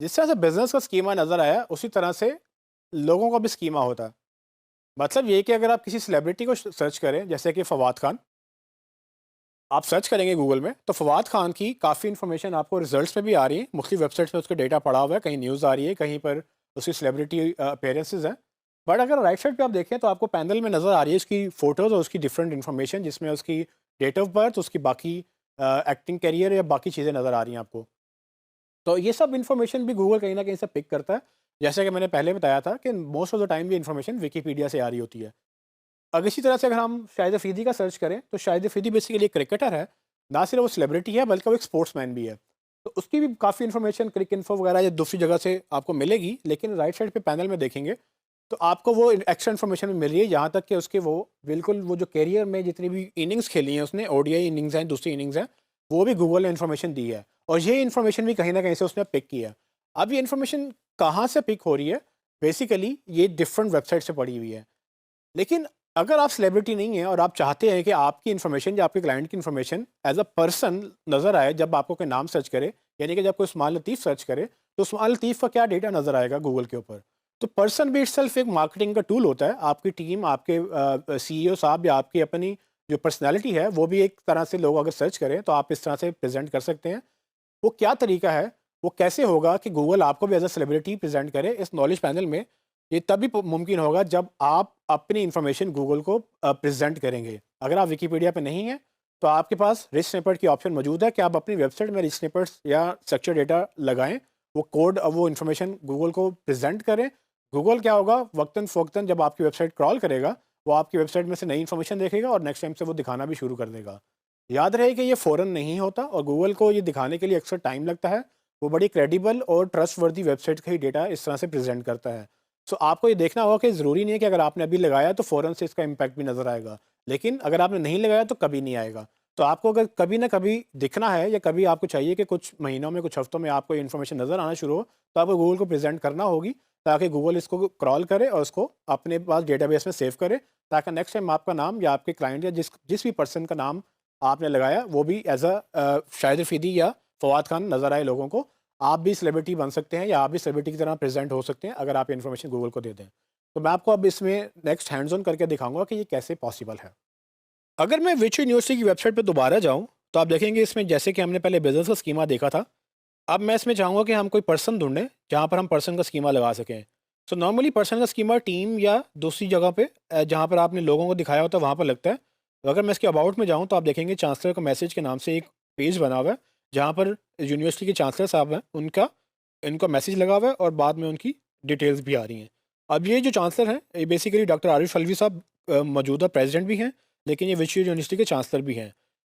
जिस तरह से बिज़नेस का स्कीमा नज़र आया, उसी तरह से लोगों का भी स्कीमा होता है। मतलब ये कि अगर आप किसी सेलिब्रिटी को सर्च करें, जैसे कि फवाद खान, आप सर्च करेंगे गूगल में, तो फवाद खान की काफ़ी इन्फॉर्मेशन आपको रिजल्ट्स में भी आ रही है, मुख्तलिफ वेबसाइट्स में उसका डेटा पड़ा हुआ है, कहीं न्यूज़ आ रही है, कहीं पर उसकी सेलिब्रिटी अपीयरेंसेस हैं। बट अगर राइट साइड पे आप देखें तो आपको पैनल में नज़र आ रही है उसकी फ़ोटोज़ और उसकी डिफरेंट इन्फॉर्मेशन, जिसमें उसकी डेट ऑफ बर्थ, उसकी बाकी एक्टिंग करियर या बाकी चीज़ें नज़र आ रही हैं आपको। तो ये सब इन्फॉर्मेशन भी गूगल कहीं न कहीं से पिक करता है। जैसे कि मैंने पहले बताया था कि मोस्ट ऑफ द टाइम ये इन्फॉर्मेशन विकिपीडिया से आ रही होती है। अब इसी तरह से अगर हम शाहिद अफरीदी का सर्च करें, तो शाहिद अफरीदी बेसिकली एक क्रिकेटर है। ना सिर्फ वो सेलिब्रिटी है, बल्कि वो एक स्पोर्ट्समैन भी है। तो उसकी भी काफ़ी इन्फॉर्मेशन क्रिक इन्फो वगैरह या दूसरी जगह से आपको मिलेगी, लेकिन राइट साइड पे पैनल में देखेंगे, तो आपको वो एक्स्ट्रा इन्फॉर्मेशन भी मिल रही है, यहाँ तक कि उसके वो बिल्कुल वो जो करियर में जितनी भी इनिंग्स खेली हैं उसने, ओडीआई इनिंग्स हैं, दूसरी इनिंग्स हैं, वो भी गूगल ने इन्फॉर्मेशन दी है। और ये इन्फॉर्मेशन भी कहीं न कहीं से उसने पिक की है। अब ये इन्फॉर्मेशन कहाँ से पिक हो रही है? बेसिकली ये डिफरेंट वेबसाइट से पड़ी हुई है। लेकिन अगर आप सेलिब्रिटी नहीं हैं और आप चाहते हैं कि आपकी इन्फॉर्मेशन या आपके क्लाइंट की इन्फॉर्मेशन एज अ पर्सन नज़र आए, जब आपको कोई नाम सर्च करे, यानी कि जब कोई उस्मान लतीफ़ सर्च करे, तो उस्मान लतीफ़ का क्या डेटा नज़र आएगा गूगल के ऊपर। तो पर्सन भी इटसेल्फ एक मार्केटिंग का टूल होता है। आपकी टीम, आपके सीईओ साहब या आपकी अपनी जो पर्सनैलिटी है, वो भी एक तरह से लोग अगर सर्च करें, तो आप इस तरह से प्रेज़ेंट कर सकते हैं। वो क्या तरीका है, वो कैसे होगा कि गूगल आपको भी एज़ अ सेलिब्रिटी प्रेज़ेंट करे इस नॉलेज पैनल में, ये तभी मुमकिन होगा जब आप अपनी इन्फॉर्मेशन गूगल को प्रेज़ेंट करेंगे। अगर आप विकिपीडिया पे नहीं हैं, तो आपके पास रिच स्निपेट की ऑप्शन मौजूद है कि आप अपनी वेबसाइट में रिच स्निपेट्स या स्ट्रक्चर डेटा लगाएँ, वो कोड वो इन्फॉर्मेशन गूगल को प्रेज़ेंट करें। गूगल क्या होगा, वक़्तन-फ़वक़्तन जब आपकी वेबसाइट क्रॉल करेगा, वो आपकी वेबसाइट में से नई इन्फॉर्मेशन देखेगा और नेक्स्ट टाइम से वो दिखाना भी शुरू कर देगा। याद रहे कि ये फ़ौरन नहीं होता और गूगल को ये दिखाने के लिए अक्सर टाइम लगता है। वो बड़ी क्रेडिबल और ट्रस्टवर्दी वेबसाइट का ही डेटा इस तरह से प्रेज़ेंट करता है। सो आपको ये देखना होगा कि ज़रूरी नहीं है कि अगर आपने अभी लगाया तो फ़ौरन से इसका इम्पैक्ट भी नज़र आएगा। लेकिन अगर आपने नहीं लगाया तो कभी नहीं आएगा। तो आपको अगर कभी न कभी दिखना है या कभी आपको चाहिए कि कुछ महीनों में, कुछ हफ्तों में आपको ये इन्फॉर्मेशन नज़र आना शुरू हो, तो आपको गूगल को प्रेज़ेंट करना होगी, ताकि गूगल इसको क्रॉल करे और उसको अपने पास डेटाबेस में सेव करे, ताकि नेक्स्ट टाइम आपका नाम या आपके क्लाइंट या जिस जिस भी पर्सन का नाम आपने लगाया, वो भी एज़ शाहिद रफ़ीदी या फवाद खान नज़र आए लोगों को। आप भी सेलिब्रिटी बन सकते हैं या आप भी सेलिब्रिटी की तरह प्रेज़ेंट हो सकते हैं, अगर आप इन्फॉर्मेशन गूगल को दे दें। तो मैं आपको अब इसमें नेक्स्ट हैंड्स ऑन करके दिखाऊँगा कि ये कैसे पॉसिबल है। अगर मैं विच यूनिवर्सिटी की वेबसाइट पे दोबारा जाऊँ, तो आप देखेंगे इसमें जैसे कि हमने पहले बिज़नेस का स्कीमा देखा था, अब मैं इसमें चाहूँगा कि हम कोई पर्सन ढूँढें, जहाँ पर हम पर्सन का स्कीमा लगा सकें। सो नॉर्मली पर्सन का स्कीमा टीम या दूसरी जगह पे जहाँ पर आपने लोगों को दिखाया होता है, वहाँ पर लगता है। तो अगर मैं इसके अबाउट में जाऊँ, तो आप देखेंगे चांसलर का मैसेज के नाम से एक पेज बना हुआ है, जहाँ पर यूनिवर्सिटी के चांसलर साहब हैं, उनका इनका मैसेज लगा हुआ है और बाद में उनकी डिटेल्स भी आ रही हैं। अब ये जो चांसलर हैं, ये बेसिकली डॉक्टर आरिफ अलवी साहब मौजूदा प्रेज़िडेंट भी हैं, लेकिन ये विश्व यूनिवर्सिटी के चांसलर भी हैं।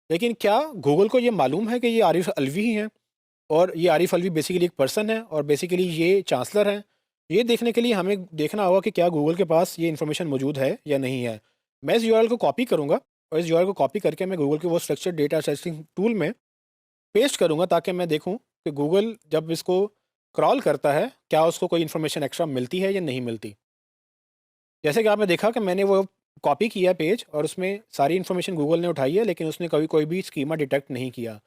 लेकिन क्या गूगल को ये मालूम है कि ये आरिफ अलवी ही हैं? और ये आरिफ अलवी बेसिकली एक पर्सन है और बेसिकली ये चांसलर हैं। ये देखने के लिए हमें देखना होगा कि क्या गूगल के पास ये इन्फॉर्मेशन मौजूद है या नहीं है। मैं इस यूआरएल को कॉपी करूँगा और इस यूआरएल को कॉपी करके मैं गूगल के वो स्ट्रक्चर्ड डेटा सर्चिंग टूल में पेस्ट करूँगा, ताकि मैं देखूँ कि गूगल जब इसको क्रॉल करता है, क्या उसको कोई इन्फॉर्मेशन एक्स्ट्रा मिलती है या नहीं मिलती। जैसे कि आपने देखा कि मैंने वो कॉपी किया पेज और उसमें सारी इन्फॉर्मेशन गूगल ने उठाई है, लेकिन उसने कभी कोई भी स्कीमा डिटेक्ट नहीं किया।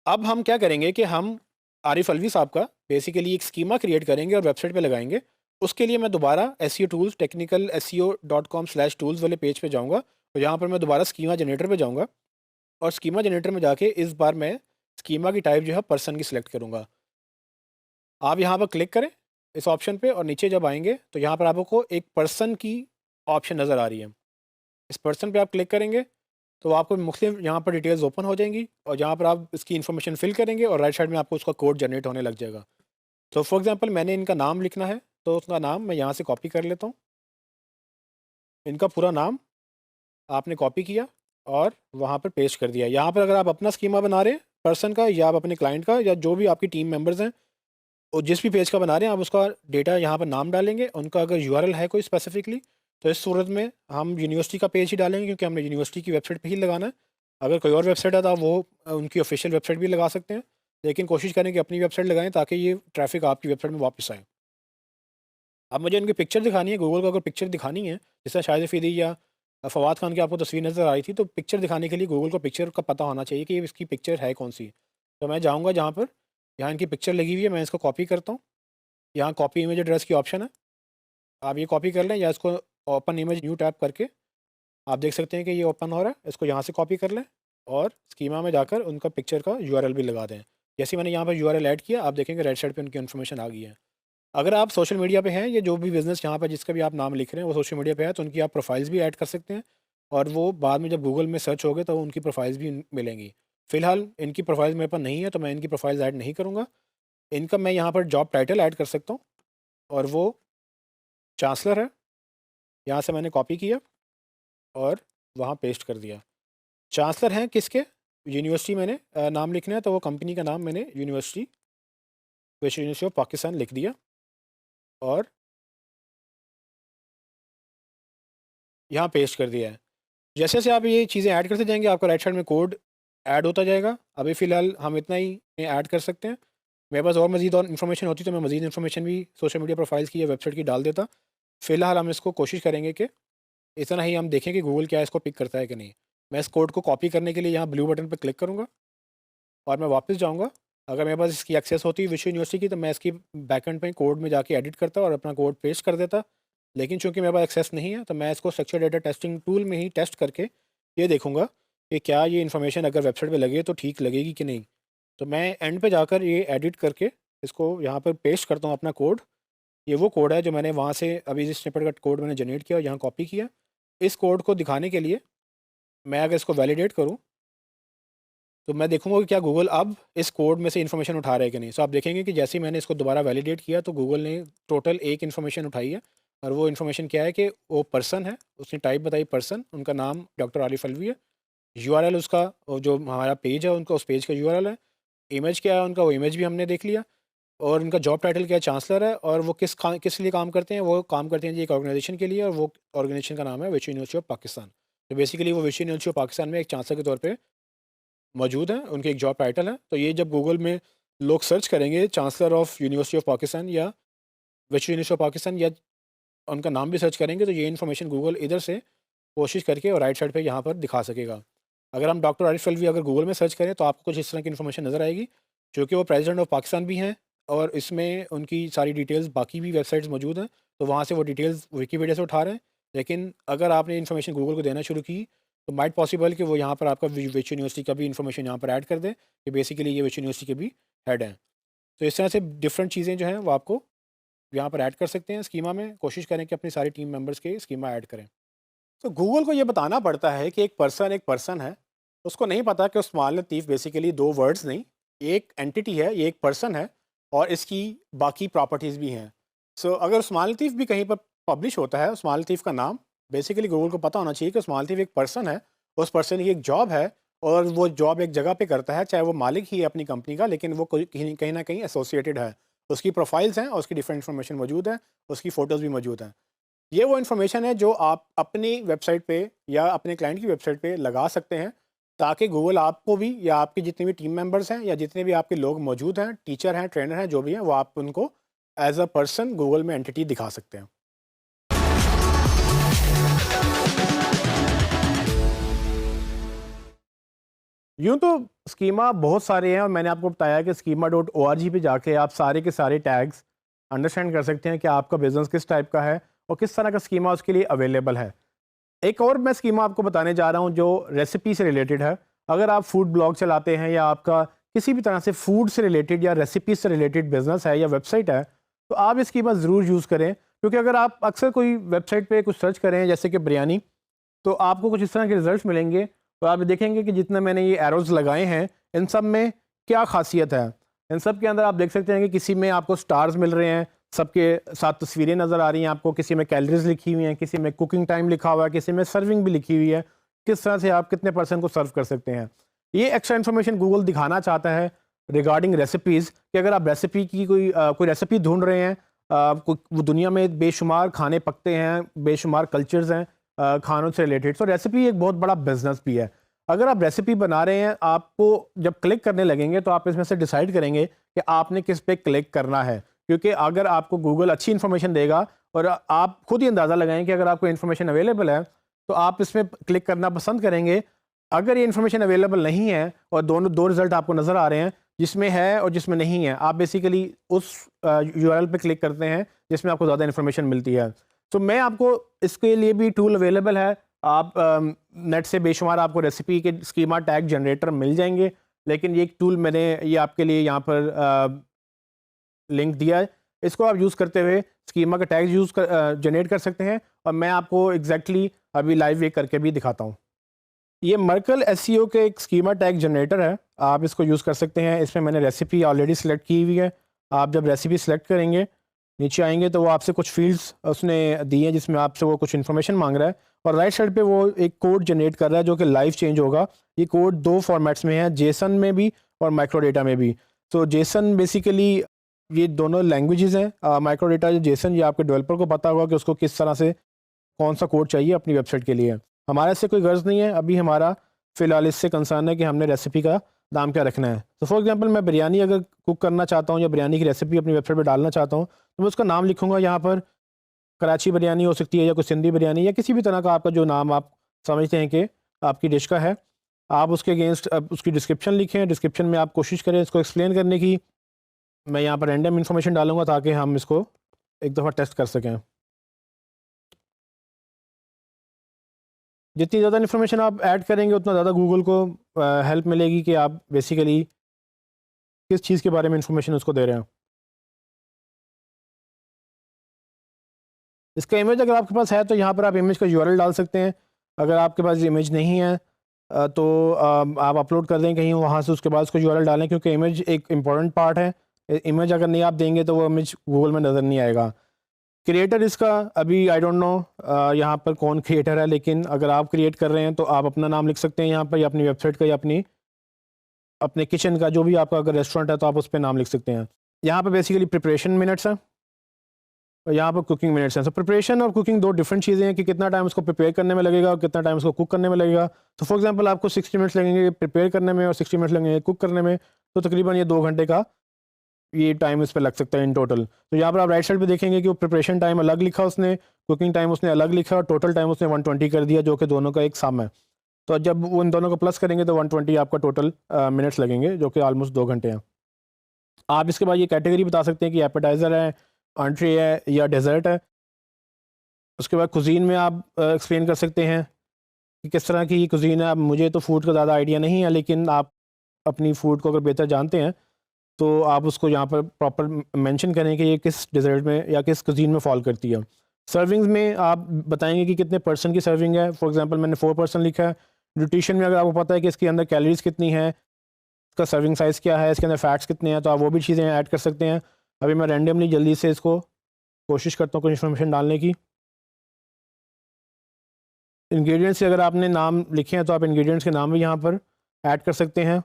अब हम क्या करेंगे कि हम आरिफ अलवी साहब का बेसिकली एक स्कीमा क्रिएट करेंगे और वेबसाइट पे लगाएँगे। उसके लिए मैं दोबारा एसईओ टूल्स टेक्निकल SEO.com/tools वाले पेज पे जाऊँगा और यहाँ पर मैं दोबारा स्कीमा जनरेटर पे जाऊँगा और स्कीमा जनरेटर में जाके इस बार मैं स्कीमा की टाइप जो है पर्सन की सिलेक्ट करूँगा। आप यहाँ पर क्लिक करें इस ऑप्शन पे और नीचे जब आएँगे, तो यहाँ पर आपको एक पर्सन की ऑप्शन नज़र आ रही है। इस पर्सन पे आप क्लिक करेंगे, तो आपको मुख्तलिफ यहाँ पर डिटेल्स ओपन हो जाएँगी और जहाँ पर आप इसकी इन्फॉर्मेशन फिल करेंगे और राइट साइड में आपको उसका कोड जनरेट होने लग जाएगा। तो फॉर एग्ज़ाम्पल मैंने इनका नाम लिखना है, तो उसका नाम मैं यहाँ से कॉपी कर लेता हूँ। इनका पूरा नाम आपने कॉपी किया और वहाँ पर पेस्ट कर दिया। यहाँ पर अगर आप अपना स्कीमा बना रहे हैं पर्सन का या आप अपने क्लाइंट का या जो भी आपकी टीम मेंबर्स हैं और जिस भी पेज का बना रहे हैं, आप उसका डेटा यहाँ पर नाम डालेंगे। उनका अगर यूआरएल है कोई स्पेसिफिकली, तो इस सूरत में हम यूनिवर्सिटी का पेज ही डालेंगे, क्योंकि हमने यूनिवर्सिटी की वेबसाइट पे ही लगाना है। अगर कोई और वेबसाइट है तो आप वो उनकी ऑफिशियल वेबसाइट भी लगा सकते हैं, लेकिन कोशिश करें कि अपनी वेबसाइट लगाएं, ताकि ये ट्रैफिक आपकी वेबसाइट में वापस आए। अब मुझे उनकी पिक्चर दिखानी है, गूगल को अगर पिक्चर दिखानी है, जैसे शाहिद रफ़ीदी या फवाद खान की आपको तस्वीर नज़र आ रही थी, तो पिक्चर दिखाने के लिए गूगल को पिक्चर का पता होना चाहिए कि इसकी पिक्चर है कौन सी। तो मैं जाऊँगा जहाँ पर यहाँ इनकी पिक्चर लगी हुई है, मैं इसको कॉपी करता हूँ। यहाँ कॉपी इमेज एड्रेस की ऑप्शन है, आप ये कॉपी कर लें या इसको ओपन इमेज न्यू टैप करके आप देख सकते हैं कि ये ओपन हो रहा है। इसको यहाँ से कॉपी कर लें और स्कीमा में जाकर उनका पिक्चर का यूआरएल भी लगा दें। जैसे मैंने यहाँ पर यूआरएल ऐड किया, आप देखेंगे राइट साइड पे उनकी इन्फॉर्मेशन आ गई है। अगर आप सोशल मीडिया पे हैं, ये जो भी बिज़नेस यहाँ पर जिसका भी आप नाम लिख रहे हैं वो सोशल मीडिया पे है, तो उनकी आप प्रोफाइल्स भी ऐड कर सकते हैं और वो बाद में जब गूगल में सर्च होगे तो उनकी प्रोफाइल्स भी मिलेंगी। फ़िलहाल इनकी प्रोफाइल्स मेरे पास नहीं है, तो मैं इनकी प्रोफाइल्स ऐड नहीं करूँगा। इनका मैं यहाँ पर जॉब टाइटल ऐड कर सकता हूँ और वो चांसलर है। यहाँ से मैंने कॉपी किया और वहाँ पेस्ट कर दिया। चांसलर हैं किसके? यूनिवर्सिटी मैंने नाम लिखना है, तो वो कंपनी का नाम मैंने यूनिवर्सिटी विश्व यूनिवर्सिटी ऑफ पाकिस्तान लिख दिया और यहाँ पेस्ट कर दिया है। जैसे जैसे आप ये चीज़ें ऐड करते जाएंगे आपका राइट साइड में कोड ऐड होता जाएगा। अभी फ़िलहाल हम इतना ही ऐड कर सकते हैं। मेरे पास और मज़ीद और इन्फॉर्मेशन होती तो मैं मज़ीद इन्फॉर्मेशन भी सोशल मीडिया प्रोफाइल्स की या वेबसाइट की डाल देता। फ़िलहाल हम इसको कोशिश करेंगे कि इतना ही हम देखें कि गूगल क्या इसको पिक करता है कि नहीं। मैं इस कोड को कॉपी करने के लिए यहाँ ब्लू बटन पर क्लिक करूँगा और मैं वापस जाऊँगा। अगर मेरे पास इसकी एक्सेस होती विश्व यूनिवर्सिटी की, तो मैं इसकी बैकएंड पे कोड में जाके एडिट करता और अपना कोड पेस्ट कर देता। लेकिन चूंकि मेरे पास एक्सेस नहीं है, तो मैं इसको स्ट्रक्चर डेटा टेस्टिंग टूल में ही टेस्ट करके ये देखूंगा कि क्या ये इन्फॉर्मेशन अगर वेबसाइट पे लगे तो ठीक लगेगी कि नहीं। तो मैं एंड पे जाकर ये एडिट करके इसको यहाँ पर पेस्ट करता हूँ अपना कोड। ये वो कोड है जो मैंने वहाँ से अभी इस स्निपेट का कोड मैंने जनरेट किया और यहाँ कॉपी किया। इस कोड को दिखाने के लिए मैं अगर इसको वैलिडेट करूँ तो मैं देखूंगा कि क्या गूगल अब इस कोड में से इन्फॉर्मेशन उठा रहा है कि नहीं। सो आप देखेंगे कि जैसे ही मैंने इसको दोबारा वैलिडेट किया तो गूगल ने टोटल एक इन्फॉर्मेशन उठाई है और वो इन्फॉर्मेशन क्या है कि वो पर्सन है, उसने टाइप बताई पर्सन, उनका नाम डॉक्टर आरिफ अलवी है। यूआरएल उसका वो जो हमारा पेज है उनका उस पेज का यूआरएल है। इमेज क्या है उनका, वो इमेज भी हमने देख लिया। और उनका जॉब टाइटल क्या है, चांसलर है। और वो किस लिए काम करते हैं, वो काम करते हैं जी एक ऑर्गेनाइजेशन के लिए और वो ऑर्गेनाइजेशन का नाम है विश्व यूनिवर्सिटी ऑफ पाकिस्तान। तो बेसिकली वो विश्व यूनिवर्सिटी ऑफ पाकिस्तान में एक चांसलर के तौर पर मौजूद हैं, उनके एक जॉब टाइटल है। तो ये जब गूगल में लोग सर्च करेंगे chancellor of university of Pakistan या विश्व यूनिवर्सिटी ऑफ पाकिस्तान या उनका नाम भी सर्च करेंगे तो ये इन्फॉर्मेशन गूगल इधर से कोशिश करके और राइट साइड पे यहाँ पर दिखा सकेगा। अगर हम डॉक्टर आरिफ अलवी अगर गूगल में सर्च करें तो आपको कुछ इस तरह की इन्फॉर्मेशन नज़र आएगी, क्योंकि वो प्रेसिडेंट ऑफ पाकिस्तान भी हैं और इसमें उनकी सारी डिटेल्स बाकी भी वेबसाइट्स मौजूद हैं, तो वहाँ से वो डिटेल्स विकीपीडिया से उठा रहे हैं। लेकिन अगर आपने इन्फॉर्मेशन गूगल को देना शुरू की तो माइट पॉसिबल कि वो यहाँ पर आपका विश्व यूनिवर्सिटी का भी इन्फॉर्मेशन यहाँ पर ऐड कर दें कि बेसिकली ये विश्व यूनिवर्सिटी के भी हेड हैं। तो इस तरह से डिफरेंट चीज़ें जो हैं वो आपको यहाँ पर ऐड कर सकते हैं स्कीमा में। कोशिश करें कि अपनी सारी टीम मेंबर्स के स्कीमा ऐड करें। तो गूगल को ये बताना पड़ता है कि एक पर्सन है। उसको नहीं पता कि उस्मान लतीफ़ बेसिकली दो वर्ड्स नहीं, एक एंटिटी है, ये एक पर्सन है और इसकी बाकी प्रॉपर्टीज़ भी हैं। सो अगर उस्मान लतीफ़ भी कहीं पर पब्लिश होता है, उस्मान लतीफ़ का नाम, बेसिकली गूगल को पता होना चाहिए कि उस्मान लतीफ़ एक पर्सन है, उस पर्सन की एक जॉब है और वो जॉब एक जगह पे करता है, चाहे वो मालिक ही है अपनी कंपनी का, लेकिन वो कोई कहीं कहीं ना कहीं एसोसिएटेड है। उसकी प्रोफाइल्स हैं और उसकी डिफरेंट इन्फॉर्मेशन मौजूद है, उसकी फ़ोटोज़ भी मौजूद हैं। ये वो इन्फॉर्मेशन है जो आप अपनी वेबसाइट पे या अपने क्लाइंट की वेबसाइट पे लगा सकते हैं, ताकि गूगल आपको भी या आपके जितने भी टीम मेंबर्स हैं या जितने भी आपके लोग मौजूद हैं, टीचर हैं, ट्रेनर हैं, जो भी हैं, वो आप उनको एज अ पर्सन गूगल में एंटिटी दिखा सकते हैं। यूँ तो स्कीमा बहुत सारे हैं और मैंने आपको बताया कि schema.org पे जाके आप सारे के सारे टैग्स अंडरस्टैंड कर सकते हैं कि आपका बिज़नेस किस टाइप का है और किस तरह का स्कीमा उसके लिए अवेलेबल है। एक और मैं स्कीमा आपको बताने जा रहा हूँ जो रेसिपी से रिलेटेड है। अगर आप फूड ब्लॉग चलाते हैं या आपका किसी भी तरह से फूड से रिलेटेड या रेसिपी से रिलेटेड बिजनेस है या वेबसाइट है, तो आप इस स्कीमा ज़रूर यूज़ करें। क्योंकि अगर आप अक्सर कोई वेबसाइट पे कुछ सर्च करें जैसे कि बिरयानी, तो आपको कुछ इस तरह के रिजल्ट मिलेंगे। तो आप देखेंगे कि जितने मैंने ये एरोज़ लगाए हैं इन सब में क्या खासियत है। इन सब के अंदर आप देख सकते हैं कि किसी में आपको स्टार्स मिल रहे हैं, सबके साथ तस्वीरें नज़र आ रही हैं आपको, किसी में कैलोरीज लिखी हुई हैं, किसी में कुकिंग टाइम लिखा हुआ है, किसी में सर्विंग भी लिखी हुई है, किस तरह से आप कितने % को सर्व कर सकते हैं। ये एक्स्ट्रा इन्फॉर्मेशन गूगल दिखाना चाहता है रिगार्डिंग रेसिपीज़ कि अगर आप रेसिपी की कोई रेसिपी ढूंढ रहे हैं, वो दुनिया में बेशुमार खाने पकते हैं, बेशुमार कल्चर्स हैं खानों से रिलेटेड। तो रेसिपी एक बहुत बड़ा बिजनेस भी है। अगर आप रेसिपी बना रहे हैं, आपको जब क्लिक करने लगेंगे तो आप इसमें से डिसाइड करेंगे कि आपने किस पे क्लिक करना है। क्योंकि अगर आपको गूगल अच्छी इन्फॉर्मेशन देगा और आप खुद ही अंदाज़ा लगाएं कि अगर आपको इन्फॉर्मेशन अवेलेबल है तो आप इसमें क्लिक करना पसंद करेंगे। अगर ये इन्फॉर्मेशन अवेलेबल नहीं है और दो रिजल्ट आपको नज़र आ रहे हैं, जिसमें है और जिसमें नहीं है। आप बेसिकली उस यूआरएल पे क्लिक करते हैं जिसमें आपको ज़्यादा इन्फॉर्मेशन मिलती है। तो मैं आपको इसके लिए भी टूल अवेलेबल है। आप नेट से बेशुमार आपको रेसिपी के स्कीमा टैग जनरेटर मिल जाएंगे, लेकिन ये एक टूल मैंने ये आपके लिए यहाँ पर लिंक दिया है। इसको आप यूज़ करते हुए स्कीमा का टैग जनरेट कर सकते हैं, और मैं आपको एग्जैक्टली अभी लाइव ये करके भी दिखाता हूँ। ये मर्कल एसईओ के एक स्कीमा टैग जनरेटर है, आप इसको यूज़ कर सकते हैं। इसमें मैंने रेसिपी ऑलरेडी सेलेक्ट की हुई है। आप जब रेसिपी सेलेक्ट करेंगे, नीचे आएंगे तो वो आपसे कुछ फील्ड्स उसने दी हैं जिसमें आपसे वो कुछ इन्फॉर्मेशन मांग रहा है, और राइट साइड पे वो एक कोड जनरेट कर रहा है जो कि लाइव चेंज होगा। ये कोड 2 फॉर्मेट्स में है, जेसन में भी और माइक्रोडेटा में भी। तो जेसन बेसिकली ये दोनों लैंग्वेजेस हैं। माइक्रोडेटा या जेसन, ये आपके डेवलपर को पता होगा कि उसको किस तरह से कौन सा कोड चाहिए अपनी वेबसाइट के लिए। हमारे से कोई गर्ज नहीं है, अभी हमारा फ़िलहाल इससे कंसर्न है कि हमने रेसिपी का नाम क्या रखना है। तो फॉर एग्जांपल मैं बिरयानी अगर कुक करना चाहता हूँ या बिरयानी की रेसिपी अपनी वेबसाइट पर डालना चाहता हूँ, तो मैं उसका नाम लिखूँगा यहाँ पर। कराची बिरयानी हो सकती है, या कुछ सिंधी बिरयानी, या किसी भी तरह का आपका जो नाम आप समझते हैं कि आपकी डिश का है। आप उसके अगेंस्ट उसकी डिस्क्रिप्शन लिखें। डिस्क्रिप्शन में आप कोशिश करें इसको एक्सप्लेन करने की। मैं यहाँ पर रैंडम इन्फॉर्मेशन डालूँगा ताकि हम इसको एक दफ़ा टेस्ट कर सकें। जितनी ज़्यादा इन्फॉर्मेशन आप ऐड करेंगे उतना ज़्यादा गूगल को हेल्प मिलेगी कि आप बेसिकली किस चीज़ के बारे में इन्फॉर्मेशन उसको दे रहे हैं। इसका इमेज अगर आपके पास है तो यहाँ पर आप इमेज का यूआरएल डाल सकते हैं। अगर आपके पास इमेज नहीं है तो आप अपलोड कर दें कहीं, वहाँ से उसके बाद उसको यूआरएल डालें, क्योंकि इमेज एक इम्पॉर्टेंट पार्ट है। इमेज अगर नहीं आप देंगे तो वो इमेज गूगल में नज़र नहीं आएगा। क्रिएटर इसका अभी आई डोंट नो यहाँ पर कौन क्रिएटर है, लेकिन अगर आप क्रिएट कर रहे हैं तो आप अपना नाम लिख सकते हैं यहाँ पर, या अपनी वेबसाइट का, या अपने किचन का, जो भी आपका अगर रेस्टोरेंट है तो आप उस पर नाम लिख सकते हैं। यहाँ पर बेसिकली प्रिपरेशन मिनट्स हैं और यहाँ पर कुकिंग मिनट्स हैं। तो प्रिपरेशन और कुकिंग दो डिफरेंट चीज़ें हैं कि कितना टाइम उसको प्रिपेयर करने में लगेगा और कितना टाइम उसको कुक करने में लगेगा। तो फॉर एग्जांपल आपको 60 मिनट्स लगेंगे प्रिपेयर करने में और 60 मिनट्स लगेंगे कुक करने में, तो तकरीबन ये 2 घंटे का ये टाइम इस पर लग सकता है इन टोटल। तो यहाँ पर आप राइट साइड पे देखेंगे कि वो प्रिपरेशन टाइम अलग लिखा उसने, कुकिंग टाइम उसने अलग लिखा, और टोटल टाइम उसने 120 कर दिया, जो कि दोनों का एक सम है। तो जब वो इन दोनों को प्लस करेंगे तो 120 आपका टोटल मिनट्स लगेंगे, जो कि ऑलमोस्ट 2 घंटे हैं। आप इसके बाद ये कैटेगरी बता सकते हैं कि एपेटाइज़र है, एंट्री है, या डेजर्ट है। उसके बाद कुजीन में आप एक्सप्लेन कर सकते हैं कि किस तरह की कुजीन है। अब मुझे तो फूड का ज़्यादा आइडिया नहीं है, लेकिन आप अपनी फ़ूड को अगर बेहतर जानते हैं तो आप उसको यहाँ पर प्रॉपर मेंशन करें कि ये किस डेजर्ट में या किस कुजीन में फॉल करती है। सर्विंग्स में आप बताएंगे कि कितने पर्सन की सर्विंग है। फॉर एग्जांपल मैंने 4 पर्सन लिखा है। न्यूट्रिशन में अगर आपको पता है कि इसके अंदर कैलोरीज कितनी है, इसका सर्विंग साइज़ क्या है, इसके अंदर फैट्स कितने हैं, तो आप वो भी चीज़ें ऐड कर सकते हैं। अभी मैं रैंडमली जल्दी से इसको कोशिश करता हूँ कुछ इन्फॉर्मेशन डालने की। इंग्रेडिएंट्स से अगर आपने नाम लिखे हैं तो आप इंग्रेडिएंट्स के नाम भी यहाँ पर ऐड कर सकते हैं।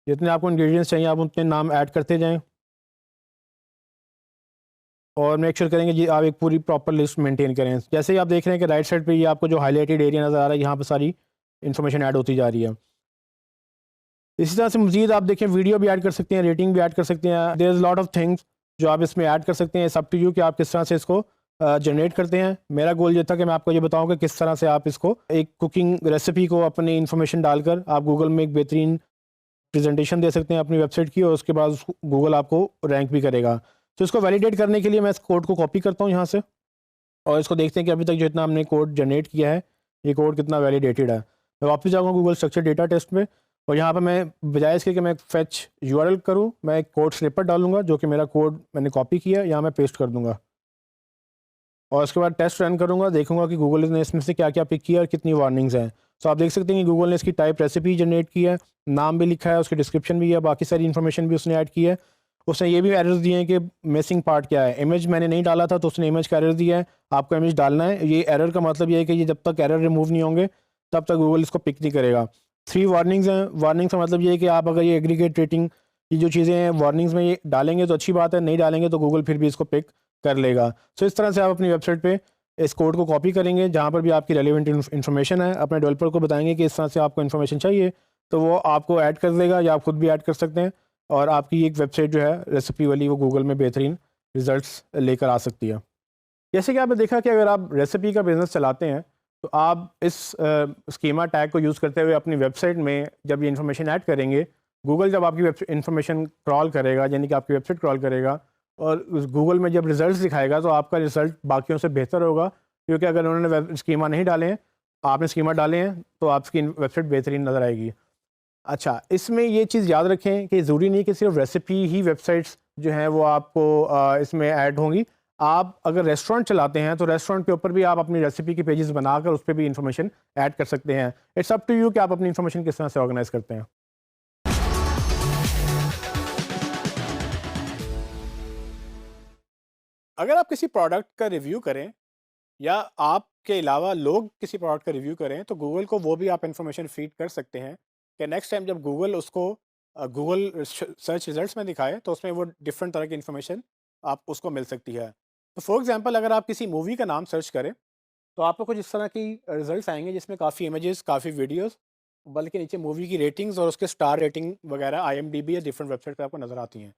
जितने आपको इंग्रेडिएंट्स चाहिए आप उतने नाम ऐड करते जाएं, और मेक श्योर करेंगे जी आप एक पूरी प्रॉपर लिस्ट मेंटेन करें। जैसे ही आप देख रहे हैं कि राइट साइड पे ये आपको जो हाईलाइटेड एरिया नज़र आ रहा है, यहाँ पर सारी इन्फॉर्मेशन ऐड होती जा रही है। इसी तरह से मज़ीद आप देखें वीडियो भी ऐड कर सकते हैं, रेटिंग भी ऐड कर सकते हैं। There is lot of things जो आप इसमें ऐड कर सकते हैं। सब टू यू कि आप किस तरह से इसको जनरेट करते हैं। मेरा गोल ये था कि मैं आपको ये बताऊं कि किस तरह से आप इसको एक कुकिंग रेसिपी को अपनी इन्फॉर्मेशन डालकर आप गूगल में एक बेहतरीन प्रेजेंटेशन दे सकते हैं अपनी वेबसाइट की, और उसके बाद गूगल आपको रैंक भी करेगा। तो इसको वैलिडेट करने के लिए मैं इस कोड को कॉपी करता हूँ यहाँ से, और इसको देखते हैं कि अभी तक जो इतना हमने कोड जनरेट किया है ये कोड कितना वैलिडेटेड है। मैं वापस जाऊँगा गूगल स्ट्रक्चर डेटा टेस्ट में, और यहाँ पर मैं बजाय इसके कि मैं फेच यूआरएल करूँ, मैं एक कोड स्निपेट डालूंगा जो कि मेरा कोड मैंने कॉपी किया है, यहाँ मैं पेस्ट कर दूँगा, और उसके बाद टेस्ट रन करूँगा, देखूंगा कि गूगल ने इसमें से क्या क्या पिक किया और कितनी वार्निंग्स हैं। तो आप देख सकते हैं कि गूगल ने इसकी टाइप रेसिपी जनरेट की है, नाम भी लिखा है, उसकी डिस्क्रिप्शन भी है, बाकी सारी इन्फॉर्मेशन भी उसने ऐड की है। उसने ये भी एरर्स दिए हैं कि मिसिंग पार्ट क्या है। इमेज मैंने नहीं डाला था तो उसने इमेज का एरर दिया है, आपको इमेज डालना है। ये एरर का मतलब ये है कि ये जब तक एरर रिमूव नहीं होंगे तब तक गूगल इसको पिक नहीं करेगा। 3 वार्निंग्स हैं। वार्निंग्स का मतलब ये है कि आप अगर ये एग्रीगेट रेटिंग की जो चीज़ें हैं वार्निंग्स में ये डालेंगे तो अच्छी बात है, नहीं डालेंगे तो गूगल फिर भी इसको पिक कर लेगा। सो इस तरह से आप अपनी वेबसाइट पे इस कोड को कॉपी करेंगे, जहाँ पर भी आपकी रेलिवेंट इन्फॉर्मेशन है अपने डेवलपर को बताएंगे कि इस तरह से आपको इन्फॉर्मेशन चाहिए, तो वो आपको ऐड कर देगा, या आप खुद भी ऐड कर सकते हैं, और आपकी एक वेबसाइट जो है रेसिपी वाली वो गूगल में बेहतरीन रिजल्ट्स लेकर आ सकती है। जैसे कि आपने देखा कि अगर आप रेसिपी का बिज़नेस चलाते हैं तो आप इस स्कीमा टैग को यूज़ करते हुए अपनी वेबसाइट में जब ये इन्फॉर्मेशन ऐड करेंगे गूगल जब आपकी वेब इन्फॉर्मेशन क्रॉल करेगा, यानी कि आपकी वेबसाइट क्रॉल करेगा, और उस गूगल में जब रिजल्ट्स दिखाएगा तो आपका रिजल्ट बाकियों से बेहतर होगा, क्योंकि अगर उन्होंने वेब स्कीमा नहीं डाले हैं, आपने स्कीमा डाले हैं, तो आपकी वेबसाइट बेहतरीन नज़र आएगी। अच्छा, इसमें ये चीज़ याद रखें कि ज़रूरी नहीं कि सिर्फ रेसिपी ही वेबसाइट्स जो हैं वो आपको इसमें ऐड होंगी। आप अगर रेस्टोरेंट चलाते हैं तो रेस्टोरेंट के ऊपर भी आप अपनी रेसिपी के पेजेस बनाकर उस पर भी इंफॉर्मेशन ऐड कर सकते हैं। इट्स अप टू यू कि आप अपनी इंफॉर्मेशन किस तरह से ऑर्गेनाइज करते हैं। अगर आप किसी प्रोडक्ट का रिव्यू करें या आपके अलावा लोग किसी प्रोडक्ट का रिव्यू करें, तो गूगल को वो भी आप इन्फॉर्मेशन फीड कर सकते हैं कि नेक्स्ट टाइम जब गूगल उसको गूगल सर्च रिजल्ट्स में दिखाए तो उसमें वो डिफरेंट तरह की इन्फॉर्मेशन आप उसको मिल सकती है। तो फॉर एग्जांपल अगर आप किसी मूवी का नाम सर्च करें तो आपको कुछ इस तरह की रिजल्ट्स आएंगे जिसमें काफ़ी इमेजेस, काफ़ी वीडियोस, बल्कि नीचे मूवी की रेटिंग्स और उसके स्टार रेटिंग वगैरह IMDb या डिफरेंट वेबसाइट पे आपको नज़र आती हैं।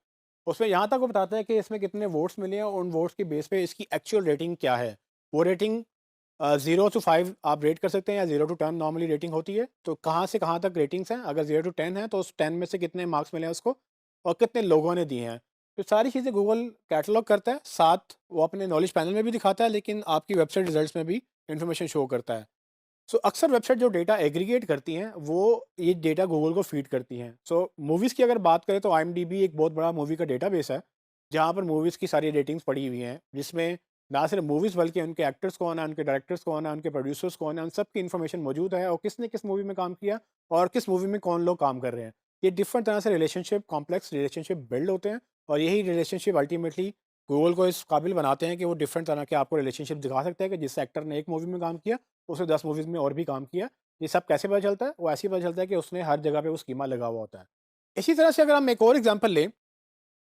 उसमें यहाँ तक वो बताता है कि इसमें कितने वोट्स मिले हैं और उन वोट्स के बेस पे इसकी एक्चुअल रेटिंग क्या है। वो रेटिंग 0 to 5 आप रेट कर सकते हैं, या 0 to 10 नॉर्मली रेटिंग होती है। तो कहाँ से कहाँ तक रेटिंग्स हैं, अगर 0 to 10 है तो उस 10 में से कितने मार्क्स मिले हैं उसको और कितने लोगों ने दिए हैं। तो सारी चीज़ें गूगल कैटलॉग करता है, साथ वो अपने नॉलेज पैनल में भी दिखाता है, लेकिन आपकी वेबसाइट रिजल्ट्स में भी इन्फॉर्मेशन शो करता है। सो अक्सर वेबसाइट जो डेटा एग्रीगेट करती हैं वो ये डेटा गूगल को फीड करती हैं। सो मूवीज़ की अगर बात करें तो IMDb एक बहुत बड़ा मूवी का डेटाबेस है, जहाँ पर मूवीज़ की सारी रेटिंग्स पड़ी हुई हैं, जिसमें ना सिर्फ मूवीज़ बल्कि उनके एक्टर्स कौन है, उनके डायरेक्टर्स कौन है, उनके प्रोड्यूसर्स कौन है, उन सब की इन्फॉर्मेशन मौजूद है और किसने किस मूवी में काम किया और किस मूवी में कौन लोग काम कर रहे हैं। ये डिफरेंट तरह से रिलेशनशिप, कॉम्प्लेक्स रिलेशनशिप बिल्ड होते हैं और यही रिलेशनशिप अल्टीमेटली गूगल को इस काबिल बनाते हैं कि वो डिफरेंट तरह के आपको रिलेशनशिप दिखा सकते हैं कि जिस एक्टर ने एक मूवी में काम किया उसने 10 मूवीज़ में और भी काम किया। ये सब कैसे पता चलता है? वो ऐसे ही पता चलता है कि उसने हर जगह पे वो स्कीमा लगा हुआ होता है। इसी तरह से अगर हम एक और एग्जांपल लें,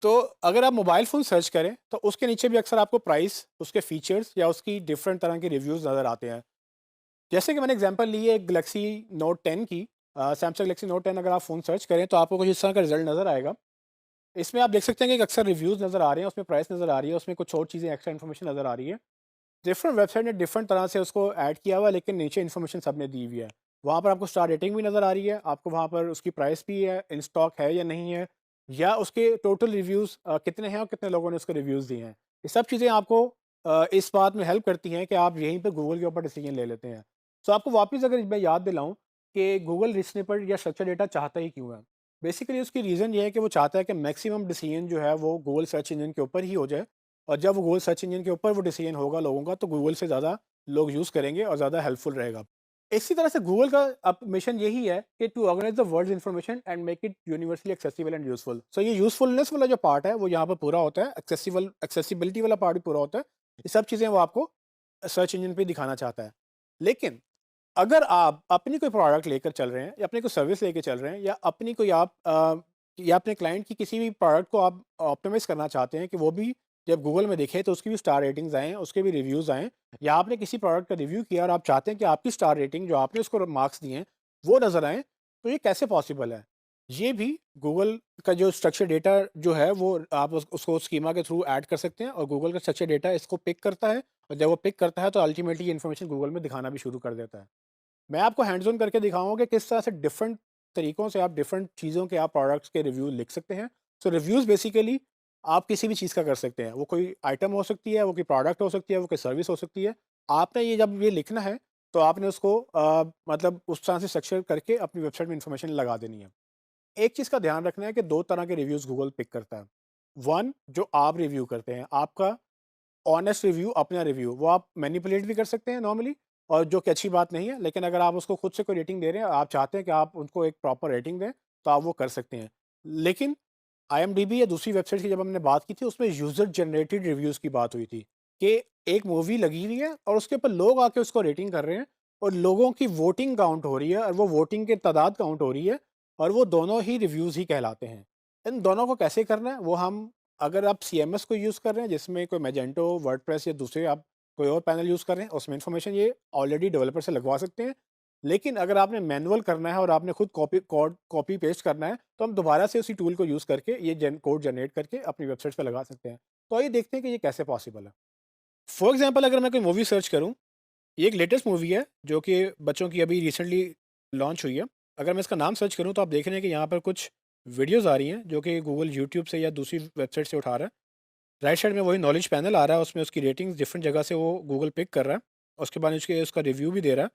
तो अगर आप मोबाइल फ़ोन सर्च करें, तो उसके नीचे भी अक्सर आपको प्राइस, उसके फीचर्स या उसकी डिफरेंट तरह के रिव्यूज़ नज़र आते हैं। जैसे कि मैंने एग्जांपल ली है गैलेक्सी नोट 10 की, सैमसंग गैलेक्सी नोट 10 अगर आप फ़ोन सर्च करें, तो आपको कुछ इस तरह का रिज़ल्ट नज़र आएगा। इसमें आप देख सकते हैं कि अक्सर रिव्यूज़ नज़र आ रहे हैं, उसमें प्राइस नज़र आ रही है, उसमें कुछ और चीज़ें एक्स्ट्रा इन्फॉर्मेशन नज़र आ रही है। डिफरेंट वेबसाइट ने डिफरेंट तरह से उसको ऐड किया हुआ है, लेकिन नीचे इन्फॉर्मेशन सबने दी हुई है। वहाँ पर आपको स्टार रेटिंग भी नज़र आ रही है, आपको वहाँ पर उसकी प्राइस भी है, इन स्टॉक है या नहीं है, या उसके टोटल रिव्यूज़ कितने हैं और कितने लोगों ने उसको रिव्यूज़ दिए हैं। ये सब चीज़ें आपको इस बात में हेल्प करती हैं कि आप यहीं पर गूगल के ऊपर डिसीजन ले लेते हैं। सो आपको वापस अगर मैं याद दिलाऊँ कि गूगल रिच स्निपेट या स्ट्रक्चर डेटा चाहता ही क्यों है? बेसिकली उसकी रीज़न ये है कि वो चाहता है कि मैक्सिमम डिसीजन जो है वो गूगल सर्च इंजन के ऊपर ही हो जाए, और जब वो गूगल सर्च इंजन के ऊपर वो डिसीजन होगा लोगों का, तो गूगल से ज़्यादा लोग यूज़ करेंगे और ज़्यादा हेल्पफुल रहेगा। इसी तरह से गूगल का अब मिशन यही है कि to organize the world's information and make it universally accessible and useful. So ये यूजफुलनेस वाला जो पार्ट है वो यहाँ पर पूरा होता है, एक्सेसिबिलिटी वाला पार्ट भी पूरा होता है। ये सब चीज़ें वो आपको सर्च इंजन पे दिखाना चाहता है। लेकिन अगर आप अपनी कोई प्रोडक्ट लेकर चल रहे हैं या अपनी कोई सर्विस लेके चल रहे हैं, या अपनी कोई आप या अपने क्लाइंट की किसी भी प्रोडक्ट को आप ऑप्टिमाइज़ करना चाहते हैं कि वो भी जब गूगल में दिखे तो उसकी भी स्टार रेटिंग्स आएँ, उसके भी रिव्यूज़ आएँ, या आपने किसी प्रोडक्ट का रिव्यू किया और आप चाहते हैं कि आपकी स्टार रेटिंग जो आपने उसको मार्क्स दिए हैं, वो नज़र आएँ, तो ये कैसे पॉसिबल है? ये भी गूगल का जो स्ट्रक्चर डेटा जो है वो आप उसको स्कीमा के थ्रू ऐड कर सकते हैं, और गूगल का स्ट्रक्चर डेटा इसको पिक करता है, और जब वो पिक करता है तो अल्टीमेटली ये इन्फॉर्मेशन गूगल में दिखाना भी शुरू कर देता है। मैं आपको हैंड्स ऑन करके दिखाऊँगा कि किस तरह से डिफरेंट तरीकों से आप डिफरेंट चीज़ों के आप प्रोडक्ट्स के रिव्यू लिख सकते हैं। सो रिव्यूज़ बेसिकली आप किसी भी चीज़ का कर सकते हैं। वो कोई आइटम हो सकती है, वो कोई प्रोडक्ट हो सकती है, वो कोई सर्विस हो सकती है। आपने ये जब ये लिखना है, तो आपने उसको मतलब उस तरह से स्ट्रक्चर करके अपनी वेबसाइट में इन्फॉर्मेशन लगा देनी है। एक चीज़ का ध्यान रखना है कि 2 तरह के रिव्यूज़ गूगल पिक करता है। 1 जो आप रिव्यू करते हैं, आपका ऑनेस्ट रिव्यू, अपना रिव्यू, वो आप मैनिपुलेट भी कर सकते हैं नॉर्मली, और जो कि अच्छी बात नहीं है। लेकिन अगर आप उसको खुद से कोई रेटिंग दे रहे हैं, आप चाहते हैं कि आप उनको एक प्रॉपर रेटिंग दें, तो आप वो कर सकते हैं। लेकिन IMDb या दूसरी वेबसाइट की जब हमने बात की थी, उसमें यूज़र जनरेटेड रिव्यूज़ की बात हुई थी कि एक मूवी लगी हुई है और उसके ऊपर लोग आके उसको रेटिंग कर रहे हैं, और लोगों की वोटिंग काउंट हो रही है, और वो वोटिंग की तादाद काउंट हो रही है, और वो दोनों ही रिव्यूज़ ही कहलाते हैं। इन दोनों को कैसे करना है, वो हम, अगर आप CMS को यूज़ कर रहे हैं जिसमें कोई मैजेंटो, वर्डप्रेस या दूसरे आप कोई और पैनल यूज़ कर रहे हैं, उसमें इन्फॉर्मेशन ये ऑलरेडी डेवलपर से लगवा सकते हैं। लेकिन अगर आपने मैनुअल करना है और आपने खुद कॉपी पेस्ट करना है, तो हम दोबारा से उसी टूल को यूज़ करके ये कोड जनरेट करके अपनी वेबसाइट पे लगा सकते हैं। तो आइए देखते हैं कि ये कैसे पॉसिबल है। फॉर एग्जांपल अगर मैं कोई मूवी सर्च करूँ, ये एक लेटेस्ट मूवी है जो कि बच्चों की अभी रिसेंटली लॉन्च हुई है। अगर मैं इसका नाम सर्च करूँ तो आप देख रहे हैं कि यहाँ पर कुछ वीडियोज़ आ रही हैं जो कि गूगल यूट्यूब से या दूसरी वेबसाइट से उठा रहा है। राइट साइड में वही नॉलेज पैनल आ रहा है, उसमें उसकी रेटिंग्स डिफरेंट जगह से वो गूगल पिक कर रहा है, उसके बाद उसके उसका रिव्यू भी दे रहा है।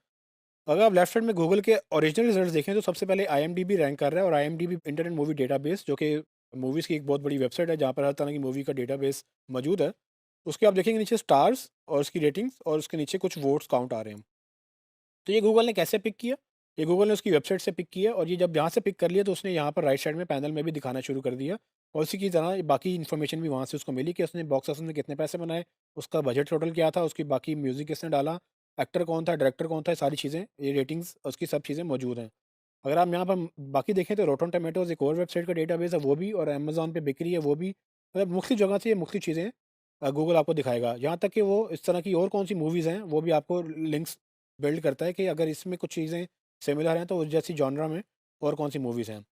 अगर आप लेफ्ट साइड में गूगल के ओरिजिनल रिजल्ट्स देखें तो सबसे पहले आईएमडीबी रैंक कर रहा है, और आईएमडीबी इंटरनेट मूवी डेटाबेस जो कि मूवीज़ की एक बहुत बड़ी वेबसाइट है जहाँ पर हर तरह की मूवी का डेटाबेस मौजूद है। उसके आप देखेंगे नीचे स्टार्स और उसकी रेटिंग्स और उसके नीचे कुछ वोट्स काउंट आ रहे हैं। तो ये गूगल ने कैसे पिक किया? ये गूगल ने उसकी वेबसाइट से पिक किया, और ये जब यहाँ से पिक कर लिया तो उसने यहाँ पर राइट साइड में पैनल में भी दिखाना शुरू कर दिया, और उसी की तरह बाकी इन्फॉर्मेशन भी वहाँ से उसको मिली कि उसने बॉक्स ऑफिस में कितने पैसे बनाए, उसका बजट टोटल क्या था, उसकी बाकी म्यूज़िक किसने डाला, एक्टर कौन था, डायरेक्टर कौन था, ये सारी चीज़ें, ये रेटिंग्स उसकी सब चीज़ें मौजूद हैं। अगर आप यहाँ पर बाकी देखें तो रोटन टोमेटोज़ एक और वेबसाइट का डेटाबेस है वो भी, और अमेज़न पे बिक्री है वो भी, मतलब मुख्तलिफ जगह से ये मुख्तलिफ चीज़ें गूगल आपको दिखाएगा। यहाँ तक कि वो इस तरह की और कौन सी मूवीज़ हैं वो भी आपको लिंक्स बिल्ड करता है कि अगर इसमें कुछ चीज़ें सिमिलर हैं तो उस जैसी जॉनरा में और कौन सी मूवीज़ हैं।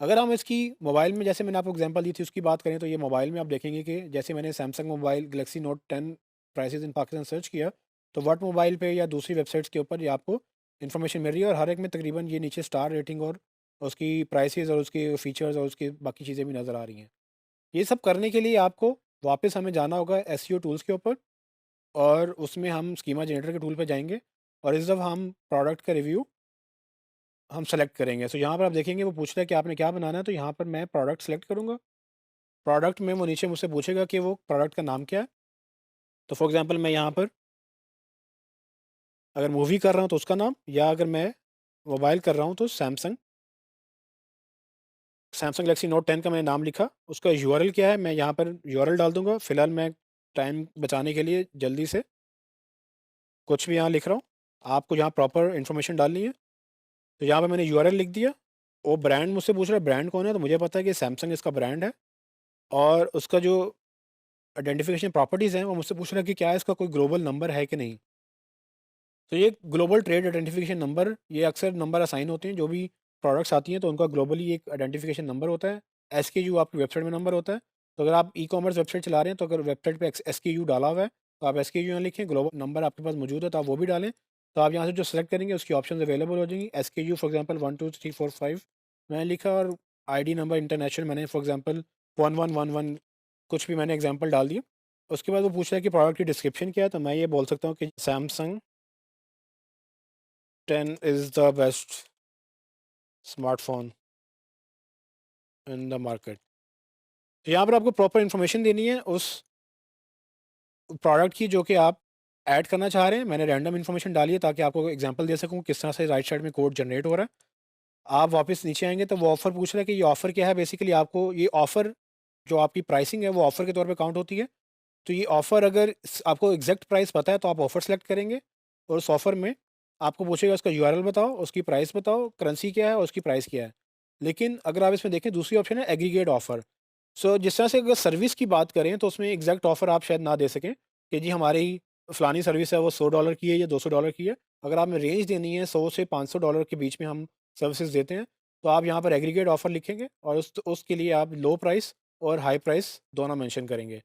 अगर हम इसकी मोबाइल में, जैसे मैंने आपको एग्जांपल दी थी उसकी बात करें, तो ये मोबाइल में आप देखेंगे कि जैसे मैंने Samsung mobile Galaxy Note 10 prices in Pakistan search किया, तो व्हाट मोबाइल पे या दूसरी वेबसाइट्स के ऊपर ये आपको इन्फॉर्मेशन मिल रही है, और हर एक में तकरीबन ये नीचे स्टार रेटिंग और उसकी प्राइसेस और उसके फीचर्स और उसकी बाकी चीज़ें भी नज़र आ रही हैं। ये सब करने के लिए आपको वापस हमें जाना होगा एसईओ टूल्स के ऊपर, और उसमें हम स्कीमा जनरेटर के टूल पे जाएँगे, और इस दफ़ा हम प्रोडक्ट का रिव्यू हम सेलेक्ट करेंगे। सो यहाँ पर आप देखेंगे वो पूछ रहा है कि आपने क्या बनाना है, तो यहाँ पर मैं प्रोडक्ट सेलेक्ट करूँगा। प्रोडक्ट में वो नीचे मुझसे पूछेगा कि वो प्रोडक्ट का नाम क्या है। तो फॉर एग्ज़ाम्पल मैं यहाँ पर अगर मूवी कर रहा हूँ तो उसका नाम, या अगर मैं मोबाइल कर रहा हूँ तो सैमसंग सैमसंग गैलेक्सी नोट 10 का मैंने नाम लिखा। उसका यूआरएल क्या है, मैं यहाँ पर यूआरएल डाल दूँगा। फ़िलहाल मैं टाइम बचाने के लिए जल्दी से कुछ भी यहाँ लिख रहा हूँ। आपको यहाँ प्रॉपर इन्फॉर्मेशन डालनी है। तो यहाँ पे मैंने यूआरएल लिख दिया। वो ब्रांड मुझसे पूछ रहा है ब्रांड कौन है, तो मुझे पता है कि सैमसंग इसका ब्रांड है, और उसका जो आइडेंटिफिकेशन प्रॉपर्टीज़ हैं वो मुझसे पूछ रहा है कि क्या इसका कोई ग्लोबल नंबर है कि नहीं। तो ये ग्लोबल ट्रेड आइडेंटिफिकेशन नंबर, ये अक्सर नंबर असाइन होते हैं जो भी प्रोडक्ट्स आती हैं, तो उनका ग्लोबली एक आइडेंटिफिकेशन नंबर होता है। एसकेयू आपकी वेबसाइट में नंबर होता है। तो अगर आप ई कॉमर्स वेबसाइट चला रहे हैं, तो अगर वेबसाइट पे एसकेयू डाला हुआ है तो आप एसकेयू यहाँ लिखें, ग्लोबल नंबर आपके पास मौजूद है तो आप वो भी डालें। तो आप यहाँ से जो सेलेक्ट करेंगे उसकी ऑप्शन अवेलेबल हो जाएंगी। एसकेयू फॉर एग्जाम्पल 1 2 3 4 5 मैंने लिखा, और आईडी नंबर इंटरनेशनल मैंने फॉर एग्जाम्पल 1111 कुछ भी मैंने एग्जाम्पल डाल दिया। उसके बाद वो पूछ रहा है कि प्रोडक्ट की डिस्क्रिप्शन क्या है, तो मैं ये बोल सकता हूँ कि Samsung 10 is the best smartphone in the market. तो यहाँ पर आपको प्रॉपर इन्फॉर्मेशन देनी है उस प्रोडक्ट की जो कि आप ऐड करना चाह रहे हैं। मैंने रैंडम इन्फॉर्मेशन डाली है ताकि आपको एग्जांपल दे सकूँ किस तरह से राइट साइड में कोड जनरेट हो रहा है। आप वापस नीचे आएँगे तो वो ऑफ़र पूछ रहा है कि ये ऑफ़र क्या है। बेसिकली आपको ये ऑफ़र, जो आपकी प्राइसिंग है वो ऑफ़र के तौर पे काउंट होती है। तो ये ऑफ़र अगर आपको एग्जैक्ट प्राइस पता है तो आप ऑफ़र सेलेक्ट करेंगे, और उस ऑफ़र में आपको पूछेगा उसका यूआरएल बताओ, उसकी प्राइस बताओ, करेंसी क्या है और उसकी प्राइस क्या है। लेकिन अगर आप इसमें देखें दूसरी ऑप्शन है एग्रीगेट ऑफ़र। सो जिस तरह से अगर सर्विस की बात करें तो उसमें एग्जैक्ट ऑफ़र आप शायद ना दे सकें कि जी हमारी फ़लानी सर्विस है वो $100 की है या $200 की है। अगर आपने रेंज देनी है 100 से $500 के बीच में हम सर्विसेज देते हैं, तो आप यहाँ पर एग्रीगेट ऑफ़र लिखेंगे, और उसके लिए आप लो प्राइस और हाई प्राइस दोनों मेंशन करेंगे।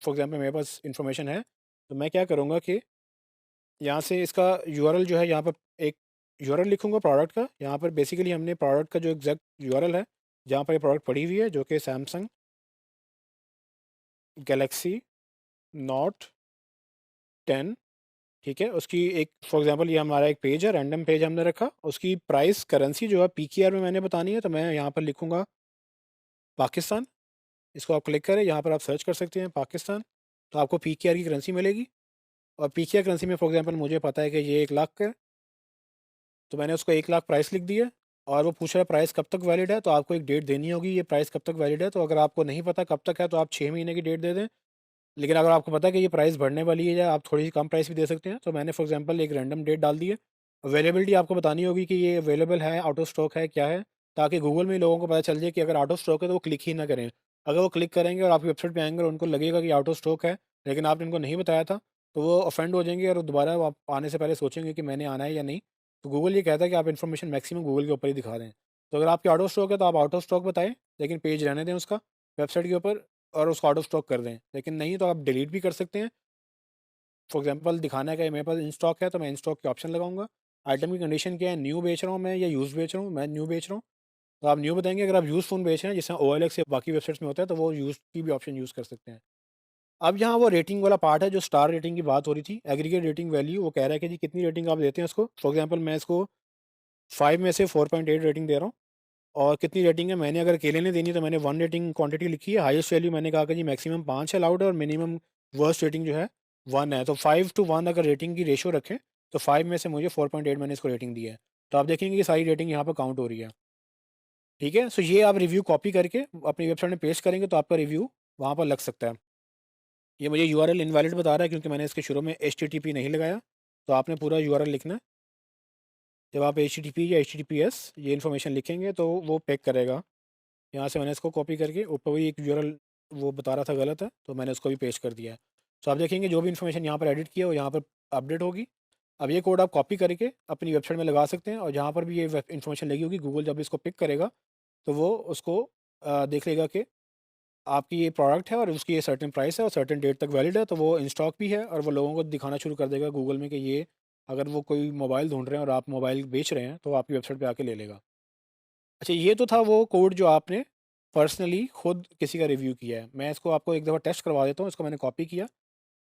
फॉर एग्जांपल मेरे पास इन्फॉर्मेशन है, तो मैं क्या करूँगा कि यहाँ से इसका यूआरएल जो है यहाँ पर एक यूआरएल लिखूँगा प्रोडक्ट का। यहाँ पर बेसिकली हमने प्रोडक्ट का जो एग्जैक्ट यूआरएल है, जहाँ पर ये प्रोडक्ट पड़ी हुई है, जो कि सैमसंग गैलेक्सी नोट 10, ठीक है? उसकी एक फॉर एग्जांपल ये हमारा एक पेज है, रैंडम पेज हमने रखा। उसकी प्राइस करेंसी जो है पीकेआर में मैंने बतानी है, तो मैं यहाँ पर लिखूँगा पाकिस्तान। इसको आप क्लिक करें, यहाँ पर आप सर्च कर सकते हैं पाकिस्तान, तो आपको पीकेआर की करेंसी मिलेगी। और पीकेआर करेंसी में फॉर एग्जांपल मुझे पता है कि ये 1 लाख का है, तो मैंने उसको 1 लाख प्राइस लिख दी है। और वो पूछ रहा है प्राइस कब तक वैलिड है, तो आपको एक डेट देनी होगी ये प्राइस कब तक वैलिड है। तो अगर आपको नहीं पता कब तक है तो आप 6 महीने की डेट दे दें। लेकिन अगर आपको पता है कि ये प्राइस बढ़ने वाली है या आप थोड़ी सी कम प्राइस भी दे सकते हैं, तो मैंने फॉर एग्जांपल एक रैंडम डेट डाल दी है। अवेलेबिलिटी आपको बतानी होगी कि ये अवेलेबल है, आउट ऑफ स्टॉक है, क्या है, ताकि गूगल में लोगों को पता चल जाए कि अगर आउट ऑफ स्टॉक है तो वो क्लिक ही ना करें। अगर वो क्लिक करेंगे और आपकी वेबसाइट पे आएँगे और उनको लगेगा कि आउट ऑफ स्टॉक है, लेकिन आपने उनको नहीं बताया था, तो वो ऑफेंड हो जाएँगे और दोबारा वो आप आने से पहले सोचेंगे कि मैंने आना है या नहीं। तो गूगल ये कहता है कि आप इन्फॉर्मेशन मैक्सिमम गूगल के ऊपर ही दिखा दें। तो अगर आपकी आउट ऑफ स्टॉक है तो आप आउट ऑफ स्टॉक बताएँ, लेकिन पेज रहने दें उसका वेबसाइट के ऊपर, और उसको आउट ऑफ स्टॉक कर दें। लेकिन नहीं तो आप डिलीट भी कर सकते हैं। फॉर एग्जांपल दिखाना है कि मेरे पास इन स्टॉक है, तो मैं इन स्टॉक के ऑप्शन लगाऊंगा। आइटम की कंडीशन क्या है, न्यू बेच रहा हूँ मैं या यूज़ बेच रहा हूँ, मैं न्यू बेच रहा हूँ। तो आप न्यू बताएँगे, अगर आप यूज़ फ़ोन बेच रहे हैं, जैसे OLX या बाकी वेबसाइट्स में होता है, तो वो यूज़ की भी ऑप्शन यूज़ कर सकते हैं। अब यहाँ वो रेटिंग वाला पार्ट है, जो स्टार रेटिंग की बात हो रही थी, एग्रीगेट रेटिंग वैल्यू, वो कह रहा है कि जी कितनी रेटिंग आप देते हैं उसको। फॉर एग्ज़ाम्पल मैं इसको 5 में से 4.8 रेटिंग दे रहा हूँ। और कितनी रेटिंग है, मैंने अगर अकेले ने देनी है तो मैंने 1 रेटिंग क्वांटिटी लिखी है, हाईएस्ट वैल्यू मैंने कहा कि जी मैक्सिमम 5 अलाउड है और मिनिमम वर्स्ट रेटिंग जो है 1 है। तो 5 to 1 अगर रेटिंग की रेशियो रखें, तो 5 में से मुझे 4.8 मैंने इसको रेटिंग दी है। तो आप देखेंगे कि सारी रेटिंग यहाँ पर काउंट हो रही है। ठीक है? सो ये आप रिव्यू कॉपी करके अपनी वेबसाइट में पेस्ट करेंगे तो आपका रिव्यू वहाँ पर लग सकता है। ये मुझे यूआरएल इनवैलिड बता रहा है क्योंकि मैंने इसके शुरू में एचटीटीपी नहीं लगाया। तो आपने पूरा यूआरएल लिखना है। जब आप एचटीटीपी या एचटीटीपीएस ये इन्फॉर्मेशन लिखेंगे तो वो पिक करेगा। यहाँ से मैंने इसको कॉपी करके ऊपर भी एक यूआरएल वो बता रहा था गलत है, तो मैंने उसको भी पेस्ट कर दिया है। तो आप देखेंगे जो भी इन्फॉर्मेशन यहाँ पर एडिट किया वो यहाँ पर अपडेट होगी। अब ये कोड आप कॉपी करके अपनी वेबसाइट में लगा सकते हैं और जहाँ पर भी ये इन्फॉर्मेशन लगी होगी, गूगल जब इसको पिक करेगा तो वो उसको देख लेगा कि आपकी ये प्रोडक्ट है और उसकी ये सर्टेन प्राइस है और सर्टेन डेट तक वैलिड है, तो वो इन स्टॉक भी है और वो लोगों को दिखाना शुरू कर देगा गूगल में कि ये, अगर वो कोई मोबाइल ढूंढ रहे हैं और आप मोबाइल बेच रहे हैं तो वो आपकी वेबसाइट पे आके ले लेगा। अच्छा, ये तो था वो कोड जो आपने पर्सनली खुद किसी का रिव्यू किया है। मैं इसको आपको एक दफ़ा टेस्ट करवा देता हूँ। इसको मैंने कॉपी किया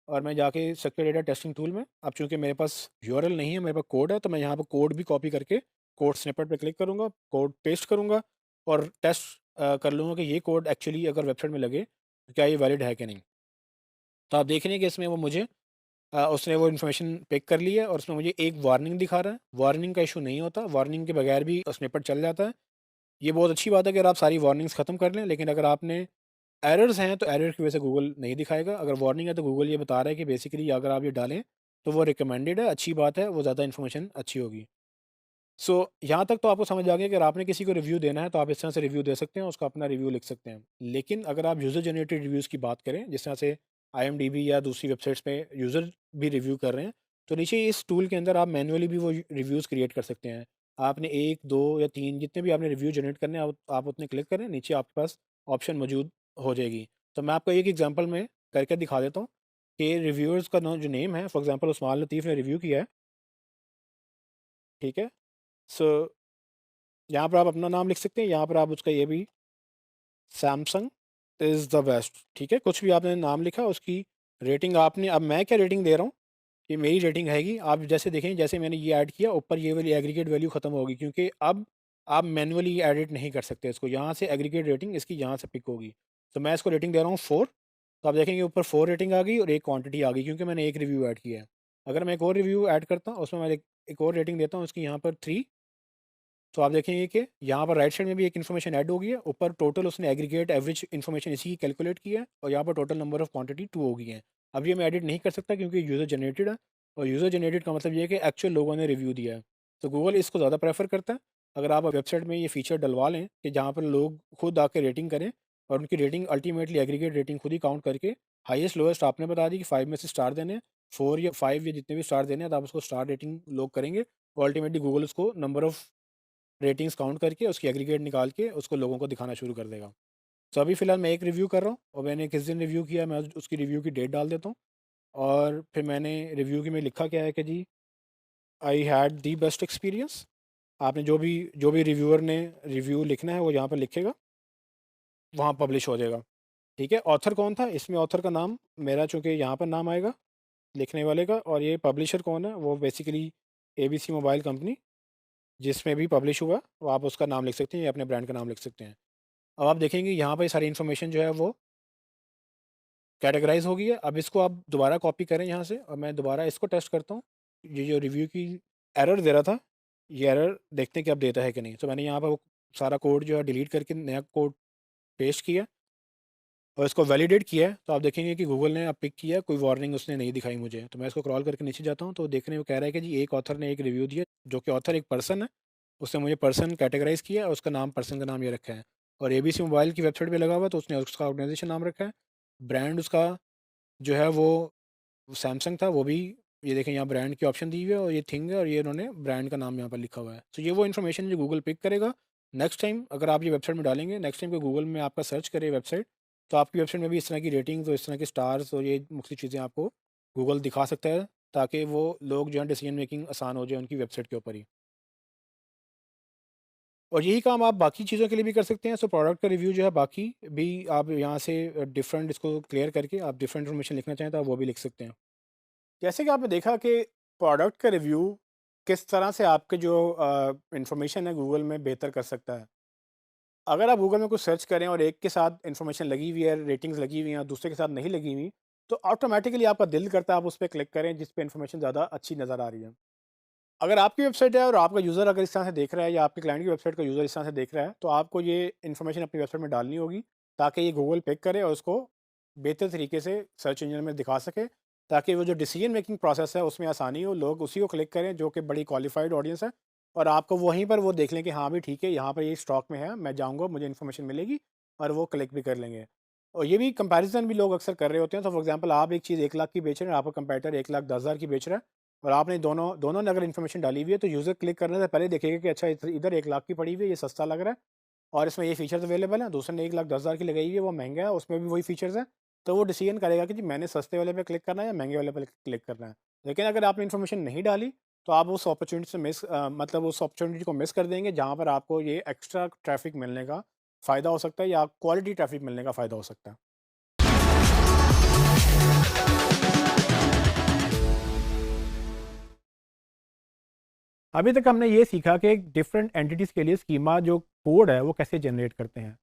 और मैं जाके स्ट्रक्चर डेटा टेस्टिंग टूल में, अब चूँकि मेरे पास यूआरएल नहीं है, मेरे पास कोड है, तो मैं यहाँ पे कोड भी कॉपी करके कोड स्निपेट पे क्लिक करूँगा, कोड पेस्ट करूँगा और टेस्ट कर लूँगा कि ये कोड एक्चुअली अगर वेबसाइट में लगे, तो क्या ये वैलिड है कि नहीं। तो आप देख रहे हैं कि इसमें वो मुझे उसने वो इन्फॉर्मेशन पिक कर ली है और उसमें मुझे एक वार्निंग दिखा रहा है। वार्निंग का इश्यू नहीं होता, वार्निंग के बगैर भी स्निपेट चल जाता है। ये बहुत अच्छी बात है कि अगर आप सारी वार्निंग्स ख़त्म कर लें, लेकिन अगर आपने एरर्स हैं तो एरर की वजह से गूगल नहीं दिखाएगा। अगर वार्निंग है तो गूगल ये बता रहा है कि बेसिकली अगर आप ये डालें तो वो रिकमेंडेड है, अच्छी बात है, वो ज़्यादा इन्फॉर्मेशन अच्छी होगी। सो यहाँ तक तो आपको समझ आ गया कि अगर आपने किसी को रिव्यू देना है तो आप इस तरह से रिव्यू दे सकते हैं, उसका अपना रिव्यू लिख सकते हैं। लेकिन अगर आप यूज़र जनरेटेड रिव्यूज़ की बात करें, जिस तरह से आईएमडीबी या दूसरी वेबसाइट्स पे यूज़र भी रिव्यू कर रहे हैं, तो नीचे इस टूल के अंदर आप मैन्युअली भी वो रिव्यूज़ क्रिएट कर सकते हैं। आपने 1, 2 या 3 जितने भी आपने रिव्यू जनरेट करने हैं, आप उतने क्लिक करें, नीचे आपके पास ऑप्शन मौजूद हो जाएगी। तो मैं आपको एक एग्जांपल में करके दिखा देता हूँ कि रिव्यूअर्स का जो नेम है, फॉर एग्जांपल उस्मान लतीफ़ ने रिव्यू किया है, ठीक है? सो यहाँ पर आप अपना नाम लिख सकते हैं, यहाँ पर आप उसका ये भी, सैमसंग इज़ द बेस्ट, ठीक है? कुछ भी आपने नाम लिखा, उसकी रेटिंग आपने, अब मैं क्या रेटिंग दे रहा हूँ, ये मेरी रेटिंग रहेगी। आप जैसे देखें, जैसे मैंने ये ऐड किया, ऊपर ये वाली एग्रीगेट वैल्यू ख़त्म होगी क्योंकि अब आप मैनुअली एडिट नहीं कर सकते इसको। यहाँ से एग्रीगेट रेटिंग इसकी यहाँ से पिक होगी। तो मैं इसको रेटिंग दे रहा हूँ 4। तो आप देखेंगे ऊपर 4 रेटिंग आ गई और एक क्वांटिटी आ गई क्योंकि मैंने एक रिव्यू ऐड किया है। अगर मैं एक और रिव्यू ऐड करता हूँ, उसमें मैं एक और रेटिंग देता हूँ, उसकी यहाँ पर 3। तो आप देखेंगे कि यहाँ पर राइट साइड में भी एक इन्फॉर्मेशन ऐड हो गई है, ऊपर टोटल उसने एग्रीगेट एवरेज इन्फॉर्मेशन इसी की कैलकुलेट की है और यहाँ पर टोटल नंबर ऑफ क्वांटिटी 2 हो गई है। अब ये मैं एडिट नहीं कर सकता क्योंकि यूज़र जनरेटेड है और यूज़र जनरेटेड का मतलब ये है कि एक्चुअल लोगों ने रिव्यू दिया है। तो गूगल इसको ज़्यादा प्रेफर करता है। अगर आप वेबसाइट में ये फीचर डलवा लें कि जहाँ पर लोग खुद आके रेटिंग करें और उनकी रेटिंग अल्टीमेटली एग्रीगेट रेटिंग खुद ही काउंट करके हाईएस्ट लोएस्ट आपने बता दी कि 5 में से स्टार देने हैं, 4 या 5 या जितने भी स्टार देने हैं, तो आप उसको स्टार रेटिंग लोग करेंगे और अल्टीमेटली गूगल उसको नंबर ऑफ रेटिंग्स काउंट करके उसकी एग्रीगेट निकाल के उसको लोगों को दिखाना शुरू कर देगा। तो अभी फ़िलहाल मैं एक रिव्यू कर रहा हूँ और मैंने किस दिन रिव्यू किया, मैं उसकी रिव्यू की डेट डाल देता हूँ और फिर मैंने रिव्यू की में लिखा क्या है कि जी, I had the best experience. आपने जो भी रिव्यूअर ने रिव्यू लिखना है वो यहाँ पर लिखेगा, वहाँ पब्लिश हो जाएगा। ठीक है? ऑथर कौन था? इसमें ऑथर का नाम मेरा चूँकि यहाँ पर नाम आएगा लिखने वाले का, और ये पब्लिशर कौन है, वो बेसिकली एबीसी मोबाइल कंपनी जिसमें भी पब्लिश हुआ, वो आप उसका नाम लिख सकते हैं या अपने ब्रांड का नाम लिख सकते हैं। अब आप देखेंगे यहाँ पे सारी इन्फॉर्मेशन जो है वो कैटेगराइज़ हो गई है। अब इसको आप दोबारा कॉपी करें यहाँ से और मैं दोबारा इसको टेस्ट करता हूँ। ये जो रिव्यू की एरर दे रहा था, ये एरर देखते हैं कि अब देता है कि नहीं। तो मैंने यहाँ पर वो सारा कोड जो है डिलीट करके नया कोड पेस्ट किया और इसको वैलिडेट किया है। तो आप देखेंगे कि गूगल ने अब पिक किया, कोई वार्निंग उसने नहीं दिखाई मुझे। तो मैं इसको क्रॉल करके नीचे जाता हूँ तो देखने को कह रहा है कि जी एक ऑथर ने एक रिव्यू दिया, जो कि ऑथर एक पर्सन है। उसने मुझे पर्सन कैटेगराइज़ किया और उसका नाम, पर्सन का नाम ये रखा है। और एबीसी मोबाइल की वेबसाइट पे लगा हुआ है तो उसने उसका ऑर्गेनाइज़ेशन नाम रखा है। ब्रांड उसका जो है वो सैमसंग था, वो भी ये देखें यहाँ ब्रांड की ऑप्शन दी हुई है और ये थिंग है और ये इन्होंने ब्रांड का नाम यहाँ पर लिखा हुआ है। तो ये वो इन्फॉर्मेशन जो गूगल पिक करेगा। नेक्स्ट टाइम अगर आप ये वेबसाइट में डालेंगे, नेक्स्ट टाइम को गूगल में आपका सर्च करे वेबसाइट, तो आपकी वेबसाइट में भी इस तरह की रेटिंग्स और इस तरह के स्टार्स और ये मुख्तलिफ चीज़ें आपको गूगल दिखा सकता है, ताकि वो लोग जो है डिसीजन मेकिंग आसान हो जाए उनकी वेबसाइट के ऊपर ही। और यही काम आप बाकी चीज़ों के लिए भी कर सकते हैं। सो प्रोडक्ट का रिव्यू जो है बाकी भी आप यहाँ से डिफरेंट इसको क्लियर करके आप डिफरेंट इन्फॉर्मेशन लिखना चाहें तो आप वो भी लिख सकते हैं। जैसे कि आपने देखा कि प्रोडक्ट का रिव्यू किस तरह से आपके जो इन्फॉर्मेशन है गूगल में बेहतर कर सकता है। अगर आप गूगल में कुछ सर्च करें और एक के साथ इन्फॉर्मेशन लगी हुई है, रेटिंग्स लगी हुई हैं और दूसरे के साथ नहीं लगी हुई, तो ऑटोमेटिकली आपका दिल करता है आप उस पे क्लिक करें जिस पे इन्फॉर्मेशन ज़्यादा अच्छी नज़र आ रही है। अगर आपकी वेबसाइट है और आपका यूज़र अगर इस तरह से देख रहा है या आपके क्लाइंट की वेबसाइट का यूज़र इस तरह से देख रहा है, तो आपको ये इन्फॉर्मेशन अपनी वेबसाइट में डालनी होगी ताकि ये गूगल पिक करे और उसको बेहतर तरीके से सर्च इंजन में दिखा सके, ताकि वो जो डिसीजन मेकिंग प्रोसेस है उसमें आसानी हो, लोग उसी को क्लिक करें जो कि बड़ी क्वालिफाइड ऑडियंस है और आपको वहीं पर वो देख लें कि हाँ भी ठीक है, यहाँ पर ये स्टॉक में है, मैं जाऊँगा मुझे इन्फॉर्मेशन मिलेगी और वो क्लिक भी कर लेंगे। और ये भी कंपैरिजन भी लोग अक्सर कर रहे होते हैं। तो फॉर एग्जांपल आप एक चीज़ 1 लाख की बेच रहे हैं, आपका कंपैरेटर 1,10,000 की बेच रहा है और आपने दोनों दोनों ने अगर इन्फॉर्मेशन डाली हुई है तो यूज़र क्लिक करने से पहले देखेगा कि अच्छा इधर 1 लाख की पड़ी हुई है, ये सस्ता लग रहा है और इसमें ये फीचर्स अवेलेबल हैं। दूसरे ने 1,10,000 की लगाई हुई है, वो महंगा है, उसमें भी वही फीचर्स हैं। तो वो डिसीजन करेगा कि जी मैंने सस्ते वाले पे क्लिक करना है या महंगे वाले पे क्लिक करना है। लेकिन अगर आपने इन्फॉर्मेशन नहीं डाली तो आप उस अपॉर्चुनिटी से मतलब उस अपॉर्चुनिटी को मिस कर देंगे जहाँ पर आपको ये एक्स्ट्रा ट्रैफिक मिलने का फ़ायदा हो सकता है या क्वालिटी ट्रैफिक मिलने का फ़ायदा हो सकता है। अभी तक हमने ये सीखा कि डिफरेंट एंटिटीज़ के लिए स्कीमा जो कोड है वो कैसे जनरेट करते हैं।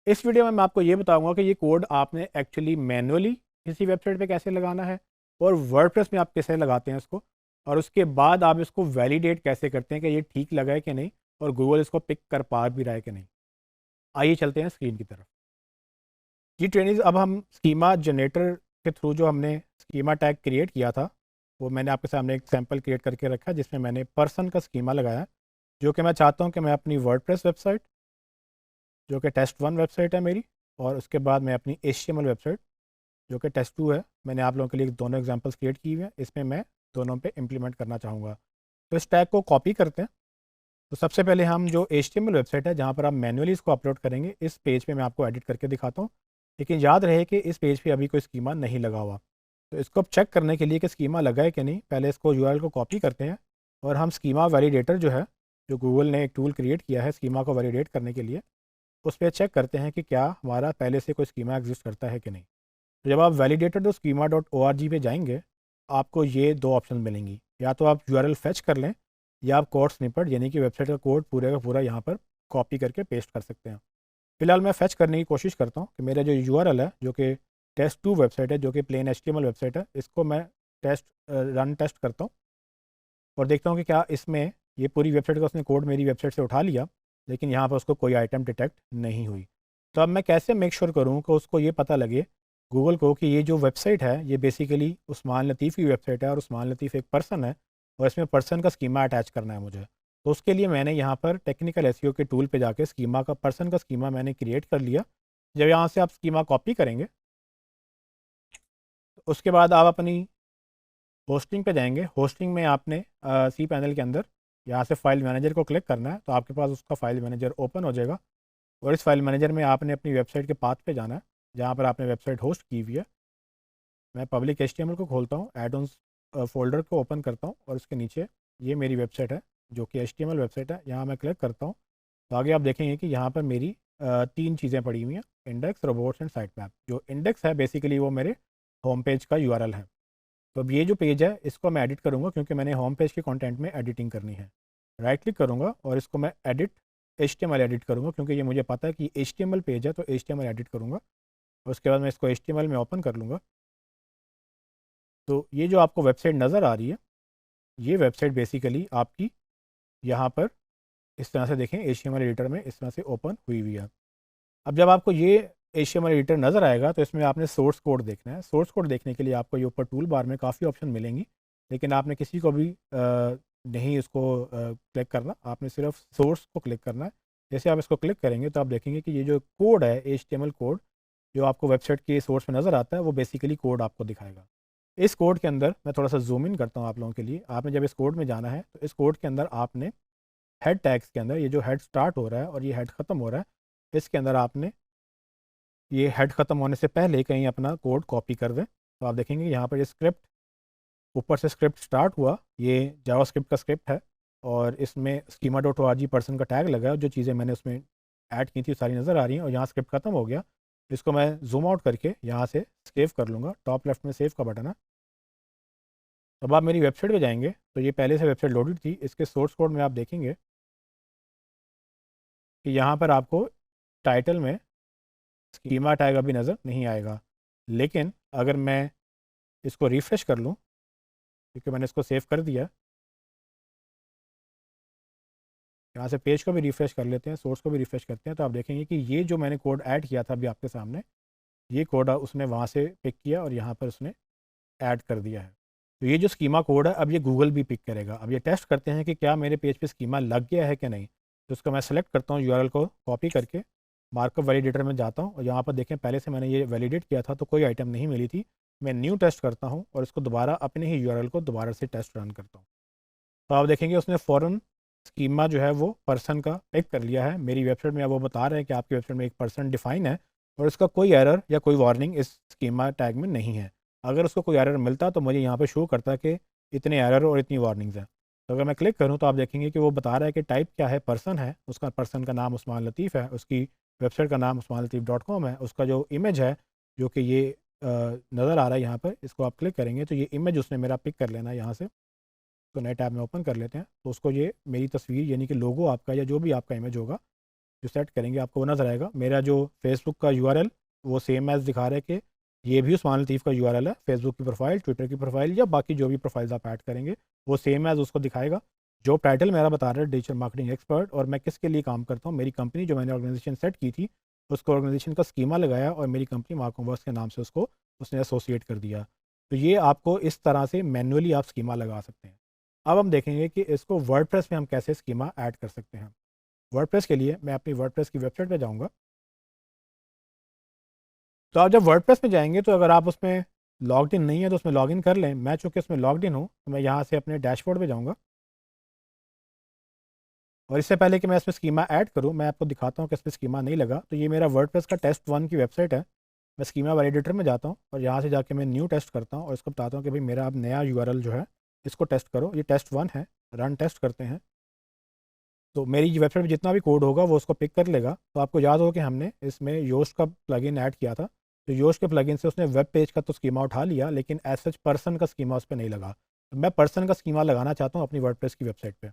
इस वीडियो में मैं आपको ये बताऊंगा कि ये कोड आपने एक्चुअली मैनुअली किसी वेबसाइट पे कैसे लगाना है और वर्डप्रेस में आप कैसे लगाते हैं इसको, और उसके बाद आप इसको वैलिडेट कैसे करते हैं कि ये ठीक लगा है कि नहीं और गूगल इसको पिक कर पा भी रहा है कि नहीं। आइए चलते हैं स्क्रीन की तरफ। जी ट्रेनिंग, अब हम स्कीमा जनरेटर के थ्रू जो हमने स्कीमा टैग क्रिएट किया था वो मैंने आपके सामने एक सैम्पल क्रिएट करके रखा है जिसमें मैंने पर्सन का स्कीमा लगाया है, जो कि मैं चाहता हूँ कि मैं अपनी वर्डप्रेस वेबसाइट जो कि टेस्ट 1 वेबसाइट है मेरी, और उसके बाद मैं अपनी HTML वेबसाइट जो कि टेस्ट 2 है, मैंने आप लोगों के लिए दोनों एग्जांपल्स क्रिएट किए हुए हैं, इसमें मैं दोनों पे इम्प्लीमेंट करना चाहूँगा। तो इस टैग को कॉपी करते हैं। तो सबसे पहले हम जो HTML वेबसाइट है जहाँ पर आप मैनुअली इसको अपलोड करेंगे, इस पेज पे मैं आपको एडिट करके दिखाता हूँ, लेकिन याद रहे कि इस पेज पे अभी कोई स्कीमा नहीं लगा हुआ। तो इसको अब चेक करने के लिए कि स्कीमा लगा है कि नहीं, पहले इसको URL को कॉपी करते हैं और हम स्कीमा वैलिडेटर जो है, जो गूगल ने एक टूल क्रिएट किया है स्कीमा को वैलिडेट करने के लिए, उस पर चेक करते हैं कि क्या हमारा पहले से कोई स्कीमा एग्जिस्ट करता है कि नहीं। तो जब आप validator dot schema dot ORG पे जाएंगे, आपको ये दो ऑप्शन मिलेंगी, या तो आप URL फेच कर लें या आप कोड स्निपेट यानी कि वेबसाइट का कोड पूरे का पूरा यहाँ पर कॉपी करके पेस्ट कर सकते हैं। फिलहाल मैं फेच करने की कोशिश करता हूँ कि मेरा जो URL है जो कि टेस्ट 2 वेबसाइट है, जो कि प्लेन HTML वेबसाइट है, इसको मैं रन टेस्ट करता हूँ और देखता हूँ कि क्या इसमें ये पूरी वेबसाइट का उसने कोड मेरी वेबसाइट से उठा लिया, लेकिन यहाँ पर उसको कोई आइटम डिटेक्ट नहीं हुई। तो अब मैं कैसे मेक श्योर करूँ कि उसको ये पता लगे गूगल को कि ये जो वेबसाइट है ये बेसिकली उस्मान लतीफ़ की वेबसाइट है और उस्मान लतीफ़ एक पर्सन है और इसमें पर्सन का स्कीमा अटैच करना है मुझे। तो उसके लिए मैंने यहाँ पर टेक्निकल एसईओ के टूल पे जाके स्कीमा का पर्सन का स्कीमा मैंने क्रिएट कर लिया। जब यहाँ से आप स्कीमा कॉपी करेंगे तो उसके बाद आप अपनी होस्टिंग पे जाएंगे। होस्टिंग में आपने सी पैनल के अंदर यहाँ से फाइल मैनेजर को क्लिक करना है, तो आपके पास उसका फाइल मैनेजर ओपन हो जाएगा और इस फाइल मैनेजर में आपने अपनी वेबसाइट के पाथ पे जाना है जहाँ पर आपने वेबसाइट होस्ट की हुई है। मैं पब्लिक HTML को खोलता हूँ, एड ऑन फोल्डर को ओपन करता हूँ और उसके नीचे ये मेरी वेबसाइट है जो कि HTML वेबसाइट है। यहाँ मैं क्लिक करता हूँ तो आगे आप देखेंगे कि यहाँ पर मेरी 3 चीज़ें पड़ी हुई हैं, index, robots and site map. जो इंडेक्स है बेसिकली वो मेरे होम पेज का URL है। तो अब ये जो पेज है इसको मैं एडिट करूँगा क्योंकि मैंने होम पेज के कंटेंट में एडिटिंग करनी है। राइट क्लिक करूँगा और इसको मैं एडिट HTML एडिट करूँगा क्योंकि ये मुझे पता है कि HTML पेज है, तो HTML एडिट करूँगा और उसके बाद मैं इसको HTML में ओपन कर लूँगा। तो ये जो आपको वेबसाइट नज़र आ रही है, ये वेबसाइट बेसिकली आपकी यहाँ पर इस तरह से देखें HTML एडिटर में इस तरह से ओपन हुई हुई है। अब जब आपको ये HTML एडिटर नज़र आएगा तो इसमें आपने सोर्स कोड देखना है। सोर्स कोड देखने के लिए आपको ये ऊपर टूल बार में काफ़ी ऑप्शन मिलेंगी, लेकिन आपने किसी को भी नहीं इसको क्लिक करना, आपने सिर्फ सोर्स को क्लिक करना है। जैसे आप इसको क्लिक करेंगे तो आप देखेंगे कि ये जो कोड है HTML कोड जो आपको वेबसाइट के सोर्स में नज़र आता है वो बेसिकली कोड आपको दिखाएगा। इस कोड के अंदर मैं थोड़ा सा जूम इन करता हूँ आप लोगों के लिए। आपने जब इस कोड में जाना है तो इस कोड के अंदर आपने हेड टैग्स के अंदर ये जो हेड स्टार्ट हो रहा है और ये हेड ख़त्म हो रहा है, इसके अंदर आपने ये हेड ख़त्म होने से पहले कहीं अपना कोड कॉपी कर दें। तो आप देखेंगे यहाँ पर ये स्क्रिप्ट, ऊपर से स्क्रिप्ट स्टार्ट हुआ, ये जावास्क्रिप्ट का स्क्रिप्ट है और इसमें schema.org पर्सन का टैग लगा है, जो चीज़ें मैंने उसमें ऐड की थी सारी नज़र आ रही हैं। और यहाँ स्क्रिप्ट ख़त्म हो गया। इसको मैं जूम आउट करके यहाँ से सेव कर लूँगा, टॉप लेफ्ट में सेव का बटन है। अब आप मेरी वेबसाइट पे जाएंगे तो ये पहले से वेबसाइट लोडेड थी। इसके सोर्स कोड में आप देखेंगे कि यहाँ पर आपको टाइटल में स्कीमा टैग अभी नज़र नहीं आएगा। लेकिन अगर मैं इसको रिफ़्रेश कर लूँ, क्योंकि मैंने इसको सेव कर दिया, यहाँ से पेज को भी रिफ़्रेश कर लेते हैं, सोर्स को भी रिफ़्रेश करते हैं, तो आप देखेंगे कि ये जो मैंने कोड ऐड किया था अभी आपके सामने, ये कोड उसने वहाँ से पिक किया और यहाँ पर उसने ऐड कर दिया है। तो ये जो स्कीमा कोड है अब ये गूगल भी पिक करेगा। अब ये टेस्ट करते हैं कि क्या मेरे पेज पे स्कीमा लग गया है कि नहीं। तो उसको मैं सेलेक्ट करता हूँ, यूआरएल को कॉपी करके मार्कअप वैलिडेटर में जाता हूँ और यहाँ पर देखें पहले से मैंने ये वैलिडेट किया था तो कोई आइटम नहीं मिली थी। मैं न्यू टेस्ट करता हूँ और इसको दोबारा अपने ही यूआरएल को दोबारा से टेस्ट रन करता हूँ। तो आप देखेंगे उसने फ़ौरन स्कीमा जो है वो पर्सन का पिक कर लिया है। मेरी वेबसाइट में अब वो बता रहे हैं कि आपकी वेबसाइट में एक पर्सन डिफाइन है और इसका कोई एरर या कोई वार्निंग इस स्कीमा टैग में नहीं है। अगर उसको कोई एरर मिलता तो मुझे यहाँ पे शो करता कि इतने एरर और इतनी वार्निंग्स हैं। तो अगर मैं क्लिक करूँ तो आप देखेंगे कि वो बता रहा है कि टाइप क्या है, पर्सन है, उसका पर्सन का नाम उस्मान लतीफ़ है, उसकी वेबसाइट का नाम usmanlateef.com है, उसका जो इमेज है जो कि ये नज़र आ रहा है यहाँ पर, इसको आप क्लिक करेंगे तो ये इमेज उसने मेरा पिक कर लेना है यहाँ से। तो नए टैब में ओपन कर लेते हैं तो उसको ये मेरी तस्वीर यानी कि लोगो आपका या जो भी आपका इमेज होगा जो सेट करेंगे आपको वो नज़र आएगा। मेरा जो फेसबुक का यूआरएल वो सेम एज़ दिखा रहा है कि ये भी उस्मान लतीफ़ का यूआरएल है। फेसबुक की प्रोफाइल, ट्विटर की प्रोफाइल या बाकी जो भी प्रोफाइल्स आप ऐड करेंगे वो सेम एज़ उसको दिखाएगा। जो टाइटल मेरा बता रहा है डिजिटल मार्केटिंग एक्सपर्ट, और मैं किसके लिए काम करता हूँ, मेरी कंपनी जो मैंने ऑर्गेनाइजेशन सेट की थी उसको ऑर्गेनाइजेशन का स्कीमा लगाया और मेरी कंपनी मार्कम वर्क्स के नाम से उसको उसने एसोसिएट कर दिया। तो ये आपको इस तरह से मैनुअली आप स्कीमा लगा सकते हैं। अब हम देखेंगे कि इसको वर्डप्रेस में हम कैसे स्कीमा ऐड कर सकते हैं। वर्डप्रेस के लिए मैं अपनी वर्डप्रेस की वेबसाइट पे जाऊंगा। तो आप जब वर्डप्रेस में जाएंगे तो अगर आप उसमें लॉग्ड इन नहीं है तो उसमें लॉगिन कर लें। मैं चूँकि उसमें लॉग्ड इन हूँ तो मैं यहाँ से अपने डैशबोर्ड पे जाऊँगा और इससे पहले कि मैं इसमें स्कीमा ऐड करूँ मैं आपको दिखाता हूँ कि इसमें स्कीमा नहीं लगा। तो ये मेरा वर्डप्रेस का टेस्ट 1 की वेबसाइट है। मैं स्कीमा वैलिडेटर में जाता हूँ और यहाँ से जाके मैं न्यू टेस्ट करता हूँ और इसको बताता हूँ कि भाई मेरा अब नया यूआरएल जो है इसको टेस्ट करो। ये टेस्ट 1 है, रन टेस्ट करते हैं। तो मेरी वेबसाइट में जितना भी कोड होगा वो उसको पिक कर लेगा। तो आपको याद होगा कि हमने इसमें योस्ट का प्लगइन ऐड किया था। तो योस्ट के प्लगइन से उसने वेब पेज का तो स्कीमा उठा लिया लेकिन एज सच पर्सन का स्कीमा उस पर नहीं लगा। तो मैं पर्सन का स्कीमा लगाना चाहता हूँ अपनी वर्डप्रेस की वेबसाइट पे।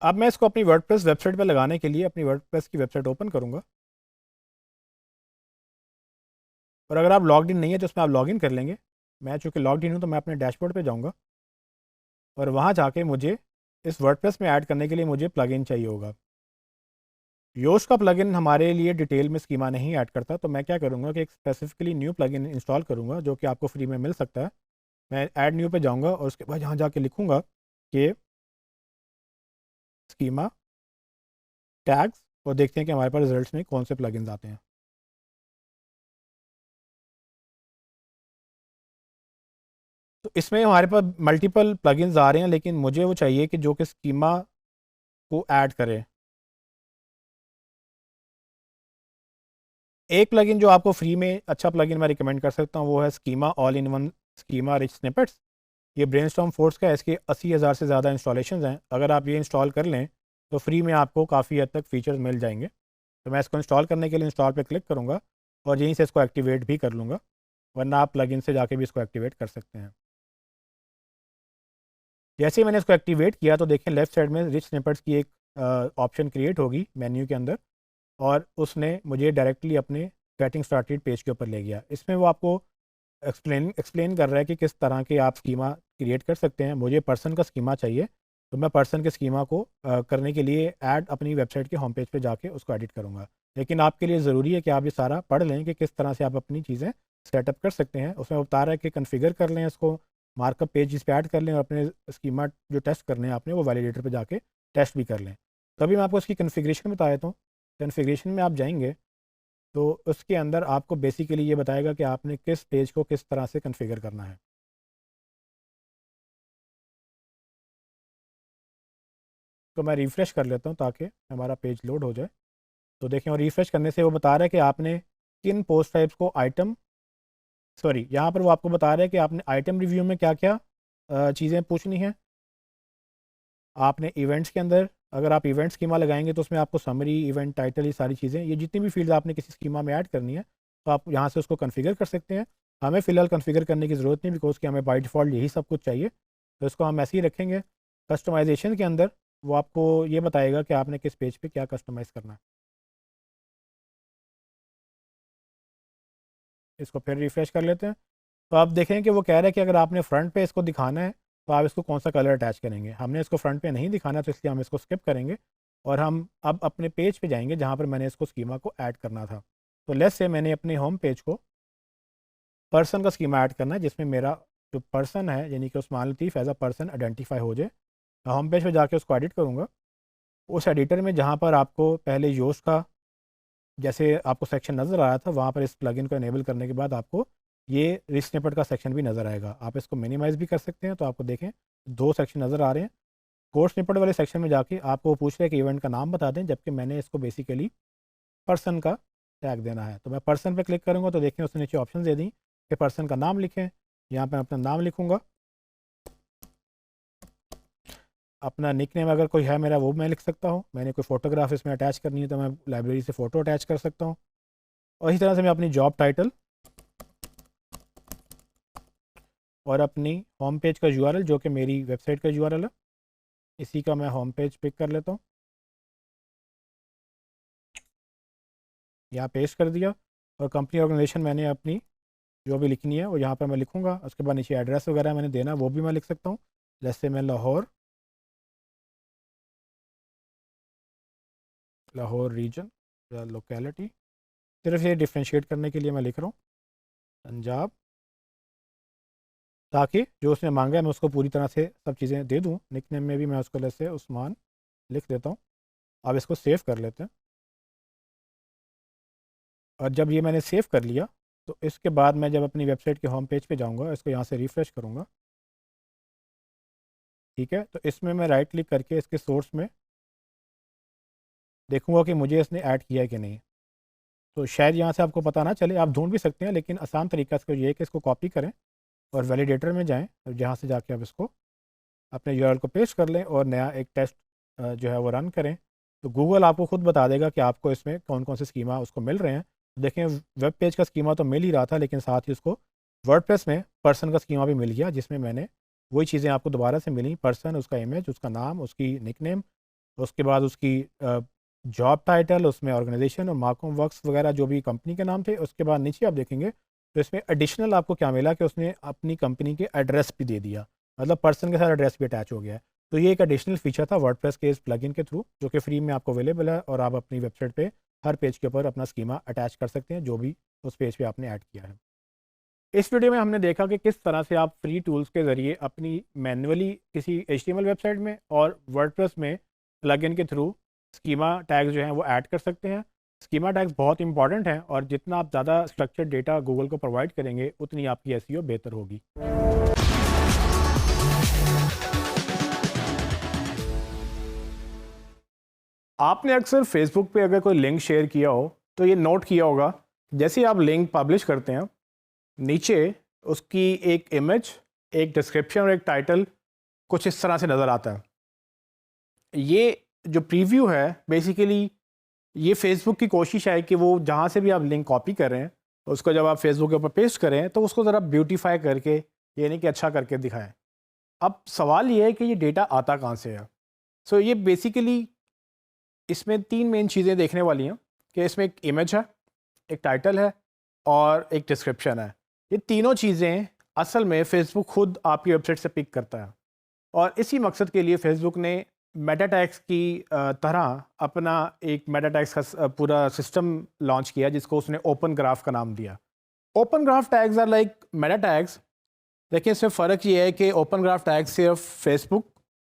अब मैं इसको अपनी वर्डप्रेस वेबसाइट पे लगाने के लिए अपनी वर्डप्रेस की वेबसाइट ओपन करूँगा और अगर आप लॉग्ड इन नहीं है तो उसमें आप लॉगिन कर लेंगे। मैं चूँकि लॉग्ड इन हूँ तो मैं अपने डैशबोर्ड पे जाऊँगा और वहाँ जाके मुझे इस वर्डप्रेस में ऐड करने के लिए मुझे प्लगइन चाहिए होगा। योस्ट का प्लगइन हमारे लिए डिटेल में स्कीमा नहीं ऐड करता। तो मैं क्या करूँगा कि एक स्पेसिफिकली न्यू प्लगइन इंस्टॉल करूँगा जो कि आपको फ्री में मिल सकता है। मैं ऐड न्यू पे जाऊँगा और उसके बाद यहाँ जाके लिखूँगा कि स्कीमा टैग्स और देखते हैं कि हमारे पास रिजल्ट्स में कौन से प्लगइन्स आते हैं। तो इसमें हमारे पास मल्टीपल प्लगइन्स आ रहे हैं लेकिन मुझे वो चाहिए कि जो कि स्कीमा को ऐड करे। एक प्लगइन जो आपको फ्री में अच्छा प्लगइन मैं रिकमेंड कर सकता हूँ वो है schema all in one schema rich snippets. ये ब्रेनस्टॉर्म फोर्स का है, इसके 80,000 से ज़्यादा इंस्टॉलेशन हैं। अगर आप ये इंस्टॉल कर लें तो फ्री में आपको काफ़ी हद तक फ़ीचर्स मिल जाएंगे। तो मैं इसको इंस्टॉल करने के लिए इंस्टॉल पे क्लिक करूँगा और यहीं से इसको एक्टिवेट भी कर लूँगा, वरना आप प्लगइन से जाके भी इसको एक्टिवेट कर सकते हैं। जैसे ही मैंने इसको एक्टिवेट किया तो देखें लेफ्ट साइड में रिच स्निपेट्स की एक ऑप्शन क्रिएट होगी मेन्यू के अंदर और उसने मुझे डायरेक्टली अपने गेटिंग स्टार्टेड पेज के ऊपर ले गया। इसमें वो आपको एक्सप्लेन कर रहा है कि किस तरह के आप स्कीमा क्रिएट कर सकते हैं। मुझे पर्सन का स्कीमा चाहिए तो मैं पर्सन के स्कीमा को करने के लिए ऐड अपनी वेबसाइट के होम पेज पे जाके उसको एडिट करूँगा। लेकिन आपके लिए ज़रूरी है कि आप ये सारा पढ़ लें कि किस तरह से आप अपनी चीज़ें सेटअप कर सकते हैं। उसमें बता रहा है कि कन्फिगर कर लें इसको, मार्कअप पेज इस पर ऐड कर लें और अपने स्कीमा जो टेस्ट करने हैं आपने वो वैलिडेटर पर जाके टेस्ट भी कर लें। तभी मैं आपको इसकी कन्फिग्रेशन बता देता हूँ। कन्फिग्रेशन में आप जाएंगे तो उसके अंदर आपको बेसिकली ये बताएगा कि आपने किस पेज को किस तरह से कॉन्फ़िगर करना है। तो मैं रिफ़्रेश कर लेता हूँ ताकि हमारा पेज लोड हो जाए। तो देखें और रिफ़्रेश करने से वो बता रहा है कि आपने किन पोस्ट टाइप्स को आइटम सॉरी यहाँ पर वो आपको बता रहा है कि आपने आइटम रिव्यू में क्या-क्या चीज़ें पूछनी हैं। आपने इवेंट्स के अंदर अगर आप इवेंट स्कीमा लगाएंगे तो उसमें आपको समरी, इवेंट टाइटल, ये सारी चीज़ें, ये जितनी भी फील्ड आपने किसी स्कीमा में ऐड करनी है तो आप यहाँ से उसको कॉन्फ़िगर कर सकते हैं। हमें फ़िलहाल कॉन्फ़िगर करने की ज़रूरत नहीं, बिकॉज़ कि हमें बाय डिफ़ॉल्ट यही सब कुछ चाहिए, तो इसको हम ऐसे ही रखेंगे। कस्टमाइज़ेशन के अंदर वो आपको ये बताएगा कि आपने किस पेज पे क्या कस्टमाइज़ करना है। इसको फिर रिफ़्रेश कर लेते हैं, तो आप देखें कि वो कह रहा है कि अगर आपने फ्रंट पे इसको दिखाना है तो आप इसको कौन सा कलर अटैच करेंगे। हमने इसको फ्रंट पे नहीं दिखाना, तो इसलिए हम इसको स्किप करेंगे और हम अब अपने पेज पे जाएंगे जहाँ पर मैंने इसको स्कीमा को ऐड करना था। तो लेट्स से मैंने अपने होम पेज को पर्सन का स्कीमा ऐड करना है, जिसमें मेरा जो पर्सन है यानी कि उस्मान लतीफ़ एज अ पर्सन आइडेंटिफाई हो जाए। मैं होम पेज पे जाके उसको एडिट करूँगा। उस एडिटर में जहाँ पर आपको पहले योस्ट का जैसे आपको सेक्शन नज़र आ रहा था, वहाँ पर इस प्लगइन को इनेबल करने के बाद आपको ये रिच स्निपेट का सेक्शन भी नज़र आएगा। आप इसको मिनिमाइज़ भी कर सकते हैं, तो आपको देखें 2 सेक्शन नज़र आ रहे हैं। कोड स्निपेट वाले सेक्शन में जाके आपको वो पूछ रहा है कि इवेंट का नाम बता दें, जबकि मैंने इसको बेसिकली पर्सन का टैग देना है। तो मैं पर्सन पे क्लिक करूँगा तो देखें उसने नीचे ऑप्शन दे दी कि पर्सन का नाम लिखें। यहाँ पे मैं अपना नाम लिखूँगा। अपना निकनेम अगर कोई है मेरा वो मैं लिख सकता हूँ। मैंने कोई फ़ोटोग्राफ इसमें अटैच करनी है तो मैं लाइब्रेरी से फ़ोटो अटैच कर सकता हूँ। और इसी तरह से मैं अपनी जॉब टाइटल और अपनी होम पेज का यूआरएल, जो कि मेरी वेबसाइट का यूआरएल है, इसी का मैं होम पेज पिक कर लेता हूँ। यहाँ पेस्ट कर दिया और कंपनी ऑर्गेनाइजेशन मैंने अपनी जो भी लिखनी है वो यहाँ पर मैं लिखूँगा। उसके बाद नीचे एड्रेस वगैरह मैंने देना वो भी मैं लिख सकता हूँ। जैसे मैं लाहौर, लाहौर रीजन या लोकेलिटी, सिर्फ ये डिफ्रेंशिएट करने के लिए मैं लिख रहा हूँ पंजाब, ताकि जो उसने मांगा है मैं उसको पूरी तरह से सब चीज़ें दे दूँ। निकनेम में भी मैं उसको जैसे उस्मान लिख देता हूँ। अब इसको सेव कर लेते हैं। और जब ये मैंने सेव कर लिया तो इसके बाद मैं जब अपनी वेबसाइट के होम पेज पे जाऊँगा, इसको यहाँ से रिफ़्रेश करूँगा। ठीक है, तो इसमें मैं राइट क्लिक करके इसके सोर्स में देखूँगा कि मुझे इसने ऐड किया है कि नहीं। तो शायद यहाँ से आपको पता ना चले, आप ढूंढ भी सकते हैं, लेकिन आसान तरीका इसको ये है कि इसको कॉपी करें और वैलिडेटर में जाएँ और जहाँ से जाके आप इसको अपने यूआरएल को पेस्ट कर लें और नया एक टेस्ट जो है वो रन करें। तो गूगल आपको खुद बता देगा कि आपको इसमें कौन कौन से स्कीमा उसको मिल रहे हैं। देखें, वेब पेज का स्कीमा तो मिल ही रहा था, लेकिन साथ ही उसको वर्डप्रेस में पर्सन का स्कीमा भी मिल गया, जिसमें मैंने वही चीज़ें आपको दोबारा से मिली। पर्सन, उसका इमेज, उसका नाम, उसकी निकनेम, उसके बाद उसकी जॉब टाइटल, उसमें ऑर्गेनाइजेशन और मार्कअप वर्क्स वगैरह जो भी कंपनी के नाम थे। उसके बाद नीचे आप देखेंगे तो इसमें एडिशनल आपको क्या मिला कि उसने अपनी कंपनी के एड्रेस भी दे दिया, मतलब पर्सन के साथ एड्रेस भी अटैच हो गया है। तो ये एक एडिशनल फीचर था वर्डप्रेस के इस प्लगइन के थ्रू, जो कि फ्री में आपको अवेलेबल है और आप अपनी वेबसाइट पे हर पेज के ऊपर अपना स्कीमा अटैच कर सकते हैं जो भी उस पेज पे आपने ऐड किया है। इस वीडियो में हमने देखा कि किस तरह से आप फ्री टूल्स के ज़रिए अपनी मैनुअली किसी HTML वेबसाइट में और वर्डप्रेस में प्लगइन के थ्रू स्कीमा टैग्स जो हैं वो ऐड कर सकते हैं। स्कीमा टैग्स बहुत इंपॉर्टेंट हैं और जितना आप ज़्यादा स्ट्रक्चर्ड डेटा गूगल को प्रोवाइड करेंगे उतनी आपकी SEO बेहतर होगी। आपने अक्सर फेसबुक पे अगर कोई लिंक शेयर किया हो तो ये नोट किया होगा, जैसे ही आप लिंक पब्लिश करते हैं नीचे उसकी एक इमेज, एक डिस्क्रिप्शन और एक टाइटल कुछ इस तरह से नज़र आता है। ये जो प्रीव्यू है बेसिकली ये फेसबुक की कोशिश है कि वो जहाँ से भी आप लिंक कॉपी कर रहे हैं उसको जब आप फेसबुक के ऊपर पेस्ट करें तो उसको ज़रा ब्यूटीफाई करके, यानी कि अच्छा करके दिखाएं। अब सवाल ये है कि ये डेटा आता कहाँ से है। सो ये बेसिकली इसमें 3 मेन चीज़ें देखने वाली हैं कि इसमें एक इमेज है, एक टाइटल है और एक डिस्क्रिप्शन है। ये तीनों चीज़ें असल में फ़ेसबुक खुद आपकी वेबसाइट से पिक करता है और इसी मकसद के लिए फ़ेसबुक ने मेटा टैग्स की तरह अपना एक मेटा टैग्स का पूरा सिस्टम लॉन्च किया, जिसको उसने ओपन ग्राफ का नाम दिया। Open graph tags are like meta tags. देखिए, इसमें फ़र्क ये है कि ओपन ग्राफ टैग्स सिर्फ फेसबुक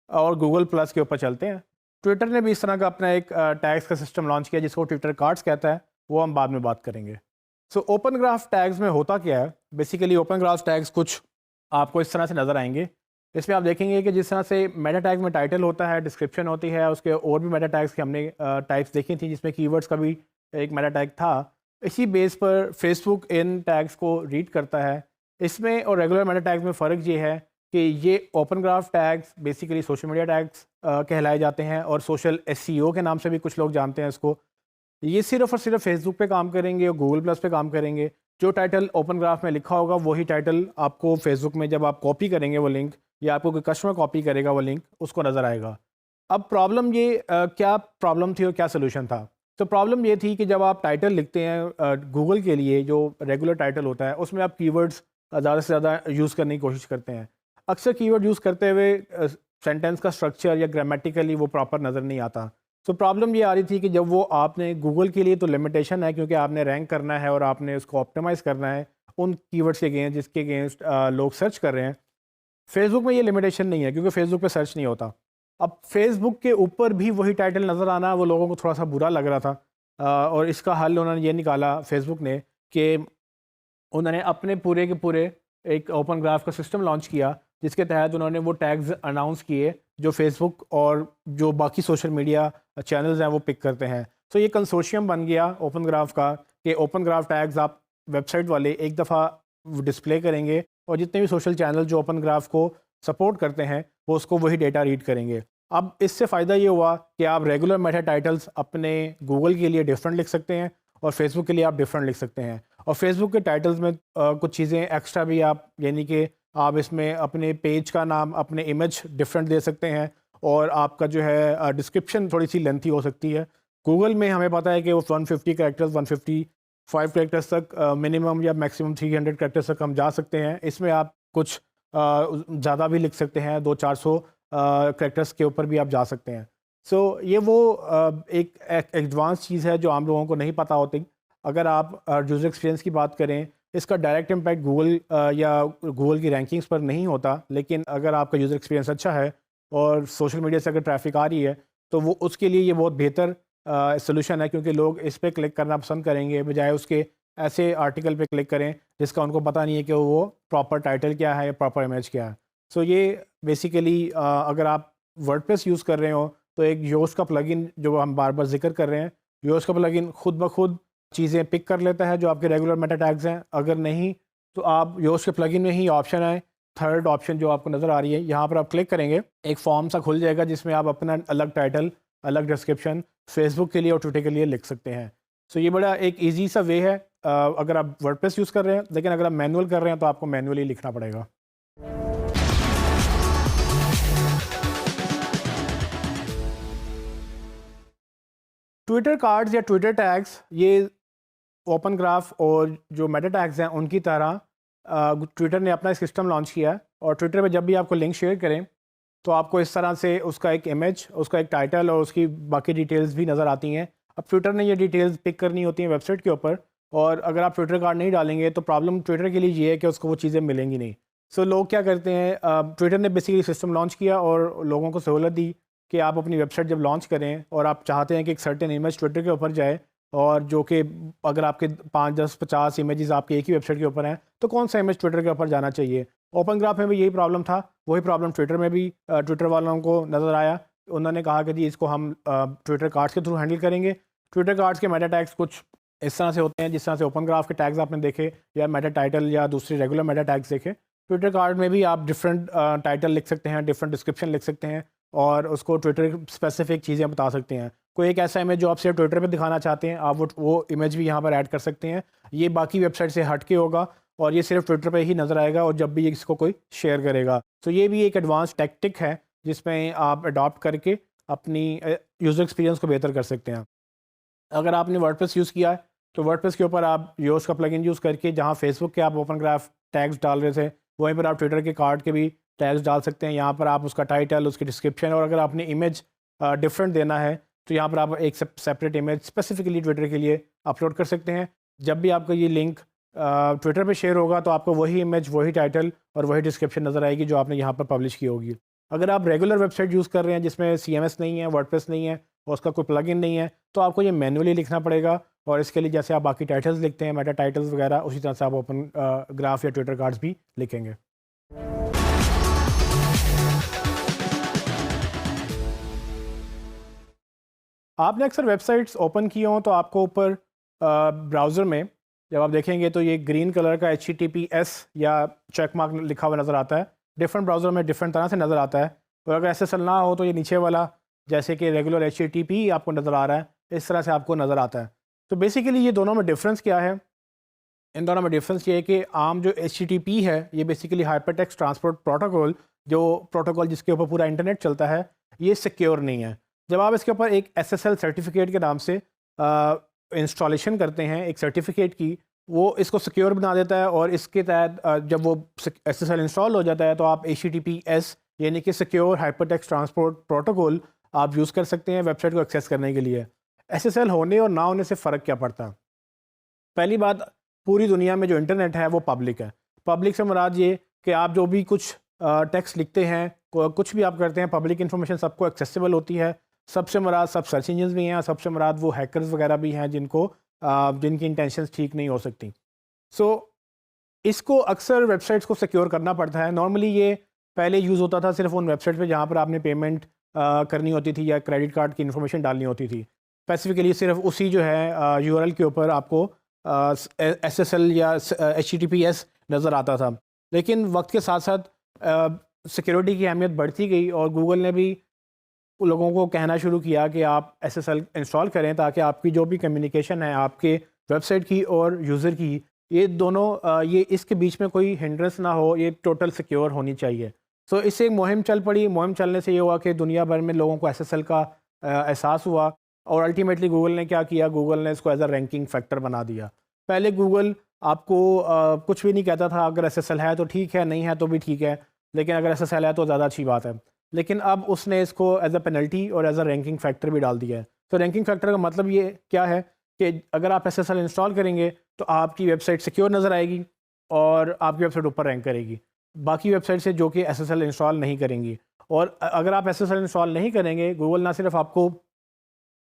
और गूगल प्लस के ऊपर चलते हैं। ट्विटर ने भी इस तरह का अपना एक टैग्स का सिस्टम लॉन्च किया जिसको ट्विटर कार्ड्स कहता है, वो हम बाद में बात करेंगे। सो ओपन ग्राफ टैग्स में होता क्या है, बेसिकली ओपन ग्राफ टैग्स कुछ आपको इस तरह से नज़र आएंगे। इसमें आप देखेंगे कि जिस तरह से मेटा टैग में टाइटल होता है, डिस्क्रिप्शन होती है, उसके और भी मेटा टैग्स की हमने टाइप्स देखी थी जिसमें कीवर्ड्स का भी एक मेटा टैग था। इसी बेस पर फेसबुक इन टैग्स को रीड करता है। इसमें और रेगुलर मेटा टैग्स में फ़र्क ये है कि ये open graph tags basically social media tags कहलाए जाते हैं और सोशल एसईओ के नाम से भी कुछ लोग जानते हैं इसको। ये सिर्फ़ और सिर्फ फेसबुक पे काम करेंगे और गूगल प्लस पे काम करेंगे। जो टाइटल ओपन ग्राफ में लिखा होगा वही टाइटल आपको फेसबुक में जब आप कॉपी करेंगे वो लिंक, या आपको कोई कस्टमर कॉपी करेगा वो लिंक, उसको नज़र आएगा। अब प्रॉब्लम ये क्या प्रॉब्लम थी और क्या सॉल्यूशन था? तो प्रॉब्लम ये थी कि जब आप टाइटल लिखते हैं गूगल के लिए, जो रेगुलर टाइटल होता है उसमें आप कीवर्ड्स ज़्यादा से ज़्यादा यूज़ करने की कोशिश करते हैं। अक्सर कीवर्ड यूज़ करते हुए सेंटेंस का स्ट्रक्चर या ग्रामेटिकली वो प्रॉपर नज़र नहीं आता। सो प्रॉब्लम ये आ रही थी कि जब वो आपने गूगल के लिए तो लिमिटेशन है, क्योंकि आपने रैंक करना है और आपने उसको ऑप्टिमाइज़ करना है उन कीवर्ड्स के अगेंस्ट जिसके अगेंस्ट लोग सर्च कर रहे हैं। फेसबुक में ये लिमिटेशन नहीं है, क्योंकि फेसबुक पे सर्च नहीं होता। अब फेसबुक के ऊपर भी वही टाइटल नज़र आना वो लोगों को थोड़ा सा बुरा लग रहा था। और इसका हल उन्होंने ये निकाला फेसबुक ने कि उन्होंने अपने पूरे के पूरे एक ओपन ग्राफ का सिस्टम लॉन्च किया, जिसके तहत उन्होंने वो टैग्स अनाउंस किए जो फेसबुक और जो बाकी सोशल मीडिया चैनल्स हैं वो पिक करते हैं। तो ये कंसोर्शियम बन गया ओपन ग्राफ का कि ओपन ग्राफ टैग्स आप वेबसाइट वाले एक दफ़ा डिस्प्ले करेंगे और जितने भी सोशल चैनल जो ओपन ग्राफ को सपोर्ट करते हैं वो उसको वही डेटा रीड करेंगे। अब इससे फ़ायदा ये हुआ कि आप रेगुलर मेटा टाइटल्स अपने गूगल के लिए डिफरेंट लिख सकते हैं और फेसबुक के लिए आप डिफरेंट लिख सकते हैं। और फेसबुक के टाइटल्स में कुछ चीज़ें एक्स्ट्रा भी आप, यानी कि आप इसमें अपने पेज का नाम, अपने इमेज डिफरेंट दे सकते हैं और आपका जो है डिस्क्रिप्शन थोड़ी सी लेंथी हो सकती है। गूगल में हमें पता है कि वो 150 कैरेक्टर्स, 155 कैरेक्टर्स तक मिनिमम या मैक्सिमम 300 कैरेक्टर्स तक हम जा सकते हैं। इसमें आप कुछ ज़्यादा भी लिख सकते हैं, 200-400 कैरेक्टर्स के ऊपर भी आप जा सकते हैं। सो ये वो एक एडवांस चीज़ है जो आम लोगों को नहीं पता होती। अगर आप यूज़र एक्सपीरियंस की बात करें, इसका डायरेक्ट इम्पैक्ट गूगल या गूगल की रैंकिंग्स पर नहीं होता, लेकिन अगर आपका यूज़र एक्सपीरियंस अच्छा है और सोशल मीडिया से अगर ट्रैफिक आ रही है तो वो उसके लिए ये बहुत बेहतर सॉल्यूशन है, क्योंकि लोग इस पे क्लिक करना पसंद करेंगे बजाय उसके ऐसे आर्टिकल पे क्लिक करें जिसका उनको पता नहीं है कि वो प्रॉपर टाइटल क्या है या प्रॉपर इमेज क्या है। सो ये बेसिकली अगर आप वर्डप्रेस यूज़ कर रहे हो तो एक योस्ट का प्लगइन जो हम बार बार जिक्र कर रहे हैं, योस्ट का प्लगइन खुद ब खुद चीज़ें पिक कर लेता है जो आपके रेगुलर मेटा टैग्स हैं। अगर नहीं तो आप योस्ट के प्लगइन में ही ऑप्शन है, थर्ड ऑप्शन जो आपको नज़र आ रही है, यहाँ पर आप क्लिक करेंगे, एक फॉर्म सा खुल जाएगा जिसमें आप अपना अलग टाइटल, अलग डिस्क्रिप्शन फेसबुक के लिए और ट्विटर के लिए लिख सकते हैं। सो ये बड़ा एक ईजी सा वे है अगर आप वर्डप्रेस यूज़ कर रहे हैं, लेकिन अगर आप मैनुअल कर रहे हैं तो आपको मैनुअली लिखना पड़ेगा। ट्विटर कार्ड्स या ट्विटर टैग्स ये ओपन ग्राफ और जो मेटा टैग्स हैं उनकी तरह ट्विटर ने अपना सिस्टम लॉन्च किया है और ट्विटर पे जब भी आपको लिंक शेयर करें तो आपको इस तरह से उसका एक इमेज, उसका एक टाइटल और उसकी बाकी डिटेल्स भी नज़र आती हैं। अब ट्विटर ने ये डिटेल्स पिक करनी होती हैं वेबसाइट के ऊपर, और अगर आप ट्विटर कार्ड नहीं डालेंगे तो प्रॉब्लम ट्विटर के लिए ये है कि उसको वो चीज़ें मिलेंगी नहीं। सो लोग क्या करते हैं, ट्विटर ने बेसिकली सिस्टम लॉन्च किया और लोगों को सहूलत दी कि आप अपनी वेबसाइट जब लॉन्च करें और आप चाहते हैं कि एक सर्टेन इमेज ट्विटर के ऊपर जाए, और जो कि अगर आपके 5, 10, 50 इमेजेस आपके एक ही वेबसाइट के ऊपर हैं तो कौन सा इमेज ट्विटर के ऊपर जाना चाहिए। ओपन ग्राफ में भी यही प्रॉब्लम था, वही प्रॉब्लम ट्विटर में भी ट्विटर वालों को नज़र आया। उन्होंने कहा कि जी इसको हम ट्विटर कार्ड्स के थ्रू हैंडल करेंगे। ट्विटर कार्ड्स के मेटा टैग्स कुछ इस तरह से होते हैं जिस तरह से ओपन ग्राफ के टैग्स आपने देखे या मेटा टाइटल या दूसरे रेगुलर मेटा टैग्स देखे। ट्विटर कार्ड में भी आप डिफरेंट टाइटल लिख सकते हैं, डिफरेंट डिस्क्रिप्शन लिख सकते हैं और उसको ट्विटर स्पेसिफिक चीज़ें बता सकते हैं। कोई एक ऐसा इमेज जो आप सिर्फ ट्विटर पे दिखाना चाहते हैं, आप वो इमेज भी यहाँ पर ऐड कर सकते हैं। ये बाकी वेबसाइट से हट के होगा और ये सिर्फ ट्विटर पे ही नज़र आएगा और जब भी इसको कोई शेयर करेगा। तो ये भी एक एडवांस टैक्टिक है जिसमें आप अडॉप्ट करके अपनी यूज़र एक्सपीरियंस को बेहतर कर सकते हैं। अगर आपने वर्डप्रेस यूज़ किया है तो वर्डप्रेस के ऊपर आप योस्ट का प्लगइन यूज़ करके जहाँ फेसबुक के आप ओपन ग्राफ टैग्स डाल रहे थे वहीं पर आप ट्विटर के कार्ड के भी टैग्स डाल सकते हैं। यहाँ पर आप उसका टाइटल, उसकी डिस्क्रिप्शन, और अगर आपने इमेज डिफरेंट देना है तो यहाँ पर आप एक सेपरेट इमेज स्पेसिफिकली ट्विटर के लिए अपलोड कर सकते हैं। जब भी आपका ये लिंक ट्विटर पे शेयर होगा तो आपको वही इमेज, वही टाइटल और वही डिस्क्रिप्शन नज़र आएगी जो आपने यहाँ पर पब्लिश की होगी। अगर आप रेगुलर वेबसाइट यूज़ कर रहे हैं जिसमें CMS नहीं है, वर्डप्रेस नहीं है और उसका कोई प्लगइन नहीं है तो आपको ये मैनुअली लिखना पड़ेगा, और इसके लिए जैसे आप बाकी टाइटल्स लिखते हैं, मेटा टाइटल्स वगैरह, उसी तरह से आप ओपन ग्राफ या ट्विटर कार्ड्स भी लिखेंगे। आपने अक्सर वेबसाइट्स ओपन किए हों तो आपको ऊपर ब्राउज़र में जब आप देखेंगे तो ये ग्रीन कलर का HTTPS या चेक मार्क लिखा हुआ नज़र आता है। डिफरेंट ब्राउज़र में डिफरेंट तरह से नज़र आता है। और अगर SSL ना हो तो ये नीचे वाला जैसे कि रेगुलर HTTP आपको नज़र आ रहा है, इस तरह से आपको नज़र आता है। तो बेसिकली ये दोनों में डिफरेंस क्या है? इन दोनों में डिफरेंस ये है कि आम जो HTTP है ये बेसिकली हाइपरटेक्स्ट ट्रांसपोर्ट प्रोटोकॉल, जो प्रोटोकॉल जिसके ऊपर पूरा इंटरनेट चलता है, ये सिक्योर नहीं है। जब आप इसके ऊपर एक SSL सर्टिफिकेट के नाम से इंस्टॉलेशन करते हैं एक सर्टिफिकेट की, वो इसको सिक्योर बना देता है और इसके तहत जब वो SSL इंस्टॉल हो जाता है तो आप HTTPS यानी कि सिक्योर हाइपरटेक्स्ट ट्रांसपोर्ट प्रोटोकॉल आप यूज़ कर सकते हैं वेबसाइट को एक्सेस करने के लिए। SSL होने और ना होने से फ़र्क क्या पड़ता है? पहली बात, पूरी दुनिया में जो इंटरनेट है वो पब्लिक है। पब्लिक से मुराद ये कि आप जो भी कुछ टेक्स्ट लिखते हैं, कुछ भी आप करते हैं, पब्लिक इन्फॉर्मेशन सबको एक्सेसिबल होती है। सबसे मुराद सब सर्च इंजन्स भी हैं, सबसे मुराद वो हैकर्स वगैरह भी हैं जिनकी इंटेंशंस ठीक नहीं हो सकती। सो इसको अक्सर वेबसाइट्स को सिक्योर करना पड़ता है। नॉर्मली ये पहले यूज़ होता था सिर्फ उन वेबसाइट पे जहाँ पर आपने पेमेंट करनी होती थी या क्रेडिट कार्ड की इन्फॉर्मेशन डालनी होती थी। स्पेसिफिकली सिर्फ उसी जो है URL के ऊपर आपको SSL या HTTPS नज़र आता था। लेकिन वक्त के साथ साथ सिक्योरिटी की अहमियत बढ़ती गई और गूगल ने भी लोगों को कहना शुरू किया कि आप SSL इंस्टॉल करें ताकि आपकी जो भी कम्युनिकेशन है आपके वेबसाइट की और यूज़र की, ये दोनों ये इसके बीच में कोई हिंड्रेंस ना हो, ये टोटल सिक्योर होनी चाहिए। सो इससे एक मुहिम चल पड़ी। मुहिम चलने से ये हुआ कि दुनिया भर में लोगों को SSL का एहसास हुआ और अल्टीमेटली गूगल ने क्या किया, गूगल ने इसको एज अ रैंकिंग फैक्टर बना दिया। पहले गूगल आपको कुछ भी नहीं कहता था, अगर SSL है तो ठीक है, नहीं है तो भी ठीक है, लेकिन अगर SSL है तो ज़्यादा अच्छी बात है। लेकिन अब उसने इसको एज अ पेनल्टी और एज अ रैंकिंग फैक्टर भी डाल दिया है। तो रैंकिंग फैक्टर का मतलब ये क्या है कि अगर आप SSL इंस्टॉल करेंगे तो आपकी वेबसाइट सिक्योर नज़र आएगी और आपकी वेबसाइट ऊपर रैंक करेगी बाकी वेबसाइट से जो कि SSL इंस्टॉल नहीं करेंगी। और अगर आप SSL इंस्टॉल नहीं करेंगे, गूगल ना सिर्फ आपको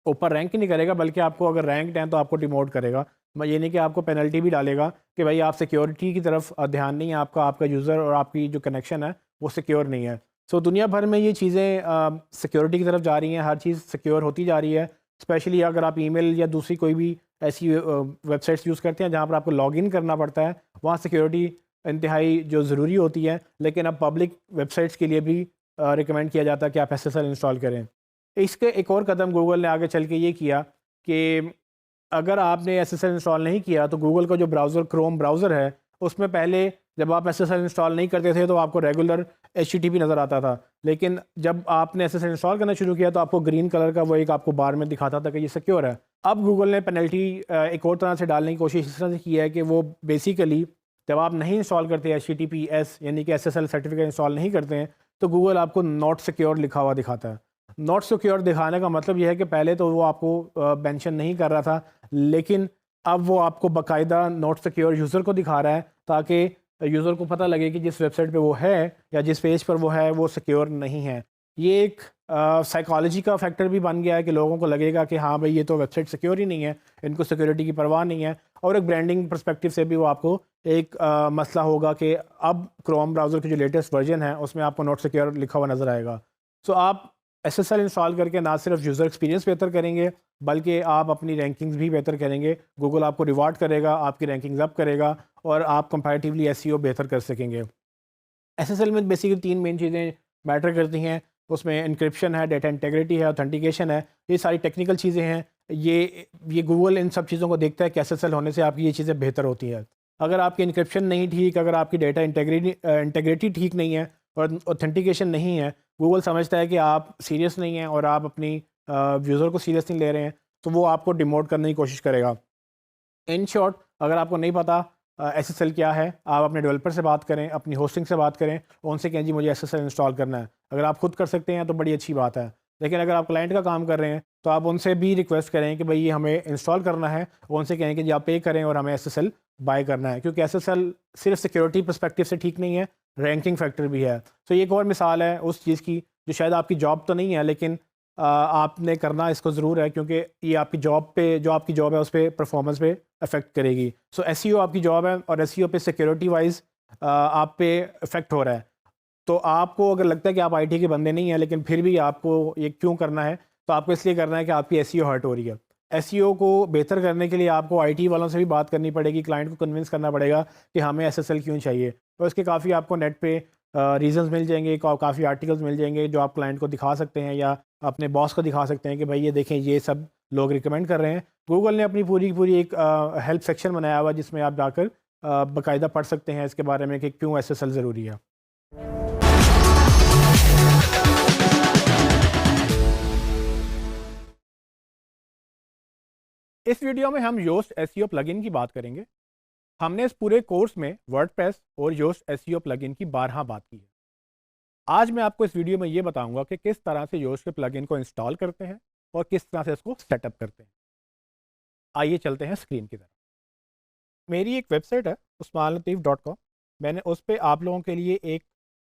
ऊपर रैंक ही नहीं करेगा बल्कि आपको अगर रैंक्ड हैं तो आपको डिमोट करेगा। ये नहीं कि आपको पेनल्टी भी डालेगा कि भाई आप सिक्योरिटी की तरफ ध्यान नहीं है आपका, आपका यूज़र और आपकी जो कनेक्शन है वो सिक्योर नहीं है। सो दुनिया भर में ये चीज़ें सिक्योरिटी की तरफ जा रही हैं, हर चीज़ सिक्योर होती जा रही है। स्पेशली अगर आप ईमेल या दूसरी कोई भी ऐसी वेबसाइट्स यूज़ करते हैं जहाँ पर आपको लॉगिन करना पड़ता है, वहाँ सिक्योरिटी इंतहाई जो ज़रूरी होती है। लेकिन अब पब्लिक वेबसाइट्स के लिए भी रिकमेंड किया जाता है कि आप SSL इंस्टॉल करें। इसके एक और कदम गूगल ने आगे चल के ये किया कि अगर आपने SSL इंस्टॉल नहीं किया तो गूगल का जो ब्राउज़र क्रोम ब्राउज़र है उसमें पहले जब आप SSL इंस्टॉल नहीं करते थे तो आपको रेगुलर HTTP नज़र आता था। लेकिन जब आपने SSL इंस्टॉल करना शुरू किया तो आपको ग्रीन कलर का वो एक आपको बार में दिखाता था कि ये सिक्योर है। अब गूगल ने पेनल्टी एक और तरह से डालने की कोशिश इस तरह से की है कि वो बेसिकली जब आप नहीं इंस्टॉल करते HTTPS यानी कि SSL सर्टिफिकेट इंस्टॉल नहीं करते हैं तो गूगल आपको नॉट सिक्योर लिखा हुआ दिखाता है। नॉट सिक्योर दिखाने का मतलब यह है कि पहले तो वो आपको मेंशन नहीं कर रहा था, लेकिन अब वो आपको बाकायदा नॉट सिक्योर यूज़र को दिखा रहा है ताकि यूज़र को पता लगे कि जिस वेबसाइट पे वो है या जिस पेज पर वो है वो सिक्योर नहीं है। ये एक साइकोलॉजी का फैक्टर भी बन गया है कि लोगों को लगेगा कि हाँ भाई ये तो वेबसाइट सिक्योर ही नहीं है, इनको सिक्योरिटी की परवाह नहीं है। और एक ब्रांडिंग पर्सपेक्टिव से भी वो आपको एक मसला होगा कि अब क्रोम ब्राउज़र की जो लेटेस्ट वर्जन है उसमें आपको नॉट सिक्योर लिखा हुआ नज़र आएगा। सो आप SSL इंस्टॉल करके ना सिर्फ यूज़र एक्सपीरियंस बेहतर करेंगे बल्कि आप अपनी रैंकिंग्स भी बेहतर करेंगे। गूगल आपको रिवार्ड करेगा, आपकी रैंकिंग्स अप करेगा और आप कंपैरेटिवली SEO बेहतर कर सकेंगे। SSL में बेसिकली 3 मेन चीज़ें मैटर करती हैं। उसमें एन्क्रिप्शन है, डेटा इंटीग्रिटी है, ऑथेंटिकेशन है। ये सारी टेक्निकल चीज़ें हैं। ये गूगल इन सब चीज़ों को देखता है कि SSL होने से आपकी ये चीज़ें बेहतर होती हैं। अगर आपकी एन्क्रिप्शन नहीं ठीक, अगर आपकी डेटा इंटीग्रिटी ठीक नहीं है और ऑथेंटिकेशन नहीं है, गूगल समझता है कि आप सीरियस नहीं हैं और आप अपनी यूज़र को सीरियस नहीं ले रहे हैं, तो वो आपको डिमोट करने की कोशिश करेगा। इन शॉर्ट, अगर आपको नहीं पता SSL क्या है, आप अपने डेवलपर से बात करें, अपनी होस्टिंग से बात करें, उनसे कहें जी मुझे SSL इंस्टॉल करना है। अगर आप खुद कर सकते हैं तो बड़ी अच्छी बात है, लेकिन अगर आप क्लाइंट का काम कर रहे हैं तो आप उनसे भी रिक्वेस्ट करें कि भाई ये हमें इंस्टॉल करना है। उनसे कहें कि जी आप पे करें और हमें SSL बाय करना है, क्योंकि SSL सिर्फ सिक्योरिटी पर्सपेक्टिव से ठीक नहीं है, रैंकिंग फैक्टर भी है। तो ये एक और मिसाल है उस चीज़ की जो शायद आपकी जॉब तो नहीं है, लेकिन आपने करना इसको ज़रूर है, क्योंकि ये आपकी जॉब पे जो आपकी जॉब है उस पर परफॉर्मेंस पे अफेक्ट करेगी। सो SEO आपकी जॉब है और SEO पे सिक्योरिटी वाइज आप पे इफेक्ट हो रहा है। तो आपको अगर लगता है कि आप IT के बंदे नहीं हैं लेकिन फिर भी आपको ये क्यों करना है, तो आपको इसलिए करना है कि आपकी SEO हर्ट हो रही है। SEO को बेहतर करने के लिए आपको IT वालों से भी बात करनी पड़ेगी, क्लाइंट को कन्विंस करना पड़ेगा कि हमें SSL क्यों चाहिए। तो इसके काफ़ी आपको नेट पे रीजंस मिल जाएंगे, काफ़ी आर्टिकल्स मिल जाएंगे जो आप क्लाइंट को दिखा सकते हैं या अपने बॉस को दिखा सकते हैं कि भाई ये देखें ये सब लोग रिकमेंड कर रहे हैं। गूगल ने अपनी पूरी पूरी एक हेल्प सेक्शन बनाया हुआ जिसमें आप जाकर बाकायदा पढ़ सकते हैं इसके बारे में कि क्यों SSL ज़रूरी है। इस वीडियो में हम योस्ट SEO प्लगइन की बात करेंगे। हमने इस पूरे कोर्स में वर्डप्रेस और योस्ट SEO प्लगइन की 12 बात की है। आज मैं आपको इस वीडियो में ये बताऊंगा कि किस तरह से योस्ट के प्लगइन को इंस्टॉल करते हैं और किस तरह से इसको सेटअप करते हैं। आइए चलते हैं स्क्रीन की तरफ। मेरी एक वेबसाइट है usmanlateef.com। मैंने उस पर आप लोगों के लिए एक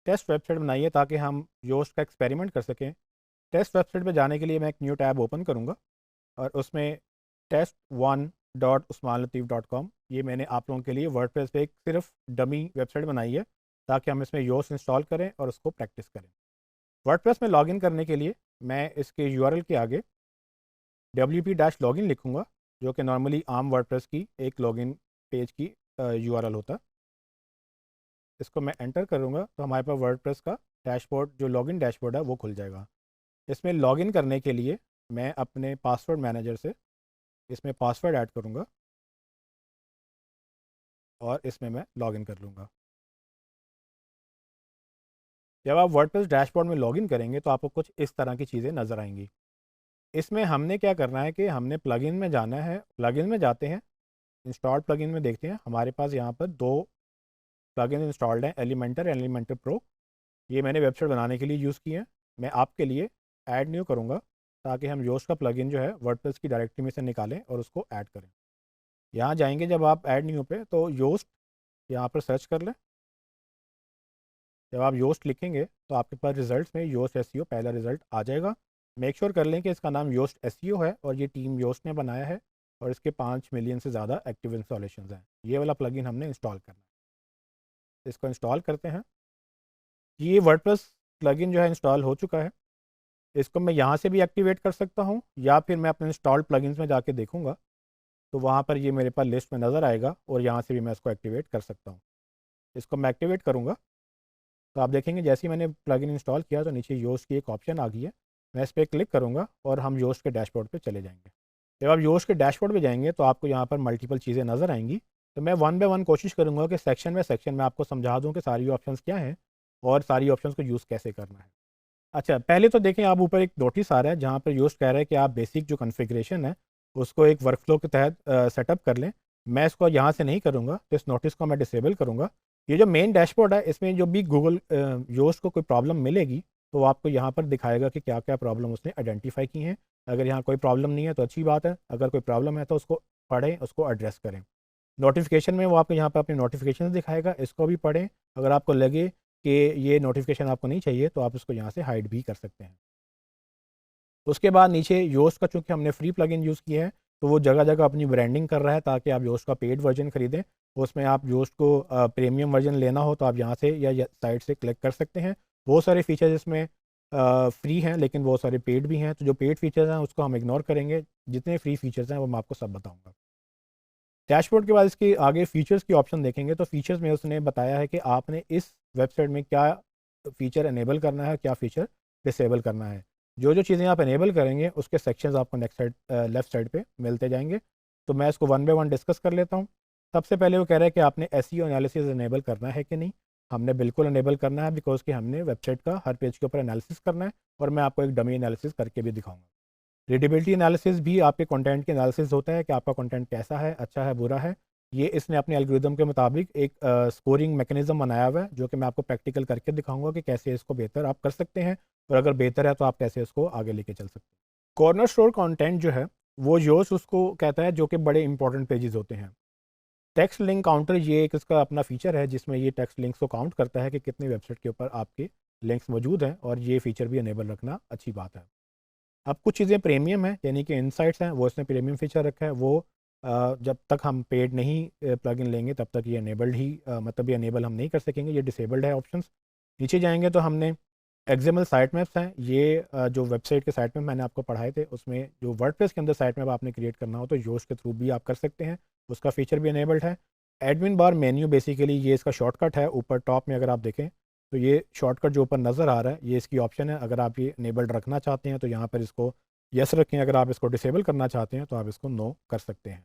टेस्ट वेबसाइट बनाई है ताकि हम योस्ट का एक्सपेरिमेंट कर सकें। टेस्ट वेबसाइट पर जाने के लिए मैं एक न्यू टैब ओपन करूँगा और उसमें test1.usmanlateef.com ये मैंने आप लोगों के लिए वर्डप्रेस पे एक सिर्फ डमी वेबसाइट बनाई है ताकि हम इसमें योस्ट इंस्टॉल करें और उसको प्रैक्टिस करें। वर्डप्रेस में लॉगिन करने के लिए मैं इसके URL के आगे wp-login लिखूंगा जो कि नॉर्मली आम वर्डप्रेस की एक लॉगिन पेज की URL होता है। इसको मैं एंटर करूंगा तो हमारे पास वर्डप्रेस का डैशबोर्ड जो लॉगिन डैशबोर्ड है वो खुल जाएगा। इसमें लॉगिन करने के लिए मैं अपने पासवर्ड मैनेजर से इसमें पासवर्ड ऐड करूंगा और इसमें मैं लॉगिन कर लूँगा। जब आप वर्डप्रेस डैशबोर्ड में लॉगिन करेंगे तो आपको कुछ इस तरह की चीज़ें नज़र आएंगी। इसमें हमने क्या करना है कि हमने प्लगइन में जाना है। प्लगइन में जाते हैं, इंस्टॉल प्लगइन में देखते हैं हमारे पास यहाँ पर 2 प्लगइन इंस्टॉल्ड हैं, एलिमेंटर प्रो। ये मैंने वेबसाइट बनाने के लिए यूज़ किए हैं। मैं आपके लिए ऐड न्यू करूँगा ताकि हम योस्ट का प्लगइन जो है वर्डप्रेस की डायरेक्टरी में से निकालें और उसको ऐड करें। यहाँ जाएंगे जब आप ऐड न्यू पे तो योस्ट यहाँ पर सर्च कर लें। जब आप योस्ट लिखेंगे तो आपके पास रिजल्ट्स में योस्ट SEO पहला रिजल्ट आ जाएगा। मेक श्योर कर लें कि इसका नाम योस्ट SEO है और ये टीम योस्ट ने बनाया है और इसके 5 मिलियन से ज़्यादा एक्टिव इंस्टॉलेशंस हैं। ये वाला प्लगइन हमने इंस्टॉल करना है। इसको इंस्टॉल करते हैं। ये वर्डप्रेस प्लगइन जो है इंस्टॉल हो चुका है। इसको मैं यहाँ से भी एक्टिवेट कर सकता हूँ या फिर मैं अपने इंस्टॉल्ड प्लगइन्स में जाके देखूँगा तो वहाँ पर ये मेरे पास लिस्ट में नज़र आएगा और यहाँ से भी मैं इसको एक्टिवेट कर सकता हूँ। इसको मैं एक्टिवेट करूँगा तो आप देखेंगे जैसे ही मैंने प्लगइन इंस्टॉल किया तो नीचे योस्ट की एक ऑप्शन आ गई है। मैं इस पर क्लिक करूँगा और हम योस्ट के डैशबोर्ड पे चले जाएंगे। जब आप योस्ट के डैशबोर्ड पे जाएंगे तो आपको यहाँ पर मल्टीपल चीज़ें नज़र आएंगी। तो मैं 1 बाय 1 कोशिश करूँगा कि सेक्शन में आपको समझा दूँ कि सारी ऑप्शंस क्या हैं और सारी ऑप्शंस को यूज़ कैसे करना है। अच्छा, पहले तो देखें आप ऊपर एक नोटिस आ रहा है जहाँ पर योस्ट कह रहा है कि आप बेसिक जो कॉन्फ़िगरेशन है उसको एक वर्कफ्लो के तहत सेटअप कर लें। मैं इसको यहाँ से नहीं करूँगा तो इस नोटिस को मैं डिसेबल करूँगा। ये जो मेन डैशबोर्ड है इसमें जो भी गूगल योस्ट को कोई प्रॉब्लम मिलेगी तो वो आपको यहाँ पर दिखाएगा कि क्या क्या प्रॉब्लम उसने आइडेंटिफाई की हैं। अगर यहाँ कोई प्रॉब्लम नहीं है तो अच्छी बात है, अगर कोई प्रॉब्लम है तो उसको पढ़ें, उसको एड्रेस करें। नोटिफिकेशन में वो आपको यहाँ पर अपनी नोटिफिकेशन दिखाएगा, इसको भी पढ़ें। अगर आपको लगे कि ये नोटिफिकेशन आपको नहीं चाहिए तो आप इसको यहाँ से हाइड भी कर सकते हैं। उसके बाद नीचे योस्ट का चूँकि हमने फ्री प्लगइन यूज़ किया है तो वो जगह जगह अपनी ब्रांडिंग कर रहा है ताकि आप योस्ट का पेड वर्जन खरीदें। उसमें आप योस्ट को प्रीमियम वर्जन लेना हो तो आप यहाँ से या साइट से क्लिक कर सकते हैं। बहुत सारे फीचर्स इसमें फ्री हैं लेकिन बहुत सारे पेड भी हैं। तो जो पेड फीचर्स हैं उसको हम इग्नोर करेंगे, जितने फ्री फीचर्स हैं वो मैं आपको सब बताऊँगा। डैशबोर्ड के बाद इसके आगे फीचर्स की ऑप्शन देखेंगे तो फीचर्स में उसने बताया है कि आपने इस वेबसाइट में क्या फ़ीचर इनेबल करना है, क्या फ़ीचर डिसेबल करना है। जो जो चीज़ें आप इनेबल करेंगे उसके सेक्शंस आपको नेक्स्ट साइड लेफ्ट साइड पे मिलते जाएंगे। तो मैं इसको 1 बाय 1 डिस्कस कर लेता हूँ। सबसे पहले वो कह रहा है कि आपने SEO एनालिसिस इनेबल करना है कि नहीं। हमने बिल्कुल इनेबल करना है बिकॉज कि हमने वेबसाइट का हर पेज के ऊपर एनालिसिस करना है और मैं आपको एक डमी एनालिसिस करके भी दिखाऊँगा। रीडेबिलिटी एनालिसिस भी आपके कंटेंट के एनालिसिस होता है कि आपका कंटेंट कैसा है, अच्छा है, बुरा है। ये इसने अपने एल्गोरिदम के मुताबिक एक स्कोरिंग मैकेनिज्म बनाया हुआ है जो कि मैं आपको प्रैक्टिकल करके दिखाऊंगा कि कैसे इसको बेहतर आप कर सकते हैं और अगर बेहतर है तो आप कैसे इसको आगे लेके चल सकते हैं। कॉर्नर स्टोर कंटेंट जो है वो योस्ट उसको कहता है जो कि बड़े इंपॉर्टेंट पेजेस होते हैं। टेक्स्ट लिंक काउंटर ये एक इसका अपना फीचर है जिसमें ये टेक्स्ट लिंक्स को काउंट करता है कि कितनी वेबसाइट के ऊपर आपके लिंक्स मौजूद हैं और ये फीचर भी इनेबल रखना अच्छी बात है। अब कुछ चीज़ें प्रीमियम है यानी कि इनसाइट्स हैं वो इसने प्रीमियम फीचर रखा है। वो जब तक हम पेड नहीं प्लगइन लेंगे तब तक ये अनेबल्ड ही मतलब ये अनेबल हम नहीं कर सकेंगे, ये डिसेबल्ड है ऑप्शंस। नीचे जाएंगे तो हमने एक्सएमएल साइट मैप्स हैं। ये जो वेबसाइट के साइट मैप मैंने आपको पढ़ाए थे उसमें जो वर्डप्रेस के अंदर साइट मैप आपने क्रिएट करना हो तो योस्ट के थ्रू भी आप कर सकते हैं, उसका फीचर भी अनेबल्ड है। एडमिन बार मेन्यू बेसिकली ये इसका शॉर्टकट है। ऊपर टॉप में अगर आप देखें तो ये शॉर्टकट जो ऊपर नज़र आ रहा है ये इसकी ऑप्शन है। अगर आप ये इनेबल्ड रखना चाहते हैं तो यहाँ पर इसको यस रखें, अगर आप इसको डिसेबल करना चाहते हैं तो आप इसको नो कर सकते हैं।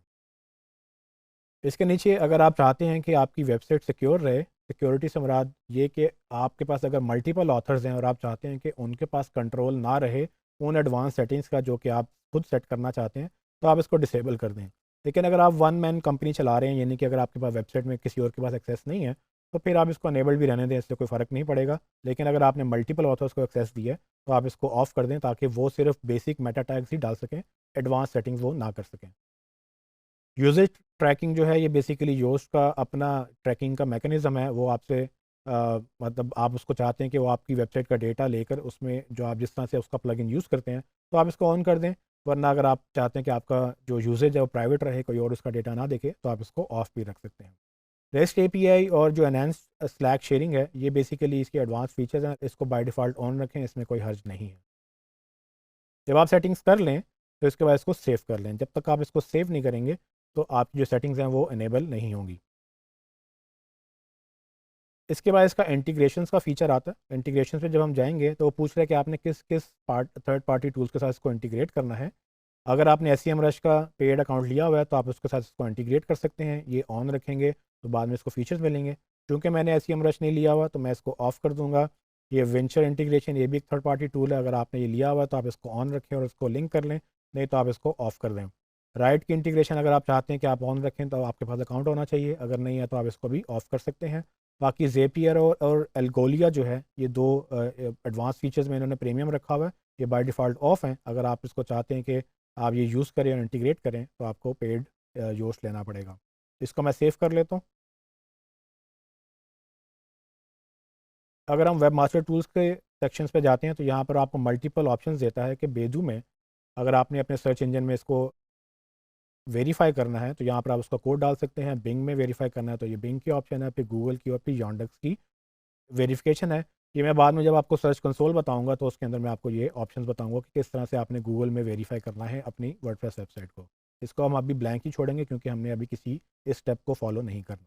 इसके नीचे अगर आप चाहते हैं कि आपकी वेबसाइट सिक्योर रहे, सिक्योरिटी से मुराद ये कि आपके पास अगर मल्टीपल ऑथर्स हैं और आप चाहते हैं कि उनके पास कंट्रोल ना रहे उन एडवांस सेटिंग्स का जो कि आप खुद सेट करना चाहते हैं, तो आप इसको डिसेबल कर दें। लेकिन अगर आप वन मैन कंपनी चला रहे हैं, यानी कि अगर आपके पास वेबसाइट में किसी और के पास एक्सेस नहीं है, तो फिर आप इसको अनेबल भी रहने दें, इससे कोई फ़र्क नहीं पड़ेगा। लेकिन अगर आपने मल्टीपल ऑथर्स को एक्सेस दिया है तो आप इसको ऑफ़ कर दें, ताकि वो सिर्फ बेसिक मेटा टैग्स ही डाल सकें, एडवांस सेटिंग्स वो ना कर सकें। यूजेज ट्रैकिंग जो है ये बेसिकली योस्ट का अपना ट्रैकिंग का मैकेनिज़्म है। वो आपसे मतलब आप उसको चाहते हैं कि वो आपकी वेबसाइट का डेटा लेकर उसमें जो आप जिस तरह से उसका प्लगइन यूज़ करते हैं तो आप इसको ऑन कर दें। वरना अगर आप चाहते हैं कि आपका जो यूजेज है वो प्राइवेट रहे, कोई और उसका डेटा ना देखे, तो आप इसको ऑफ भी रख सकते हैं। रेस्ट एपीआई और जो एनहांस्ड स्लैक शेयरिंग है ये बेसिकली इसके एडवांस फीचर्स हैं, इसको बाय डिफ़ॉल्ट ऑन रखें, इसमें कोई हर्ज नहीं है। जब आप सेटिंग्स कर लें तो इसके बाद इसको सेव कर लें। जब तक आप इसको सेव नहीं करेंगे तो आपकी जो सेटिंग्स हैं वो इनेबल नहीं होंगी। इसके बाद इसका इंटीग्रेशंस का फ़ीचर आता है। इंटीग्रेशन पे जब हम जाएंगे तो वो पूछ रहा है कि आपने किस किस थर्ड पार्टी टूल्स के साथ इसको इंटीग्रेट करना है। अगर आपने SEMrush का पेड अकाउंट लिया हुआ है तो आप उसके साथ इसको इंटीग्रेट कर सकते हैं, ये ऑन रखेंगे तो बाद में इसको फीचर्स मिलेंगे। क्योंकि मैंने SEMrush नहीं लिया हुआ तो मैं इसको ऑफ़ कर दूंगा। ये वेंचर इंटीग्रेशन ये भी एक थर्ड पार्टी टूल है, अगर आपने ये लिया हुआ है तो आप इसको ऑन रखें और इसको लिंक कर लें, नहीं तो आप इसको ऑफ़ कर दें। राइट की इंटीग्रेशन अगर आप चाहते हैं कि आप ऑन रखें तो आपके पास अकाउंट होना चाहिए, अगर नहीं है तो आप इसको भी ऑफ़ कर सकते हैं। बाकी ज़ेपियर और एल्गोलिया जो है ये दो एडवांस फीचर्स में इन्होंने प्रीमियम रखा हुआ है, ये बाय डिफ़ॉल्ट ऑफ हैं। अगर आप इसको चाहते हैं कि आप ये यूज़ करें और इंटीग्रेट करें तो आपको पेड योस्ट लेना पड़ेगा। इसको मैं सेव कर लेता हूँ। अगर हम वेब मास्टर टूल्स के सेक्शंस पे जाते हैं तो यहाँ पर आपको मल्टीपल ऑप्शंस देता है कि बेदू में अगर आपने अपने सर्च इंजन में इसको वेरीफाई करना है तो यहाँ पर आप उसका कोड डाल सकते हैं। बिंग में वेरीफाई करना है तो ये बिंग की ऑप्शन है, फिर गूगल की और फिर यॉन्डेक्स की वेरिफिकेशन है। ये मैं बाद में जब आपको सर्च कंसोल बताऊंगा तो उसके अंदर मैं आपको ये ऑप्शंस बताऊंगा कि किस तरह से आपने गूगल में वेरीफाई करना है अपनी वर्डप्रेस वेबसाइट को। इसको हम अभी ब्लैंक ही छोड़ेंगे क्योंकि हमने अभी किसी इस स्टेप को फॉलो नहीं करना।